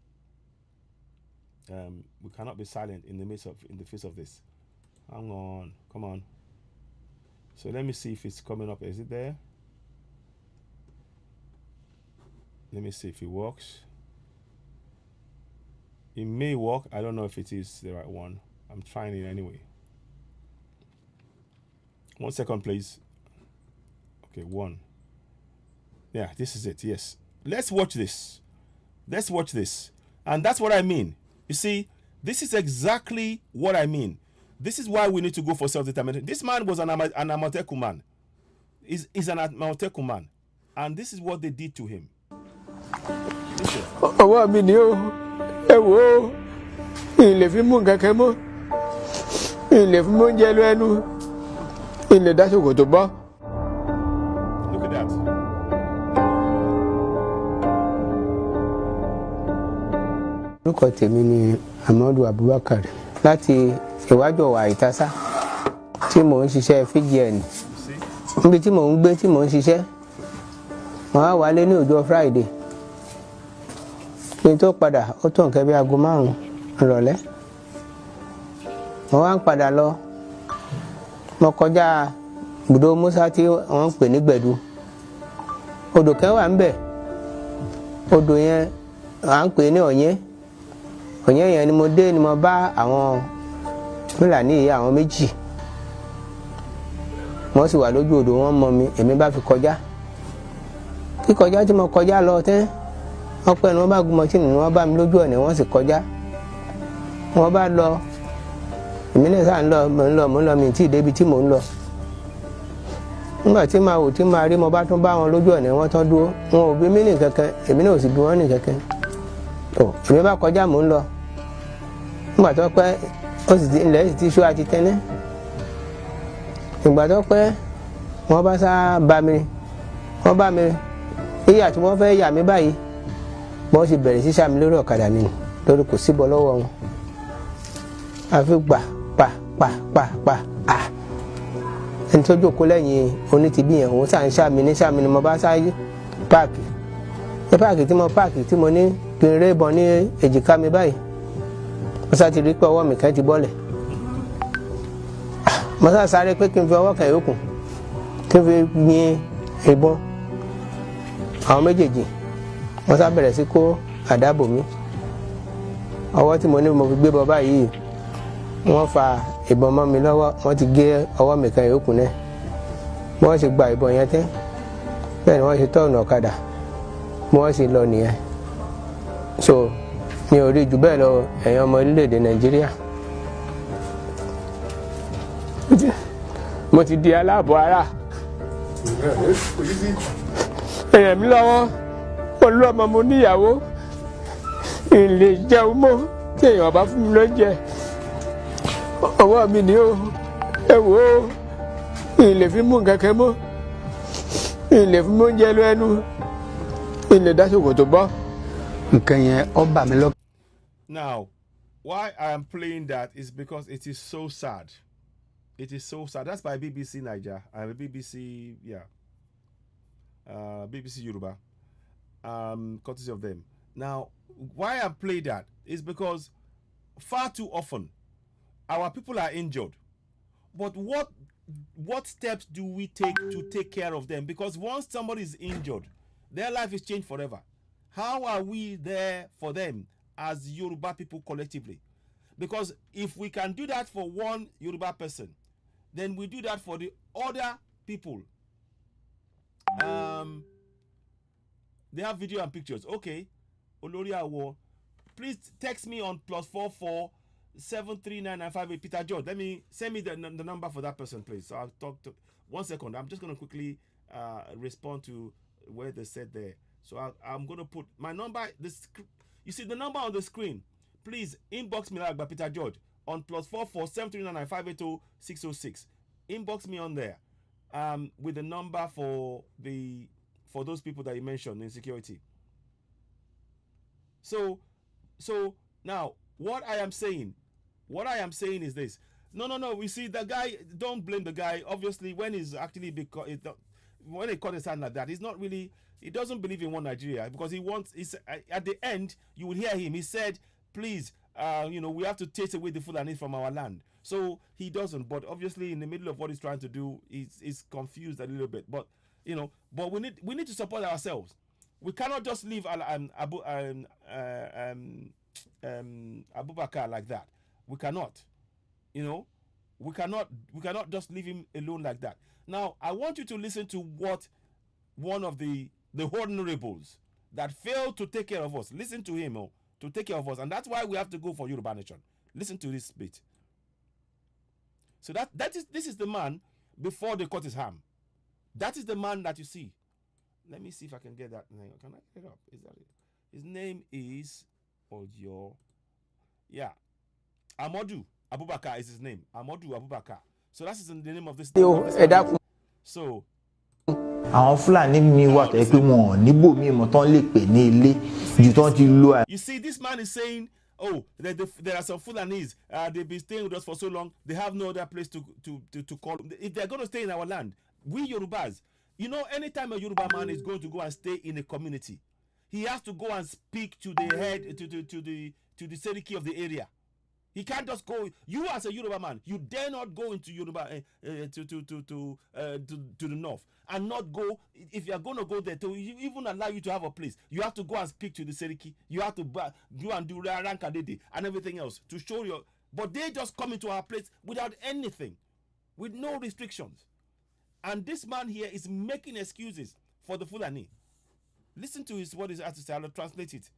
We cannot be silent in the face of this. Hang on, come on. So let me see if it's coming up. Is it there? Let me see if it works. It may work. I don't know if it is the right one. I'm trying it anyway. 1 second, please. Okay, one. Yeah, this is it. Yes. Let's watch this. And that's what I mean. You see, this is exactly what I mean. This is why we need to go for self-determination. This man was an Amateku man. He's an Amateku man. And this is what they did to him. Ọwọ́ mi ni ó, ẹ wò ó, ilé fi mú nǹkan kan mọ́, ilé fi mú oúnjẹ lọ ẹnu, ilé dá ṣòkòtò bọ́. Look at that. Orúkọ tèmi ni Amadu Abubakar láti Ìwájú Ọ̀wà Ìtásá tí mò ń ṣiṣẹ́ FGN. Níbi tí mò ń gbé tí mò ń ṣiṣẹ́, wọ́n á wálé ní ọjọ́ Friday. Kí n tó padà ó tó nǹkan bí aago 5 ìrọ̀lẹ́. Wọ́n wá ń padà lọ. Mo kọjá ibùdó Musa tí wọ́n ń pè ní Gbẹ̀du. Odò kan wà ńbẹ̀. Odò yẹn à ń pè ní Ọ̀yẹ́. Ọ̀yẹ́ yẹn ni mo dé ni mo bá àwọn Fulani yìí àwọn méjì. Wọ́n sì wà lójú odò, wọ́n mọ mi, èmi bá fi kọjá. Kíkọjá tí mo kọjá lọ tẹ́, wọ́n pẹ́ ni wọ́n bá gun mọ́ṣínì ni wọ́n bá mi lójú ọ̀nà, wọ́n sì kọjá. Wọ́n bá lọ, èmi náà sáà ń lọ mi tí ì débi tí mò ń lọ. Nígbà tí màá wò tí màá rí mo bá tún bá wọn lójú ọ̀nà, wọ́n tán dúró. Wọn ò bí mí ní kankan, èmi náà ò sì bí wọ́n ní kankan. Èmi bá kọjá mò ń lọ. Nígbà tó pẹ́, ilẹ̀ sì ti ṣú àti tẹ́lẹ̀. Ìgbà tó pẹ́, wọ́n bá sá bá mi wọ́n bá mi ìyà tí wọ́n fẹ́ yà mí báyìí wọ́n sì bẹ̀rẹ̀ sí sá mi lórí ọ̀kadà mi lórí kò síbọ̀ lọ́wọ́ wọn àfi gbà pa ẹni tó jókòó lẹ́yìn onítìbí yẹn òun sá ń sá mi ní mo bá sá páàkì ní páàkì tí mo ní kí n rébọn ní èjìká mi báyìí mo sá ti rí pé ọwọ́ mi kan ti bọ́lẹ̀ mo sá sáré pé kí n fi ọwọ́ kan yòókù kí n fi yin ìbọn àwọn méjèèjì wọ́n sá bẹ̀rẹ̀ sí kó àdábò mi ọwọ́ tí mo ní mo fi gbé bọ́ báyìí wọ́n fa ìbọn mọ́ mi lọ́wọ́ wọ́n ti gé ọwọ́ mi kan yòókù náà wọ́n sì gba ìbọn yẹn tẹ́ bẹ́ẹ̀ ni wọ́n ṣe tọ́ọ̀nù ọ̀kadà wọ́n sì lọ nìyẹn so mi ò rí jù bẹ́ẹ̀ lọ ẹ̀yin ọmọ orílẹ̀-èdè Nàìjíríà mo ti di aláàbọ̀ ara èèyàn mi lọ́wọ́ olúọmọ mo níyàwó ìlè jẹun mọ́ tí èèyàn bá fún mi lóúnjẹ ọwọ́ mi ni ó ẹ wò ó ìlè fi mú nǹkan kan mọ́ ìlè fi mú oúnjẹ lọ ẹnu ìlè dáṣòkò tó bọ́ nǹkan yẹn ó bà mí lọ́kàn. Now, why I am playing that is because it is so sad. It is so sad. That's by BBC Niger and BBC, BBC Yoruba. Courtesy of them. Now, why I play that is because far too often our people are injured. But what steps do we take to take care of them? Because once somebody is injured, their life is changed forever. How are we there for them as Yoruba people collectively? Because if we can do that for one Yoruba person, then we do that for the other people. They have video and pictures. Okay. Olori Awo, please text me on +44 739 Peter George. Send me the number for that person, please. So I'll talk to 1 second. I'm just going to quickly respond to where they said there. So I'm going to put my number. You see the number on the screen. Please inbox me like by Peter George on +44 739 606. Inbox me on there with the number for those people that you mentioned in security. So now what I am saying is this. No. We see the guy. Don't blame the guy. Obviously, when he's actually when he caught his hand like that, he's not really. He doesn't believe in one Nigeria because he wants. At the end, you will hear him. He said, "Please, we have to take away the Fulani from our land." So he doesn't. But obviously, in the middle of what he's trying to do, he's confused a little bit. But but we need to support ourselves. We cannot just leave Abubakar like that. We cannot. We cannot just leave him alone like that. Now, I want you to listen to what one of the honorables that failed to take care of us. Listen to him, to take care of us, and that's why we have to go for Yoruba Nation. Listen to this bit. So this is the man before they cut his arm. That is the man that you see. Let me see if I can get that name. Can I get it up? Is that it? His name is Ojo. Yeah. Amadu Abubakar is his name. Amadu Abubakar. So that's the name of this. So àwọn Fúlàní mi wà tó yẹ pé wọn níbò mi mọ tán lè pè ní ilé ju tán ti lo. You see, this man is saying, oh, there are some Fulanis. They've been staying with us for so long. They have no other place to call. If they're going to stay in our land, we Yorubas, anytime a Yoruba man is going to go and stay in a community, he has to go and speak to the head, to the Seriki of the area. He can't just go. You as a Yoruba man, you dare not go into Yoruba to the north and not go. If you are going to go there, to even allow you to have a place, you have to go and speak to the Seriki. You have to go and do Rankadede and everything else to show your. But they just come into our place without anything, with no restrictions. And this man here is making excuses for the Fulani. Listen to what he has to say. I'll translate it.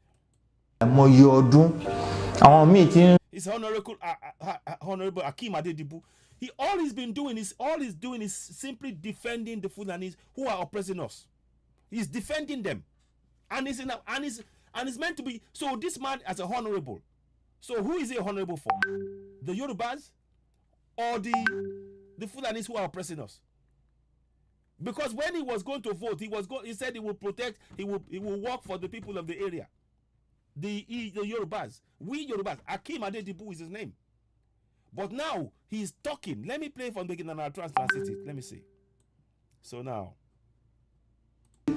It's Honorable Akim Adedibu. All he's doing is simply defending the Fulanis who are oppressing us. He's defending them, and it's meant to be. So this man as a honorable. So who is he honorable for? The Yorubas or the Fulanis who are oppressing us? Because when he was going to vote, he said he will protect, he will work for the people of the area. The Yorubas. We Yorubas. Akim Adedibu is his name. But now he's talking. Let me play from the beginning and I'll translate it. Let me see. So now.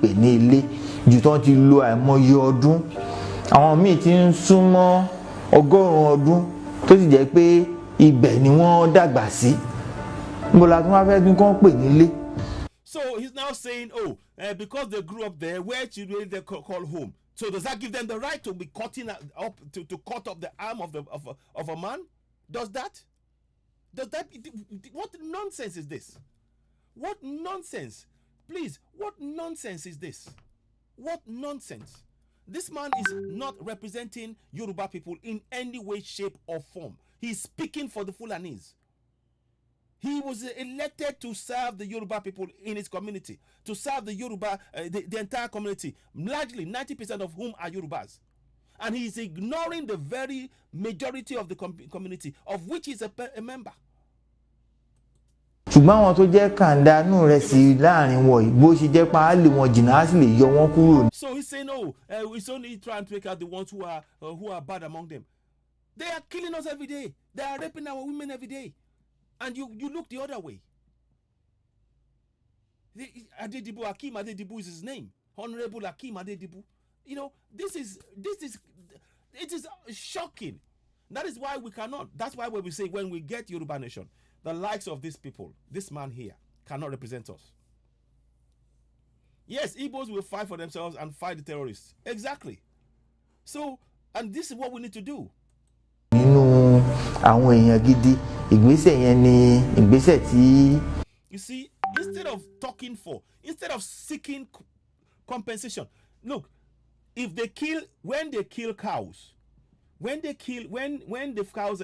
pè ní ilé ju tán ti lo àìmọye ọdún àwọn míì ti ń súnmọ́ ọgọ́rùn-ún ọdún tó sì jẹ́ pé ibẹ̀ ni wọ́n dàgbà sí níbo la tún wá fẹ́ tún kán pè nílé. So he's now saying, because they grew up there, where should they call home? So does that give them the right to be cutting up to cut off the arm of a man? Does that? What nonsense is this? What nonsense? Please, what nonsense is this? What nonsense? This man is not representing Yoruba people in any way, shape, or form. He's speaking for the Fulanis. He was elected to serve the Yoruba people in his community, to serve the Yoruba, the entire community, largely 90% of whom are Yorubas. And he's ignoring the very majority of the community, of which he's a member. ṣùgbọ́n àwọn tó jẹ́ kàńdánù rẹ̀ sí láàrin wọ̀nyí bó ṣe jẹ́ pa á lè wọn jìnnà á sì lè yọ wọ́n kúrò. So he's saying, he's only trying to take out the ones who are bad among them. They are killing us every day. They are raping our women every day. And you look the other way. Adedibu, Akim Adedibu is his name. Honorable Akim Adedibu. You know, it is shocking. That is why we cannot. That's why when we say when we get Yoruba Nation, the likes of these people, this man here, cannot represent us. Yes, Igbos will fight for themselves and fight the terrorists. Exactly. So, and this is what we need to do. nínú àwọn èèyàn gidi ìgbésẹ̀ yẹn ni ìgbésẹ̀ tí. You see, instead of seeking compensation, look, when they kill cows, when the cows,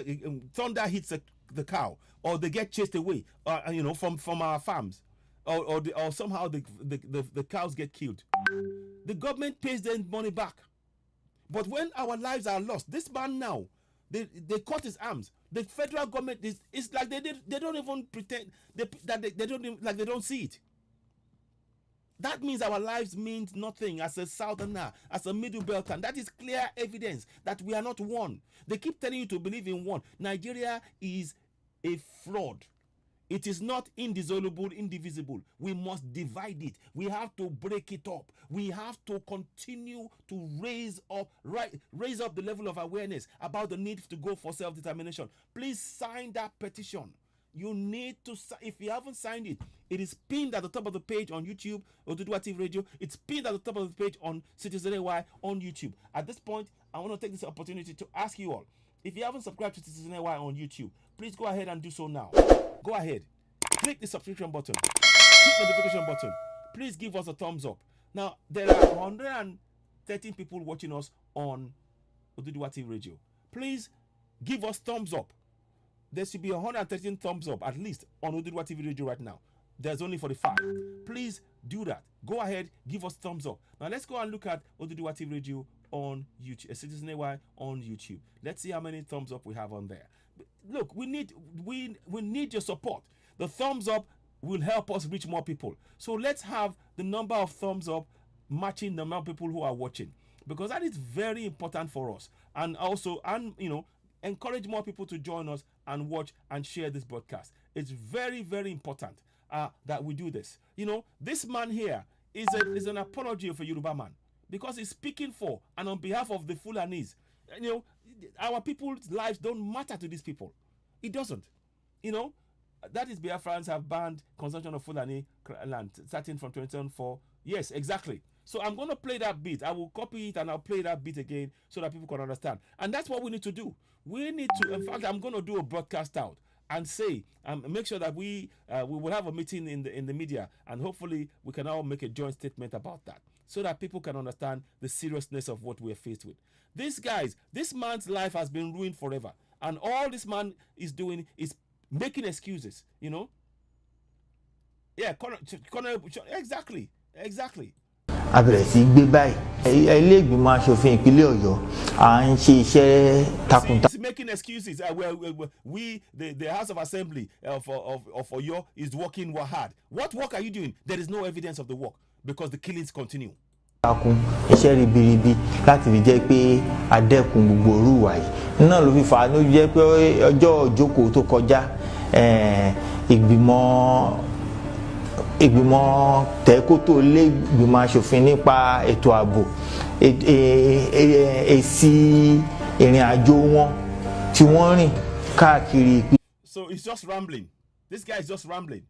thunder hits the cow, or they get chased away, from our farms, or somehow the cows get killed, the government pays them money back. But when our lives are lost, this man now, they cut his arms. The federal government it's like they don't even pretend they don't see it. That means our lives means nothing as a southerner, as a middle belter. That is clear evidence that we are not one. They keep telling you to believe in one. Nigeria is a fraud. It is not indissoluble, indivisible. We must divide it. We have to break it up. We have to continue to raise up the level of awareness about the need to go for self-determination. Please sign that petition. You need to, if you haven't signed it, it is pinned at the top of the page on YouTube, Oduduwa TV Radio. It's pinned at the top of the page on Citizen AY on YouTube. At this point, I want to take this opportunity to ask you all, if you haven't subscribed to Citizen AY on YouTube, please go ahead and do so now. Go ahead. Click the subscription button. Click the notification button. Please give us a thumbs up. Now, there are 113 people watching us on Oduduwa TV Radio. Please give us thumbs up. There should be 113 thumbs up at least on Oduduwa TV Radio right now. There's only 45. Please do that. Go ahead, give us thumbs up. Now let's go and look at Oduduwa TV Radio on YouTube, Citizen AY on YouTube. Let's see how many thumbs up we have on there. Look, we need your support. The thumbs up will help us reach more people. So let's have the number of thumbs up matching the number of people who are watching, because that is very important for us. And also, encourage more people to join us and watch and share this broadcast. It's very, very important that we do this. This man here is an apology of a Yoruba man, because he's speaking for and on behalf of the Fulanis. Our people's lives don't matter to these people. It doesn't. That is, Biafrans have banned consumption of Fulani land starting from 2004. Yes, exactly. So I'm going to play that beat. I will copy it and I'll play that beat again so that people can understand. And that's what we need to do. We need to, in fact, I'm going to do a broadcast out and say, make sure that we will have a meeting in the media, and hopefully we can all make a joint statement about that, so that people can understand the seriousness of what we're faced with. This man's life has been ruined forever. And all this man is doing is making excuses, Yeah, exactly. a bẹ̀rẹ̀ sí gbé báyìí. Ilé ìgbìmọ̀ aṣòfin ìpínlẹ̀ Ọ̀yọ́ à ń ṣe iṣẹ́ takuntakun. He's making excuses. The House of Assembly of Oyo is working hard. What work are you doing? There is no evidence of the work because the killings continue. Takun iṣẹ́ ribiribi láti fi jẹ́ pé adẹ́kun gbogbo orúwà yìí náà ló fi fà á ló jẹ́ pé ọjọ́ ìjókòó tó kọjá ìgbìmọ̀ tẹ́kótó lé ìgbìmọ̀ aṣòfin nípa ètò ààbò èsì ìrìn àjò wọn tí wọ́n rìn káàkiri. So he's just rambling. This guy is just rambling.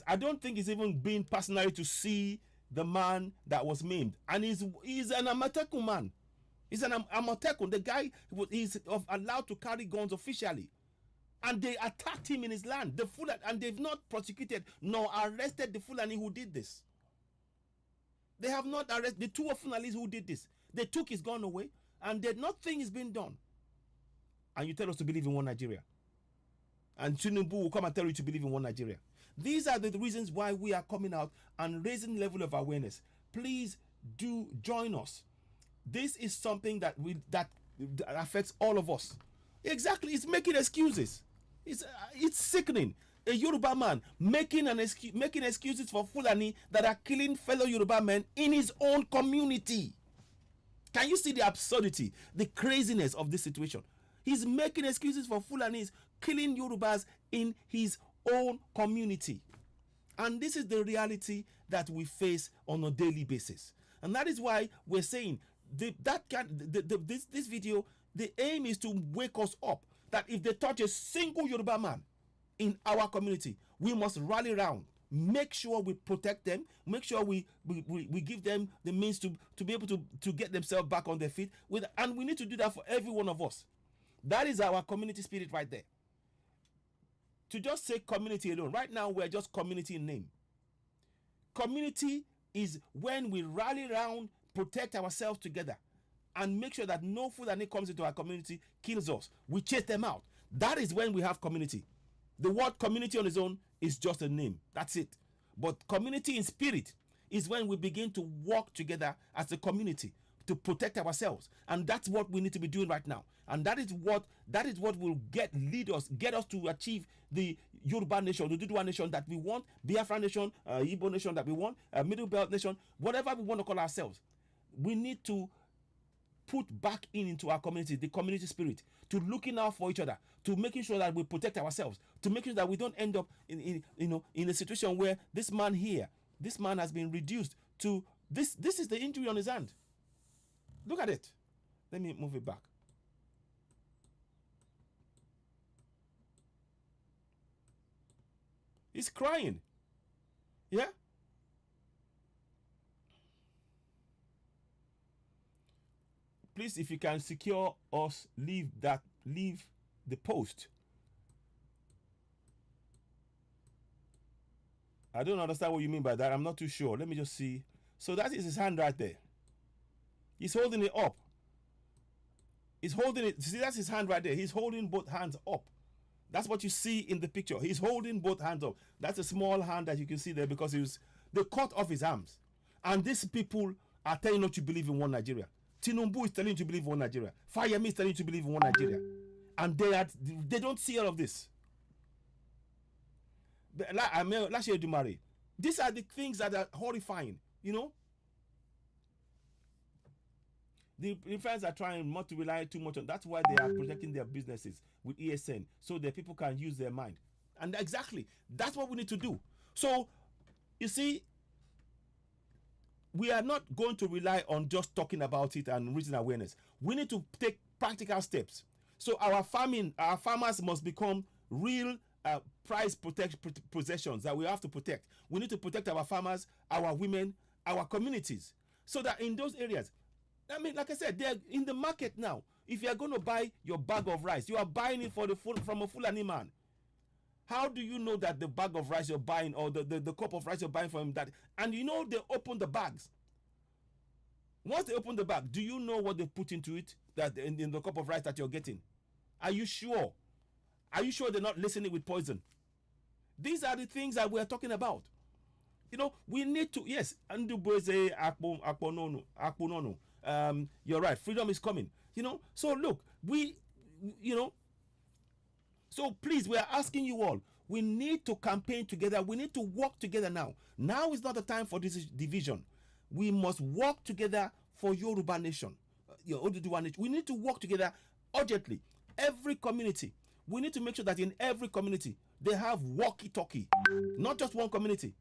I don't think he's even been personally to see the man that was maimed, and he's an Amatekun man. He's an Amatekun. The guy is allowed to carry guns officially, and they attacked him in his land. And they've not prosecuted nor arrested the Fulani who did this. They have not arrested the two Fulanis who did this. They took his gun away, and nothing is being done. And you tell us to believe in one Nigeria, and Tinubu will come and tell you to believe in one Nigeria. These are the reasons why we are coming out and raising level of awareness. Please do join us. This is something that affects all of us. Exactly, it's making excuses. It's sickening. A Yoruba man making excuses for Fulani that are killing fellow Yoruba men in his own community. Can you see the absurdity, the craziness of this situation? He's making excuses for Fulanis killing Yorubas in his own community. And this is the reality that we face on a daily basis. And that is why we're saying this video, the aim is to wake us up that if they touch a single Yoruba man in our community, we must rally around, make sure we protect them, make sure we give them the means to be able to get themselves back on their feet. And we need to do that for every one of us. That is our community spirit right there. To just say community alone. Right now, we're just community in name. Community is when we rally around, protect ourselves together, and make sure that no Fulani comes into our community, kills us. We chase them out. That is when we have community. The word community on its own is just a name. That's it. But community in spirit is when we begin to work together as a community to protect ourselves. And that's what we need to be doing right now. And that is what will get us to achieve the Yoruba nation, the Duduwa nation that we want, Biafra nation, Igbo nation that we want, Middle Belt nation, whatever we want to call ourselves. We need to put back into our community, the community spirit, to looking out for each other, to making sure that we protect ourselves, to making sure that we don't end up in a situation where this man has been reduced to this. This is the injury on his hand. Look at it. Let me move it back. He's crying. Yeah? Please, if you can secure us, leave the post. I don't understand what you mean by that. I'm not too sure. Let me just see. So that is his hand right there. He's holding it up. He's holding it. See, that's his hand right there. He's holding both hands up. That's what you see in the picture. He's holding both hands up. That's a small hand that you can see there because they cut off his arms. And these people are telling you to believe in one Nigeria. Tinubu is telling you to believe in one Nigeria. Fayemi is telling you to believe in one Nigeria. And they don't see all of this. These are the things that are horrifying, you know. The friends are trying not to rely too much on. That's why they are protecting their businesses with ESN, so that people can use their mind. And exactly, that's what we need to do. So, you see, we are not going to rely on just talking about it and raising awareness. We need to take practical steps. So our farmers must become real prize possessions that we have to protect. We need to protect our farmers, our women, our communities, so that in those areas, I mean, like I said, they're in the market now. If you are going to buy your bag of rice, you are buying it from a Fulani man. How do you know that the bag of rice you're buying or the cup of rice you're buying from him, that, and you know they open the bags. Once they open the bag, do you know what they put into it, that in the cup of rice that you're getting? Are you sure? Are you sure they're not listening with poison? These are the things that we're talking about. We need to, yes, Andubose Akponono. You're right, freedom is coming. So look, so please, we are asking you all, we need to campaign together. We need to work together now. Now is not the time for this division. We must work together for Yoruba nation. Oduduwa nation. We need to work together urgently. Every community. We need to make sure that in every community, they have walkie-talkie. Not just one community.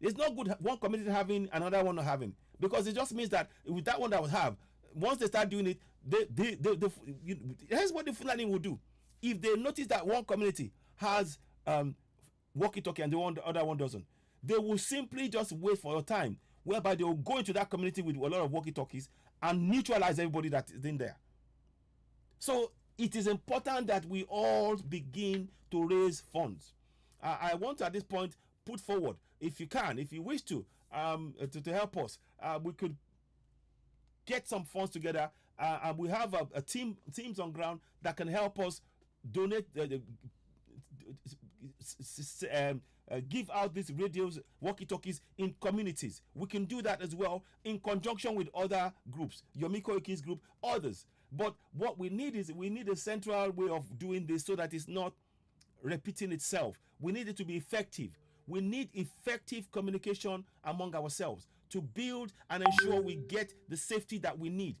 It's not good one community having another one not having, because it just means that with that one that will have, once they start doing it, here's what the Fulani will do. If they notice that one community has walkie-talkie and the other one doesn't, they will simply just wait for a time whereby they will go into that community with a lot of walkie-talkies and neutralize everybody that is in there. So it is important that we all begin to raise funds. I want to, at this point, put forward, if you wish to help us, we could get some funds together, and we have a teams on ground that can help us donate, give out these radios, walkie-talkies in communities. We can do that as well in conjunction with other groups, Yomiko Iki's group, others. But what we need is a central way of doing this so that it's not repeating itself. We need it to be effective. We need effective communication among ourselves to build and ensure we get the safety that we need.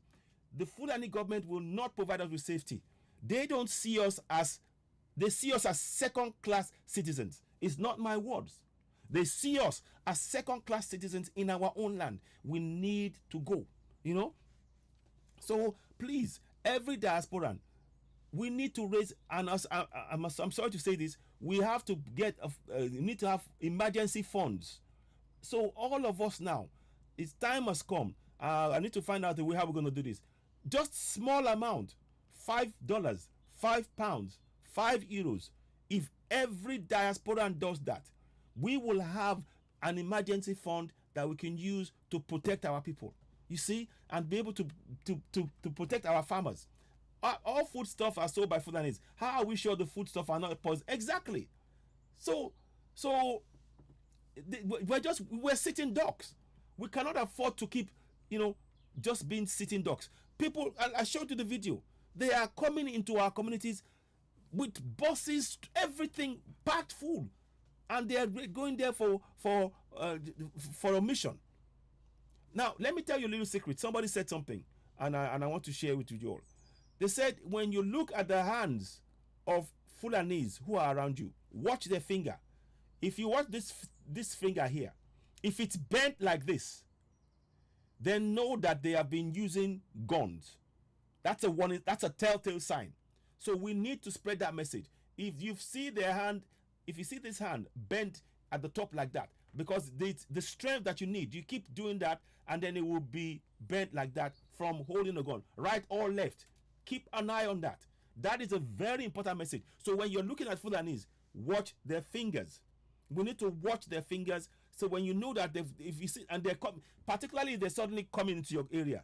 The Fulani government will not provide us with safety. They don't see us as, they see us as second-class citizens. It's not my words. They see us as second-class citizens in our own land. We need to go, So please, every diasporan, we need to raise, and I'm sorry to say this, we have to need to have emergency funds. So all of us now, it's time has come. I need to find out the way how we're going to do this. Just small amount, $5, £5, €5. If every diasporan does that, we will have an emergency fund that we can use to protect our people. You see, and be able to protect our farmers. All foodstuff are sold by Fulanis. How are we sure the foodstuff are not poisoned? Exactly. So we're sitting ducks. We cannot afford to keep, just being sitting ducks. People, I showed you the video. They are coming into our communities with buses, everything packed full, and they are going there for a mission. Now, let me tell you a little secret. Somebody said something, and I want to share with you all. They said, when you look at the hands of Fulanis who are around you, watch their finger. If you watch this finger here, if it's bent like this, then know that they have been using guns. That's a warning. That's a telltale sign. So we need to spread that message. If you see their hand, if you see this hand bent at the top like that, because the strength that you need, you keep doing that, and then it will be bent like that from holding a gun, right or left. Keep an eye on that. That is a very important message. So when you're looking at Fulanis, watch their fingers. We need to watch their fingers. So when you know that if you see, and particularly if they're suddenly coming into your area,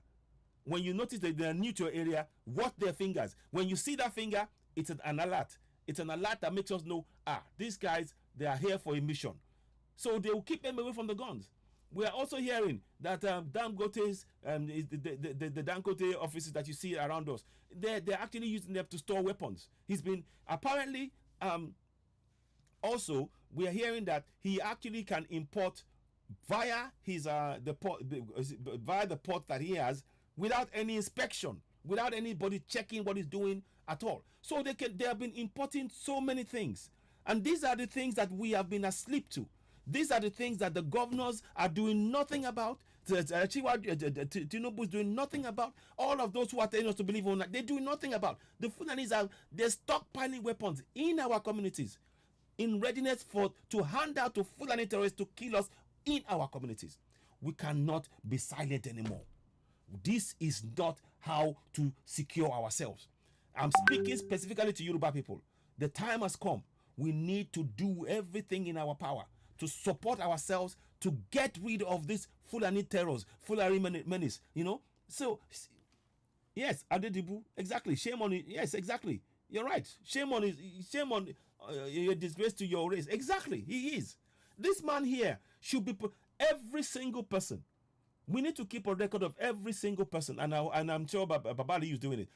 when you notice that they're new to your area, watch their fingers. When you see that finger, it's an alert. It's an alert that makes us know, these guys, they are here for a mission. So they will keep them away from the guns. We are also hearing that Dangote's, the Dangote offices that you see around us, they're actually using them to store weapons. He's been apparently, also we are hearing that he actually can import via his via the port that he has without any inspection, without anybody checking what he's doing at all. So they have been importing so many things, and these are the things that we have been asleep to. These are the things that the governors are doing nothing about. Tinubu is doing nothing about. All of those who are telling us to believe on that, they're doing nothing about. The Fulanis they're stockpiling weapons in our communities, in readiness to hand out to Fulani terrorists to kill us in our communities. We cannot be silent anymore. This is not how to secure ourselves. I'm speaking specifically to Yoruba people. The time has come. We need to do everything in our power to support ourselves, to get rid of this Fulani terrors, Fulani menace, So, yes, Adedibu, exactly. Shame on it. Yes, exactly. You're right. Shame on your disgrace to your race. Exactly, he is. This man here should be every single person. We need to keep a record of every single person, and I'm sure Babali is doing it.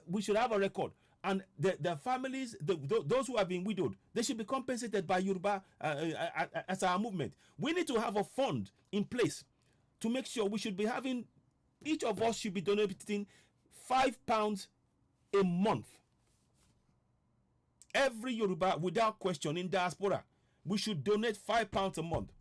We should have a record, and the families, those who have been widowed, they should be compensated by Yoruba as our movement. We need to have a fund in place to make sure we should be having, each of us should be donating £5 a month. Every Yoruba, without question, in diaspora, we should donate £5 a month.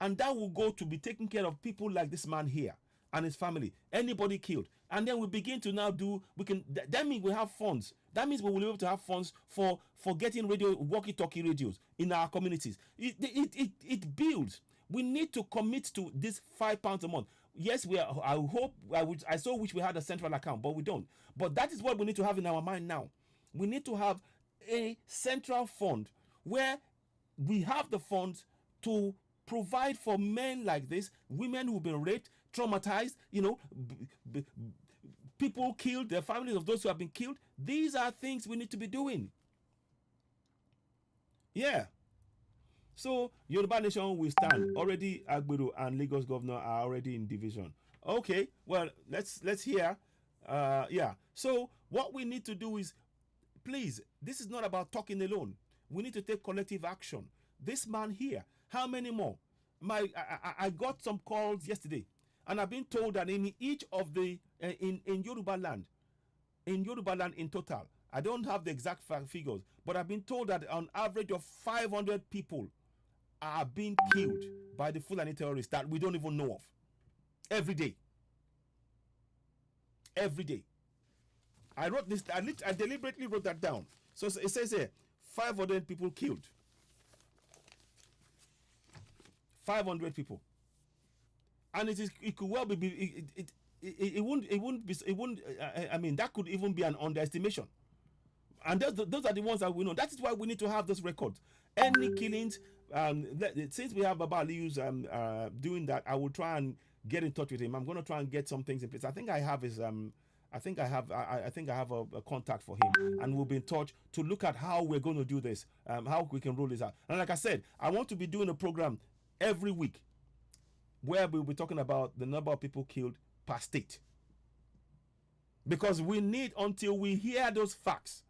And that will go to be taking care of people like this man here and his family, anybody killed. And then we begin to now that means we have funds. That means we will be able to have funds for getting walkie-talkie radios in our communities. It builds. We need to commit to this £5 a month. Yes, I so wish we had a central account, but we don't. But that is what we need to have in our mind now. We need to have a central fund where we have the funds to provide for men like this, women who've been raped, traumatized, people killed, their families of those who have been killed. These are things we need to be doing. Yeah. So Yoruba Nation will stand. Already Agbero and Lagos governor are already in division. Okay, well, let's hear. Yeah. So what we need to do is, please, this is not about talking alone. We need to take collective action. This man here, how many more? I got some calls yesterday, and I've been told that in each of the in Yoruba land in total, I don't have the exact figures, but I've been told that on average of 500 people are being killed by the Fulani terrorists that we don't even know of. Every day. Every day. I wrote this. I deliberately wrote that down. So it says here, 500 people killed. 500 people, and it could well be it wouldn't. I mean, that could even be an underestimation. And those are the ones that we know. That is why we need to have this record. Any killings, since we have Baba Aliu's doing that, I will try and get in touch with him. I'm going to try and get some things in place. I think I have his I think I have a contact for him, and we'll be in touch to look at how we're going to do this, how we can roll this out. And like I said, I want to be doing a program every week where we'll be talking about the number of people killed per state, because we need, until we hear those facts,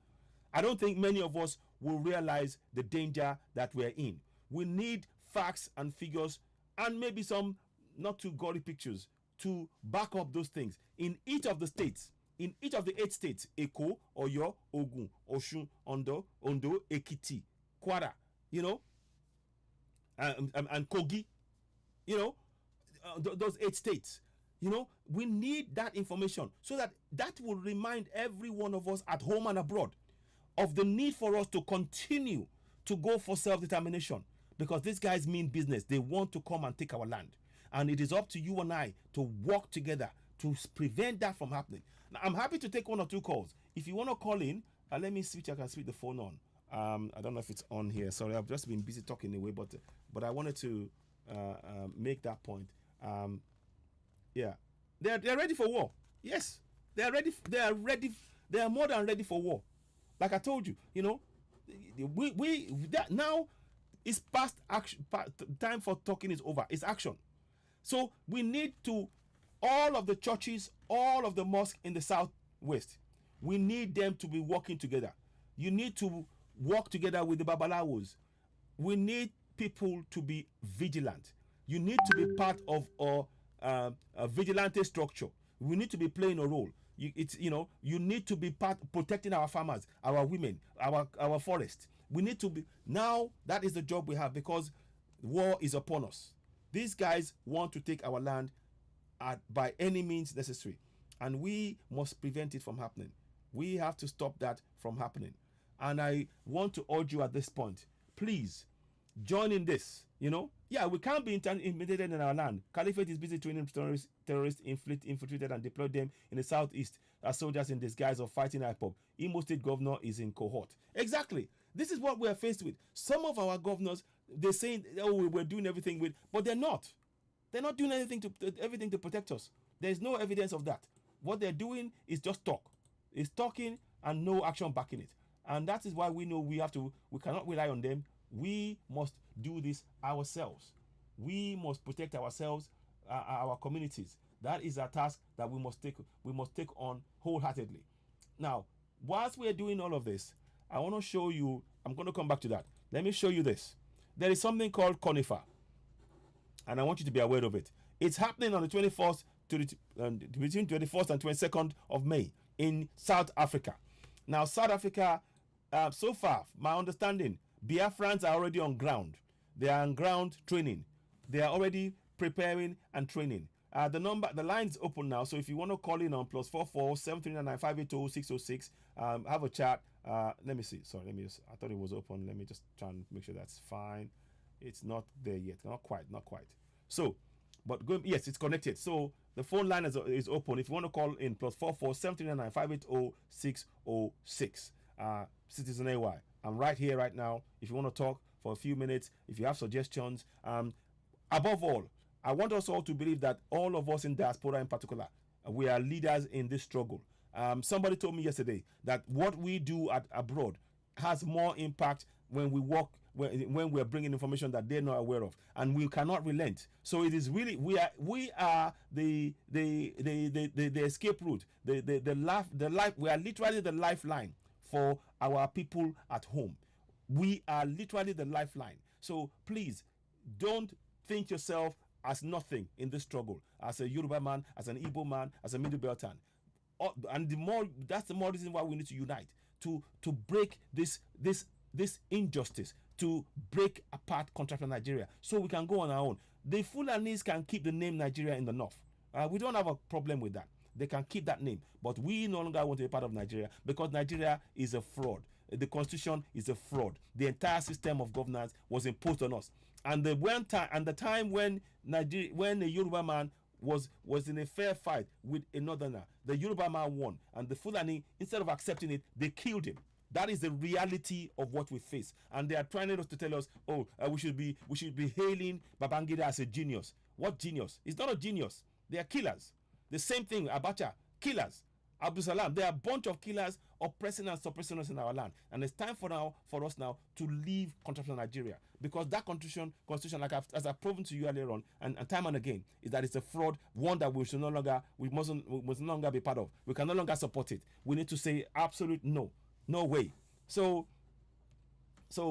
I don't think many of us will realize the danger that we're in. We need facts and figures, and maybe some not too gory pictures to back up those things. In each of the states, in each of the 8 states, Eko, Oyo, Ogun, Osun, Ondo, Ekiti, Kwara, and Kogi, those 8 states, we need that information so that will remind every one of us at home and abroad of the need for us to continue to go for self-determination, because these guys mean business. They want to come and take our land, and it is up to you and I to work together to prevent that from happening. Now, I'm happy to take 1 or 2 calls. If you want to call in, let me switch. I can switch the phone on. I don't know if it's on here. Sorry, I've just been busy talking away, but I wanted to make that point. Yeah, they're ready for war. Yes, they are ready. They are ready. They are more than ready for war. Like I told you, that now is past action. Time for talking is over. It's action. So we need to, all of the churches, all of the mosques in the southwest, we need them to be working together. You need to work together with the babalawos. We need people to be vigilant. You need to be part of a vigilante structure. We need to be playing a role. You need to be protecting our farmers, our women, our forest. We need to be, now that is the job we have, because war is upon us. These guys want to take our land by any means necessary, and we must prevent it from happening. We have to stop that from happening. And I want to urge you at this point, please join in this. Yeah, we can't be intimidated in our land. Caliphate is busy training terrorists infiltrated and deployed them in the southeast as soldiers in disguise of fighting IPOB. Imo State governor is in cohort. Exactly. This is what we are faced with. Some of our governors, they're saying, oh, we're doing everything with, but they're not. They're not doing everything to protect us. There's no evidence of that. What they're doing is just talk. It's talking and no action backing it. And that is why we know we cannot rely on them. We must do this ourselves. We must protect ourselves, our communities. That is a task that we must take on wholeheartedly. Now, whilst we are doing all of this, I want to show you. I'm going to come back to that. Let me show you this. There is something called conifer, and I want you to be aware of it. It's happening on the 21st between 21st and 22nd of May in South Africa. Now, South Africa, so far, my understanding, Biafrans are already on ground. They are on ground training. They are already preparing and training. The line is open now, so if you want to call in on +44 739 580 606, have a chat. Let me see. Sorry, I thought it was open. Let me just try and make sure that's fine. It's not there yet. Not quite. So, but yes, it's connected. So the phone line is open. If you want to call in, +44 739 580 606. Citizen AY. I'm right here right now. If you want to talk for a few minutes, if you have suggestions, above all, I want us all to believe that all of us in diaspora in particular, we are leaders in this struggle. Somebody told me yesterday that what we do abroad has more impact when we work, when we're bringing information that they're not aware of, and we cannot relent. So it is really we are the escape route, the life. We are literally the lifeline for our people at home. We are literally the lifeline. So please don't think yourself as nothing in this struggle, as a Yoruba man, as an Igbo man, as a Middle Beltan. And that's the more reason why we need to unite to break this injustice, to break apart contractor Nigeria, so we can go on our own. The Fulanis can keep the name Nigeria in the north. We don't have a problem with that. They can keep that name, but we no longer want to be part of Nigeria because Nigeria is a fraud. The constitution is a fraud. The entire system of governance was imposed on us, and the time when a Yoruba man was in a fair fight with a northerner, the Yoruba man won, and the Fulani, instead of accepting it, they killed him. That is the reality of what we face, and they are trying to tell us, we should be hailing Babangida as a genius. What genius? He's not a genius. They are killers. The same thing, Abacha, killers. Abdul Salam, they are a bunch of killers oppressing and suppressing us in our land. And it's time for us now to leave contractual Nigeria. Because that constitution, as I've proven to you earlier on, and time and again, is that it's a fraud, one that we must no longer be part of. We can no longer support it. We need to say absolute no way. So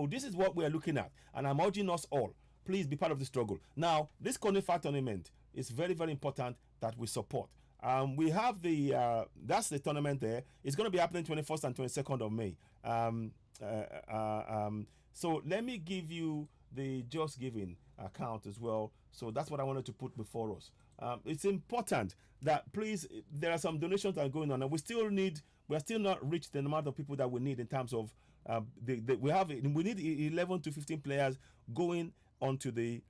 this is what we are looking at. And I'm urging us all, please be part of the struggle. Now, this Conifer tournament is very, very important that we support. We have that's the tournament there. It's going to be happening 21st and 22nd of May. So let me give you the Just Giving account as well. So that's what I wanted to put before us. It's important that please, there are some donations that are going on, and we are still not reached the amount of people that we need in terms of we need 11 to 15 players going onto the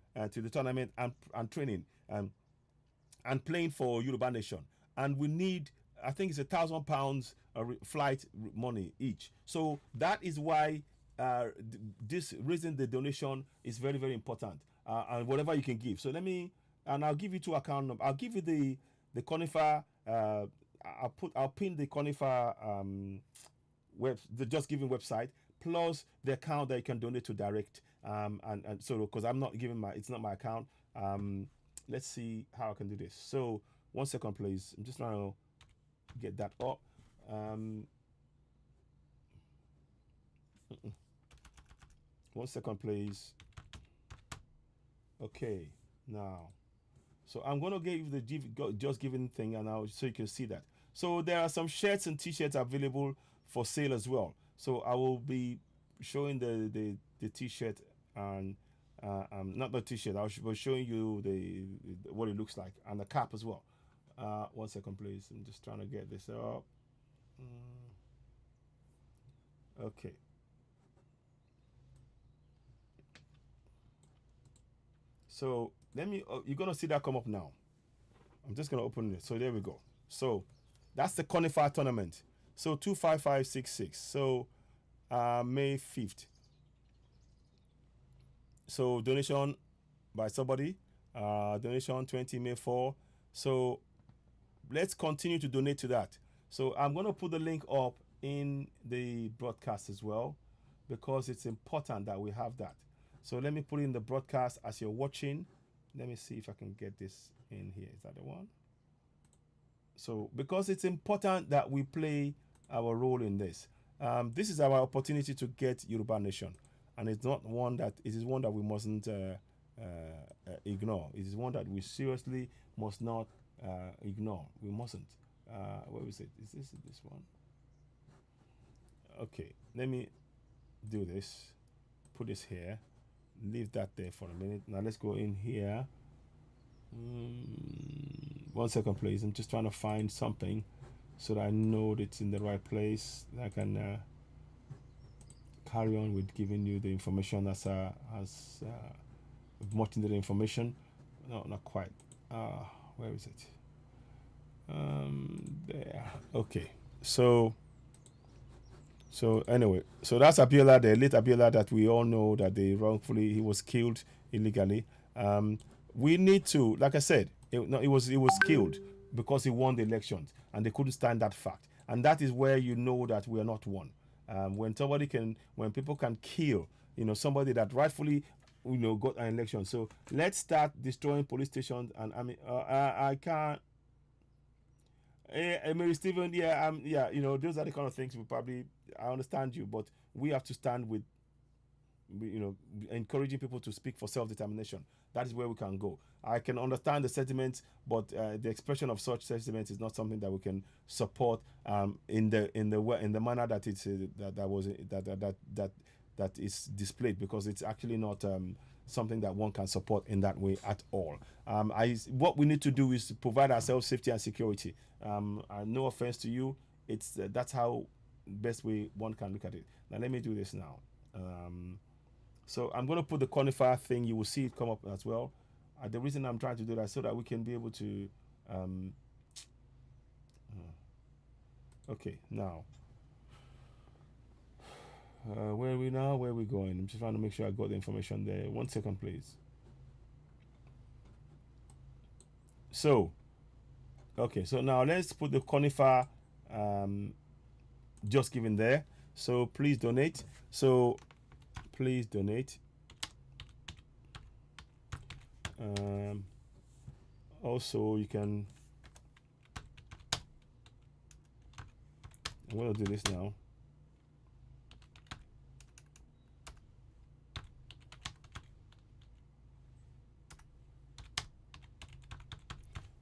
tournament and training and playing for Yoruba Nation, and we need, I think it's £1,000 flight money each. So that is why this raising the donation is very, very important, and whatever you can give. So I'll give you two account numbers. I'll give you the Conifer. I'll pin the Conifer the Just Giving website, plus the account that you can donate to direct. And so because I'm not giving it's not my account. Let's see how I can do this. So 1 second, please. I'm just trying to get that up. 1 second, please. Okay, now. So I'm going to give you the Just Giving thing, and so you can see that. So there are some shirts and t-shirts available for sale as well. So I will be showing the t-shirt and not the t-shirt. I'll be showing you what it looks like, and the cap as well. 1 second, please. I'm just trying to get this up. Okay. So let me. You're gonna see that come up now. I'm just gonna open it. So there we go. So that's the Conifer tournament. So 25566. So May 5th. So donation by somebody. Donation 20 May 4. So let's continue to donate to that. So I'm gonna put the link up in the broadcast as well, because it's important that we have that. So let me put in the broadcast as you're watching. Let me see if I can get this in here. Is that the one? So because it's important that we play our role in this. This is our opportunity to get Yoruba Nation, and it's not one that it is one that we mustn't ignore. It is one that we seriously must not ignore. We mustn't. Where is it? Is this one? Okay, let me do this. Put this here. Leave that there for a minute. Now let's go in here. 1 second, please. I'm just trying to find something so that I know that it's in the right place. I can carry on with giving you the information as much into the information. No, not quite. Where is it? There. Okay. So anyway, so that's Abiola, the late Abiola that we all know that he was killed illegally. We need to, like I said, he was killed because he won the elections, and they couldn't stand that fact. And that is where you know that we are not one. When people can kill, somebody that rightfully, got an election. So let's start destroying police stations. And I mean, I can't. Mary Stephen, those are the kind of things I understand you, but we have to stand with, encouraging people to speak for self-determination. That is where we can go. I can understand the sentiments, but the expression of such sentiments is not something that we can support in the manner that it's that is displayed, because it's actually not something that one can support in that way at all. What we need to do is to provide ourselves safety and security. No offense to you, it's that's how best way one can look at it. Now let me do this now. So I'm going to put the conifer thing. You will see it come up as well. The reason I'm trying to do that is so that we can be able to okay, now where are we now? Where are we going? I'm just trying to make sure I got the information there. 1 second, please. So okay, so now let's put the conifer just given there. So please donate. So please donate. Also, you can. I'm going to do this now.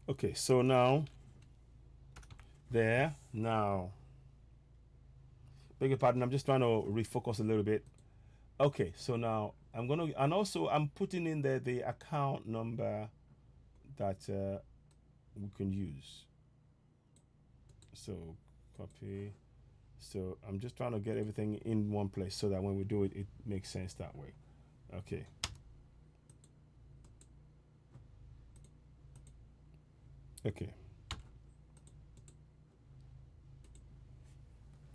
Okay, so now there now. Beg your pardon, I'm just trying to refocus a little bit. Okay, so now I'm gonna, and also I'm putting in there the account number that we can use. So copy. So I'm just trying to get everything in one place so that when we do it, it makes sense that way. Okay. Okay.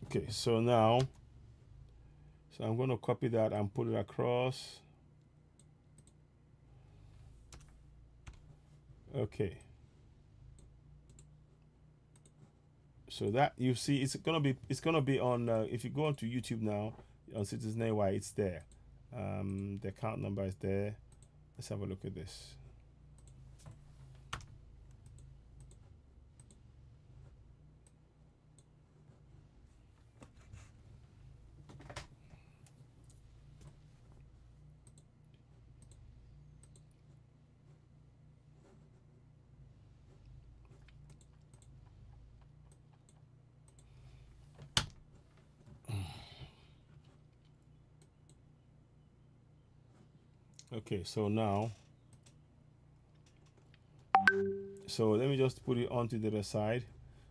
Okay, so now, I'm going to copy that and put it across. Okay. So that you see, it's gonna be on. If you go onto YouTube now on Citizen AY, it's there. The account number is there. Let's have a look at this. Okay, so now, so let me just put it onto the other side.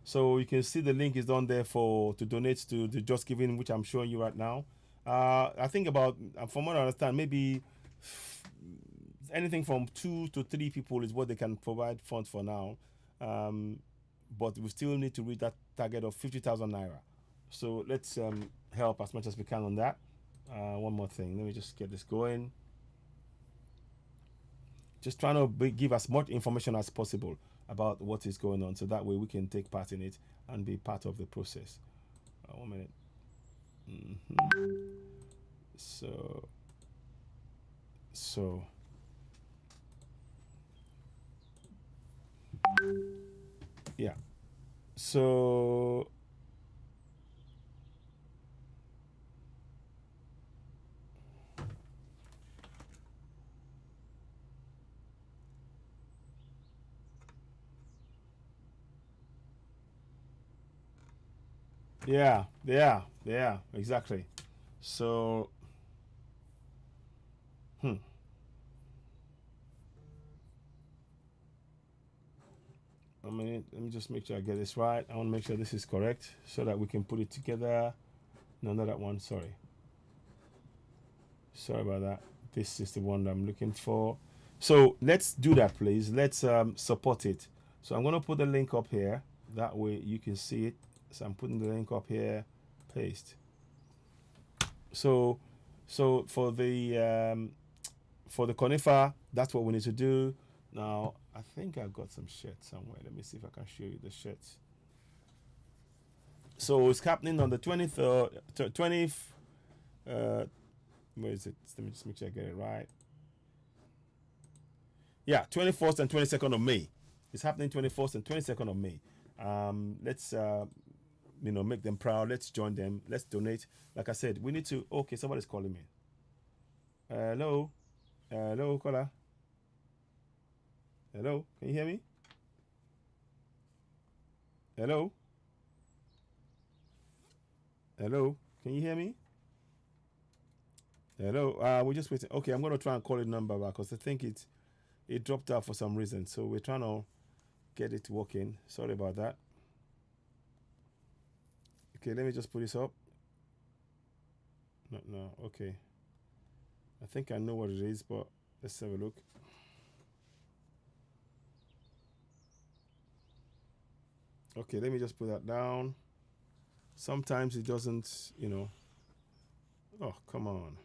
So you can see the link is down there to donate to the Just Giving, which I'm showing you right now. I think about, from what I understand, maybe anything from 2 to 3 people is what they can provide funds for now. But we still need to reach that target of 50,000 naira. So let's help as much as we can on that. One more thing, let me just get this going. Just trying to give as much information as possible about what is going on, so that way we can take part in it and be part of the process. 1 minute. So yeah. So yeah, exactly. So a minute, let me just make sure I get this right. I want to make sure this is correct so that we can put it together. No, not that one, sorry about that. This is the one that I'm looking for. So let's do that, please. Let's support it. So I'm going to put the link up here, that way you can see it. So I'm putting the link up here, paste. So for the conifer, that's what we need to do. Now I think I've got some shirts somewhere. Let me see if I can show you the shirts. So it's happening on the 23rd, 20th. Where is it? Let me just make sure I get it right. Yeah, 21st and 22nd of May. It's happening 21st and 22nd of May. Let's make them proud. Let's join them. Let's donate. Like I said, we need to. Okay, somebody's calling me. Hello, caller. Hello, can you hear me? Hello, can you hear me? Hello, we're just waiting. Okay, I'm gonna try and call the number back because I think it dropped out for some reason. So we're trying to get it working. Sorry about that. Okay, let me just put this up. No, okay. I think I know what it is, but let's have a look. Okay, let me just put that down. Sometimes it doesn't, Oh, come on.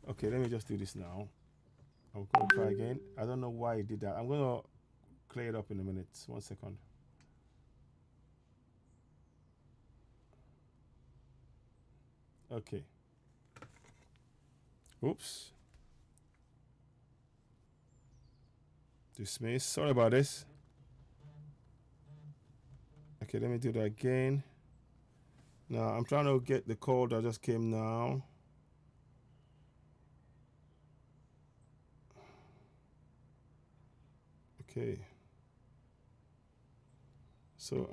Okay, let me just do this now. I'm going to try again. I don't know why it did that. I'm going to clear it up in a minute. 1 second. Okay. Oops. Dismiss. Sorry about this. Okay, let me do that again. Now, I'm trying to get the call that just came now. Okay. So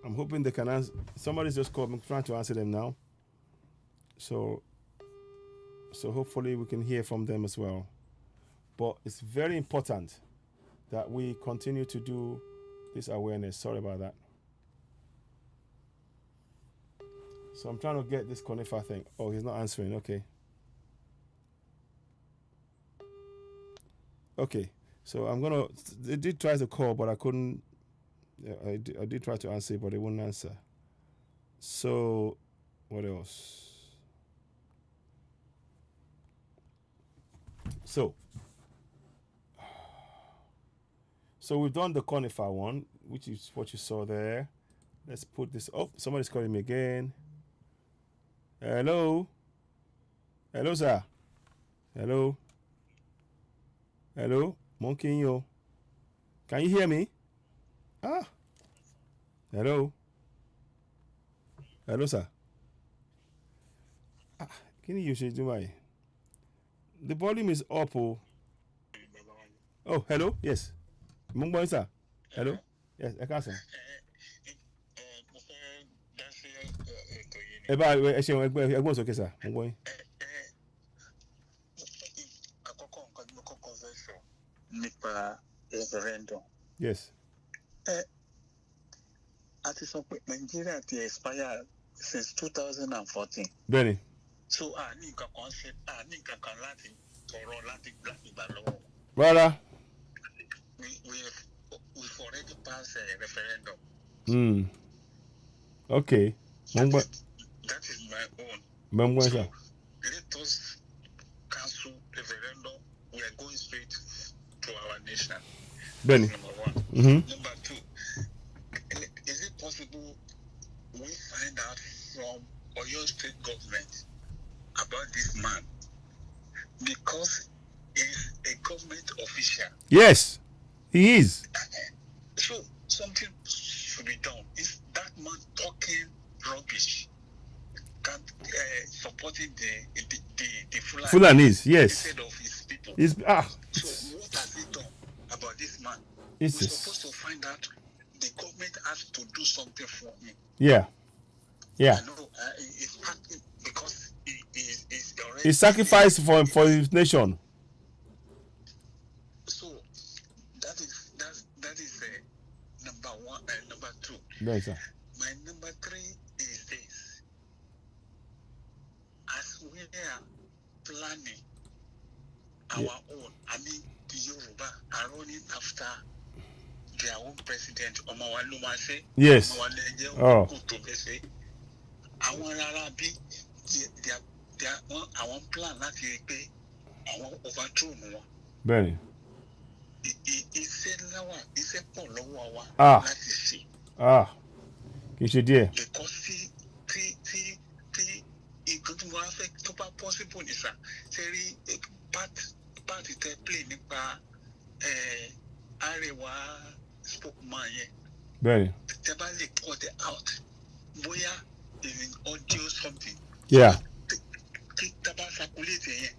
I'm hoping they can answer. Somebody's just called. I'm trying to answer them now. So hopefully we can hear from them as well. But it's very important that we continue to do this awareness. Sorry about that. So I'm trying to get this conifer thing. Oh, he's not answering. Okay. Okay. So they did try to call, but I couldn't. I did try to answer, but they wouldn't answer. So, what else? So we've done the conifer one, which is what you saw there. Let's put this up. Somebody's calling me again. Hello, sir. Hello, Monkey. Can you hear me? Hello, sir. Can you use it? The volume is up. Oh, hello. Yes, Mungboy, sir. Hello. Yes, I can. Ẹgbọ́n sókè sà, mo gbọ́ yín. Àkọ́kọ́ nǹkan tí mo kọ́kọ́ fẹ́ sọ nípa referendum. Yes. A ti sọ pé Nigeria ti expire since 2014. Bẹ́ẹ̀ni. So a ní nǹkan kan láti tọrọ láti gbà lọ́wọ́. Rárá. We've already passed a referendum. Okay. That is my own. So, let us cancel referendum. We are going straight to our nation. Benny. Number one. Number two, is it possible we find out from Oyo State government about this man because he's a government official. Yes, he is. So something should be done. Is that man talking rubbish? Can supporting the Fulanis, yes. instead of his people. So what has he done about this man? It's We're supposed to find out. The government has to do something for him. Yeah. I know it's because he's already. He sacrificed for his nation. So that is number one. Number two. Yes, sir. My number three is this: as we are planning our own, I mean the Yoruba are running after their own president, Omawalumase. Yes. Oh. Àwọn ará bí àwọn plan láti rí pé àwọn overthrow wọn. Bẹ́ẹ̀ni. Iṣẹ́ láwà iṣẹ́ pọ̀ lọ́wọ́ wa láti ṣe. Kì í ṣe díẹ̀. Because tí nǹkan tí mo wá fẹ́ tó bá possible ní sà ṣe rí part tẹ play nípa Arewa spokesman yẹn. Bẹ́ẹ̀ni. Tẹ bá lè cut it out bóyá in audio something. Yeah. Tí tábà circulate yẹn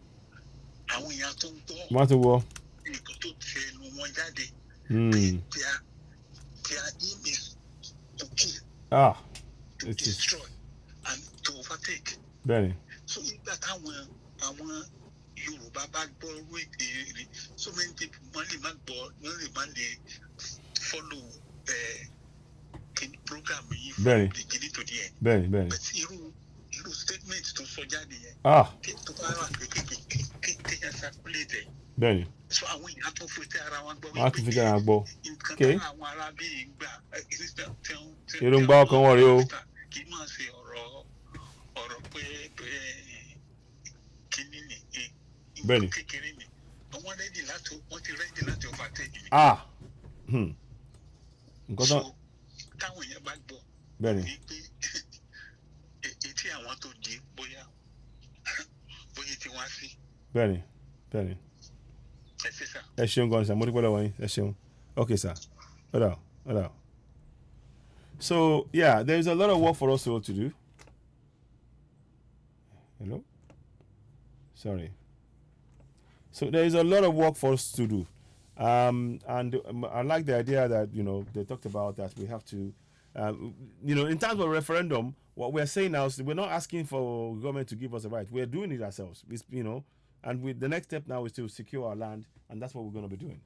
àwọn èèyàn tó ń gbọ́. Má ti wọ. Nǹkan tó ti ẹnu wọn jáde. Their aim is to kill. To destroy and to overtake. Bẹ́ẹ̀ni. So nígbà táwọn Yorùbá bá gbọ́ wéde so many people wọ́n lè má gbọ́ wọ́n lè má lè follow program yìí from the beginning to the end. Bẹ́ẹ̀ni. But irú statement tó sọ jáde yẹn. Tó bá wà kéèyàn circulate. Bẹ́ẹ̀ni. So àwọn èèyàn tó fi tẹ ara wọn gbọ́. Wọ́n á tún fi tẹ ara wọn gbọ́. Nǹkan tí àwọn arábí yìí gbà èròǹgbà ọkàn wọn rèé o. Kì í máa ṣe ọ̀rọ̀ pé kíní ni bẹ́ẹ̀ni. kékeré ni wọ́n ti rẹ́dì láti overtake ni. Nǹkan tán. Táwọn èèyàn bá gbọ́. Bẹ́ẹ̀ni. Ní pé etí àwọn tó di bóyá tí wọ́n á sí. Bẹ́ẹ̀ni. Ẹ ṣé sà. Ẹ ṣeun gan sir, mo dúpẹ́ lọ́wọ́ yín. Ẹ ṣeun. Okay sir. Hold on. So yeah, there is a lot of work for us all to do. Hello? Sorry. So there is a lot of work for us to do. And I like the idea that, they talked about that we have to, in terms of referendum, what we're saying now is we're not asking for government to give us a right. We're doing it ourselves, and the next step now is to secure our land, and that's what we're going to be doing.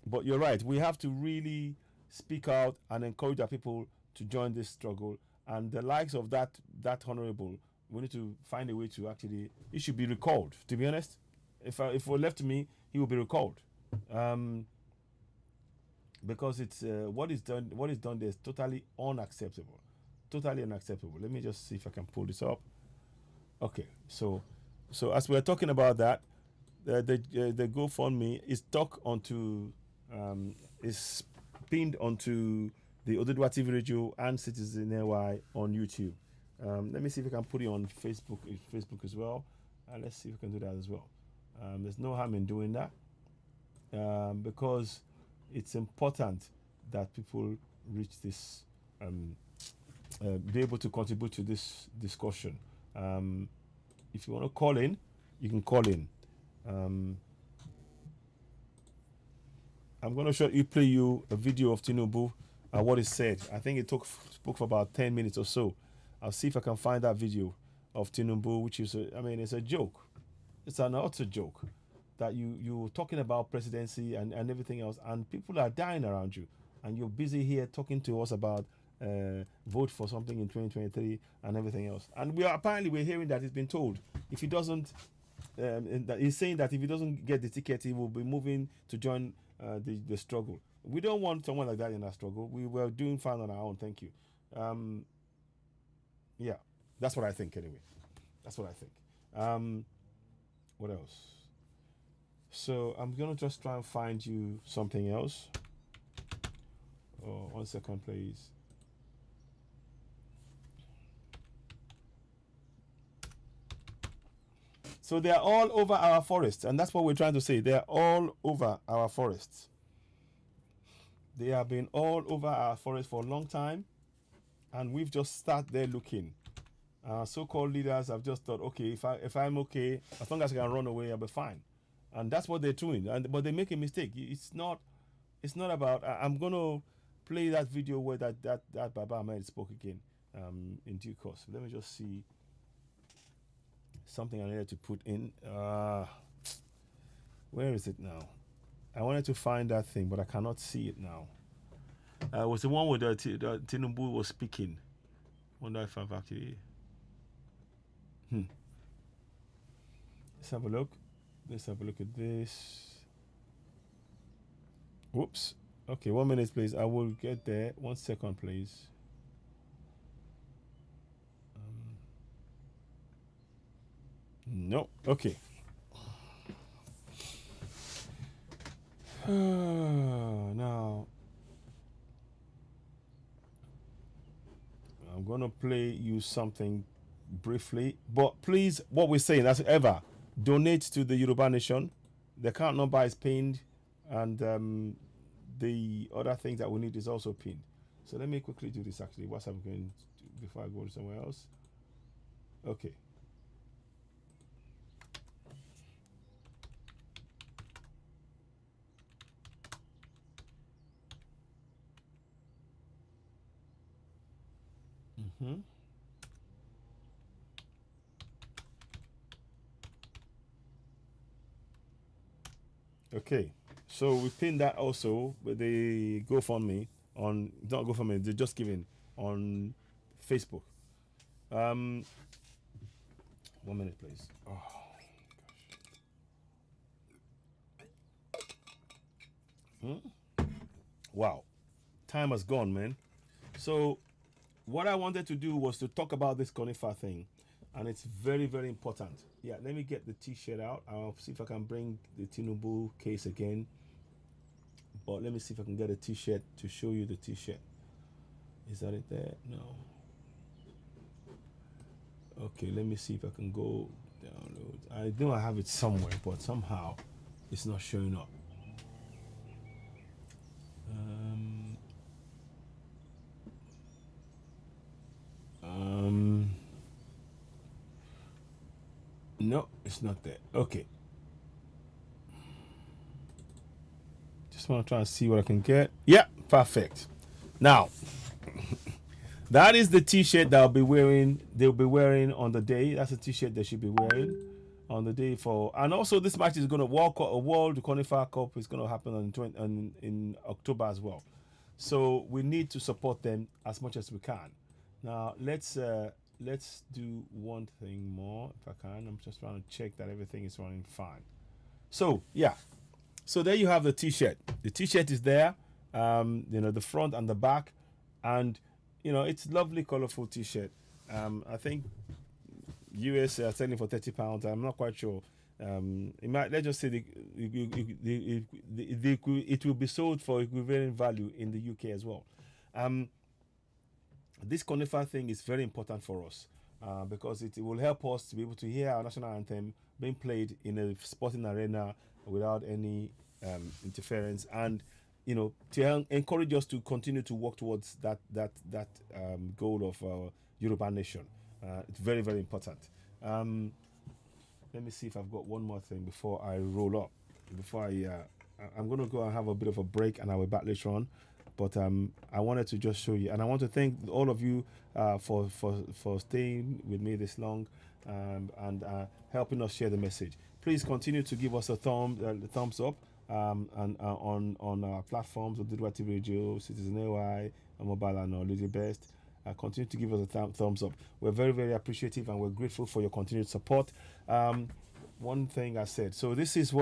But you're right. We have to really speak out and encourage our people to join this struggle. And the likes of that honorable, we need to find a way to actually, he should be recalled, to be honest. If it were left to me, he will be recalled. Because it's what is done there is totally unacceptable. Totally unacceptable. Let me just see if I can pull this up. Okay, so as we're talking about that, the GoFundMe is is pinned onto the Oduduwa TV Radio and Citizen AY on YouTube. Let me see if I can put it on Facebook as well. Let's see if we can do that as well. There's no harm in doing that because it's important that people reach this, be able to contribute to this discussion. If you want to call in, you can call in. I'm going to play you a video of Tinubu and what he said. I think it spoke for about 10 minutes or so. I'll see if I can find that video of Tinubu, which is, it's a joke. It's an utter joke that you're talking about presidency and everything else, and people are dying around you, and you're busy here talking to us about vote for something in 2023 and everything else. And we're hearing that he's been told if he doesn't, that he's saying that if he doesn't get the ticket, he will be moving to join the struggle. We don't want someone like that in our struggle. We were doing fine on our own. Thank you. Yeah, that's what I think anyway. That's what I think. What else? So I'm gonna just try and find you something else. Oh, 1 second, please. So they are all over our forests, and that's what we're trying to say. They are all over our forests. They have been all over our forest for a long time, and we've just started there looking. So-called leaders have just thought, okay, if I'm okay, as long as I can run away, I'll be fine, and that's what they're doing. But they make a mistake. It's not about. I'm gonna play that video where that Baba Ahmed spoke again in due course. Let me just see something I needed to put in. Where is it now? I wanted to find that thing, but I cannot see it now. It was the one where the Tinubu was speaking. Wonder if I've actually. Let's have a look. Let's have a look at this. Whoops. Okay, 1 minute, please. I will get there. 1 second, please. No. Okay. Now, I'm going to play you something briefly. But please, what we're saying, as ever, donate to the Yoruba Nation. The account number is pinned, and the other things that we need is also pinned. So let me quickly do this actually. What's I'm going to do before I go to somewhere else? Okay. Okay, so we pinned that also with the GoFundMe on, not GoFundMe, the Just Giving on Facebook. 1 minute, please. Oh, gosh. Wow, time has gone, man. So what I wanted to do was to talk about this Conifer thing, and it's very, very important. Yeah, let me get the T-shirt out. I'll see if I can bring the Tinubu case again. But let me see if I can get a T-shirt to show you the T-shirt. Is that it there? No. Okay, let me see if I can go download. I know I have it somewhere, but somehow it's not showing up. No, it's not there. Okay. Just want to try and see what I can get. Yeah, perfect. Now, that is the T-shirt that they'll be wearing on the day. That's a T-shirt they should be wearing on the day for. And also, this match is going to World Conifer Cup is going to happen in October as well. So we need to support them as much as we can. Now let's do one thing more if I can. I'm just trying to check that everything is running fine. So yeah, so there you have the T-shirt. The T-shirt is there, the front and the back, and it's lovely, colorful T-shirt. I think US are selling for £30. I'm not quite sure. Let's just say it will be sold for equivalent value in the UK as well. This Conifer thing is very important for us because it will help us to be able to hear our national anthem being played in a sporting arena without any interference, and to encourage us to continue to work towards that goal of Yoruba Nation. It's very, very important. Let me see if I've got one more thing before I roll up. I'm going to go and have a bit of a break, and I'll be back later on. But I wanted to just show you, and I want to thank all of you for staying with me this long and helping us share the message. Please continue to give us a thumbs up and on our platforms of Dudwa TV Radio, Citizen AY, Mobile, and Lady Best. Continue to give us a thumbs up. We're very, very appreciative, and we're grateful for your continued support. One thing I said, so this is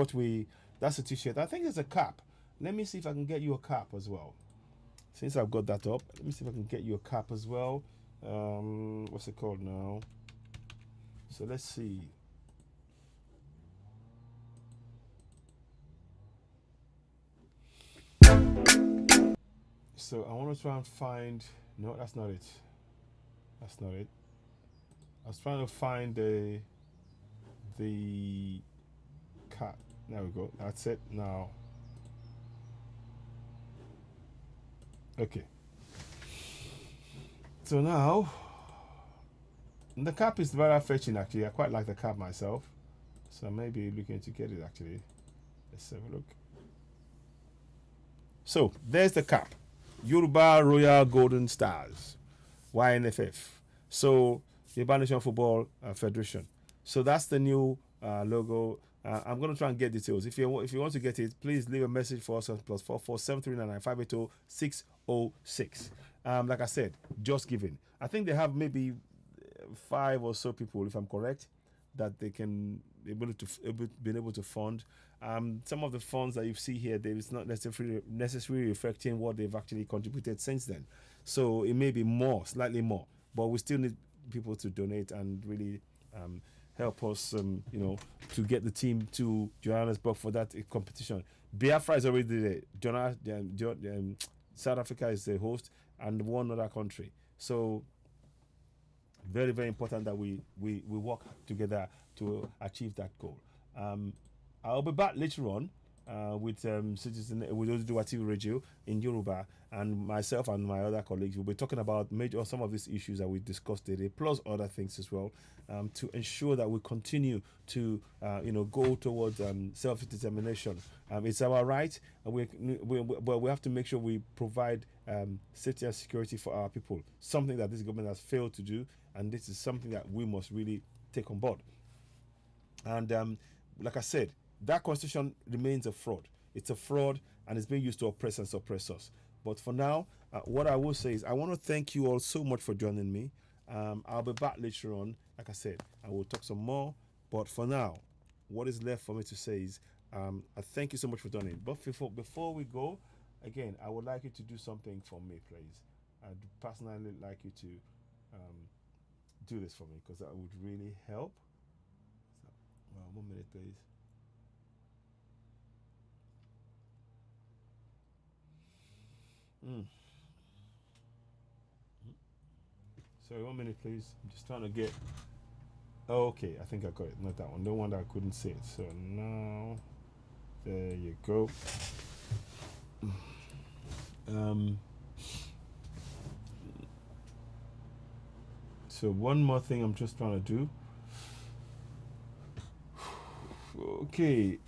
that's a T-shirt. I think there's a cap. Let me see if I can get you a cap as well. Since I've got that up, let me see if I can get you a cap as well. What's it called now? So let's see. So I want to try and find. No, that's not it. That's not it. I was trying to find the cap. There we go. That's it now. Okay. So now the cap is very fetching actually. I quite like the cap myself. So maybe looking to get it actually. Let's have a look. So there's the cap. Yoruba Royal Golden Stars. YNFF. So Yoruba Nation Football Federation. So that's the new logo. I'm going to try and get details. If you want to get it, please leave a message for us on +44 739 580 606. Like I said, just giving. I think they have maybe 5 or so people, if I'm correct, that they can been able to fund. Some of the funds that you see here, there is not necessarily reflecting what they've actually contributed since then. So it may be more, slightly more, but we still need people to donate and really help us, to get the team to Johannesburg for that competition. Biafra is already there. South Africa is the host, and one other country. So very, very important that we work together to achieve that goal. I'll be back later on with Citizen with Oduduwa TV Radio in Yoruba, and myself and my other colleagues will be talking about some of these issues that we discussed today, plus other things as well, to ensure that we continue to go towards self-determination. It's our right, and we have to make sure we provide safety and security for our people. Something that this government has failed to do, and this is something that we must really take on board. And like I said, that constitution remains a fraud. It's a fraud, and it's being used to oppress and suppress us. But for now, what I will say is I want to thank you all so much for joining me. I'll be back later on. Like I said, I will talk some more. But for now, what is left for me to say is I thank you so much for joining. But before we go, again, I would like you to do something for me, please. I'd personally like you to do this for me, because that would really help. So, 1 minute, please. Sorry, 1 minute, please. I'm just trying to get. Oh, okay, I think I got it. Not that one. The one that I couldn't see it. So now, there you go. So one more thing I'm just trying to do. Okay.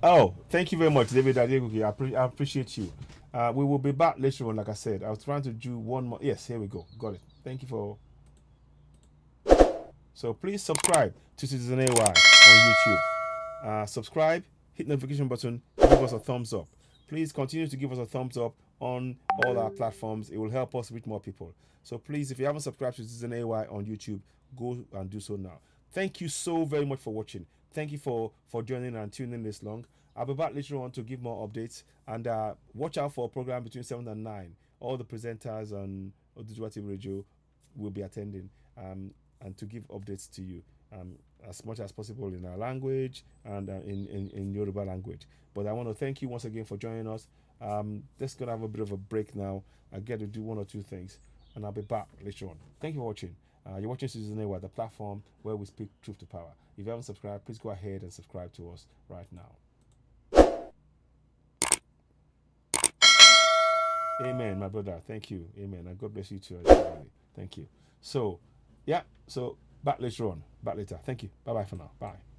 Oh, thank you very much, David Adeguki. I appreciate you. We will be back later on, like I said. I was trying to do one more. Yes, here we go. Got it. Thank you for. So please subscribe to Citizen AY on YouTube. Subscribe, hit notification button, give us a thumbs up. Please continue to give us a thumbs up on all our platforms. It will help us reach more people. So please, if you haven't subscribed to Citizen AY on YouTube, go and do so now. Thank you so very much for watching. Thank you for joining and tuning in this long. I'll be back later on to give more updates, and watch out for a program between 7 and 9. All the presenters on Oduduwa TV Radio will be attending and to give updates to you as much as possible in our language and in Yoruba language. But I want to thank you once again for joining us. Just going to have a bit of a break now. I get to do one or two things, and I'll be back later on. Thank you for watching. You're watching Citizen AY, the platform where we speak truth to power. If you haven't subscribed, please go ahead and subscribe to us right now. Amen, my brother. Thank you. Amen. And God bless you too. Thank you. So, yeah. So, back later on. Back later. Thank you. Bye-bye for now. Bye.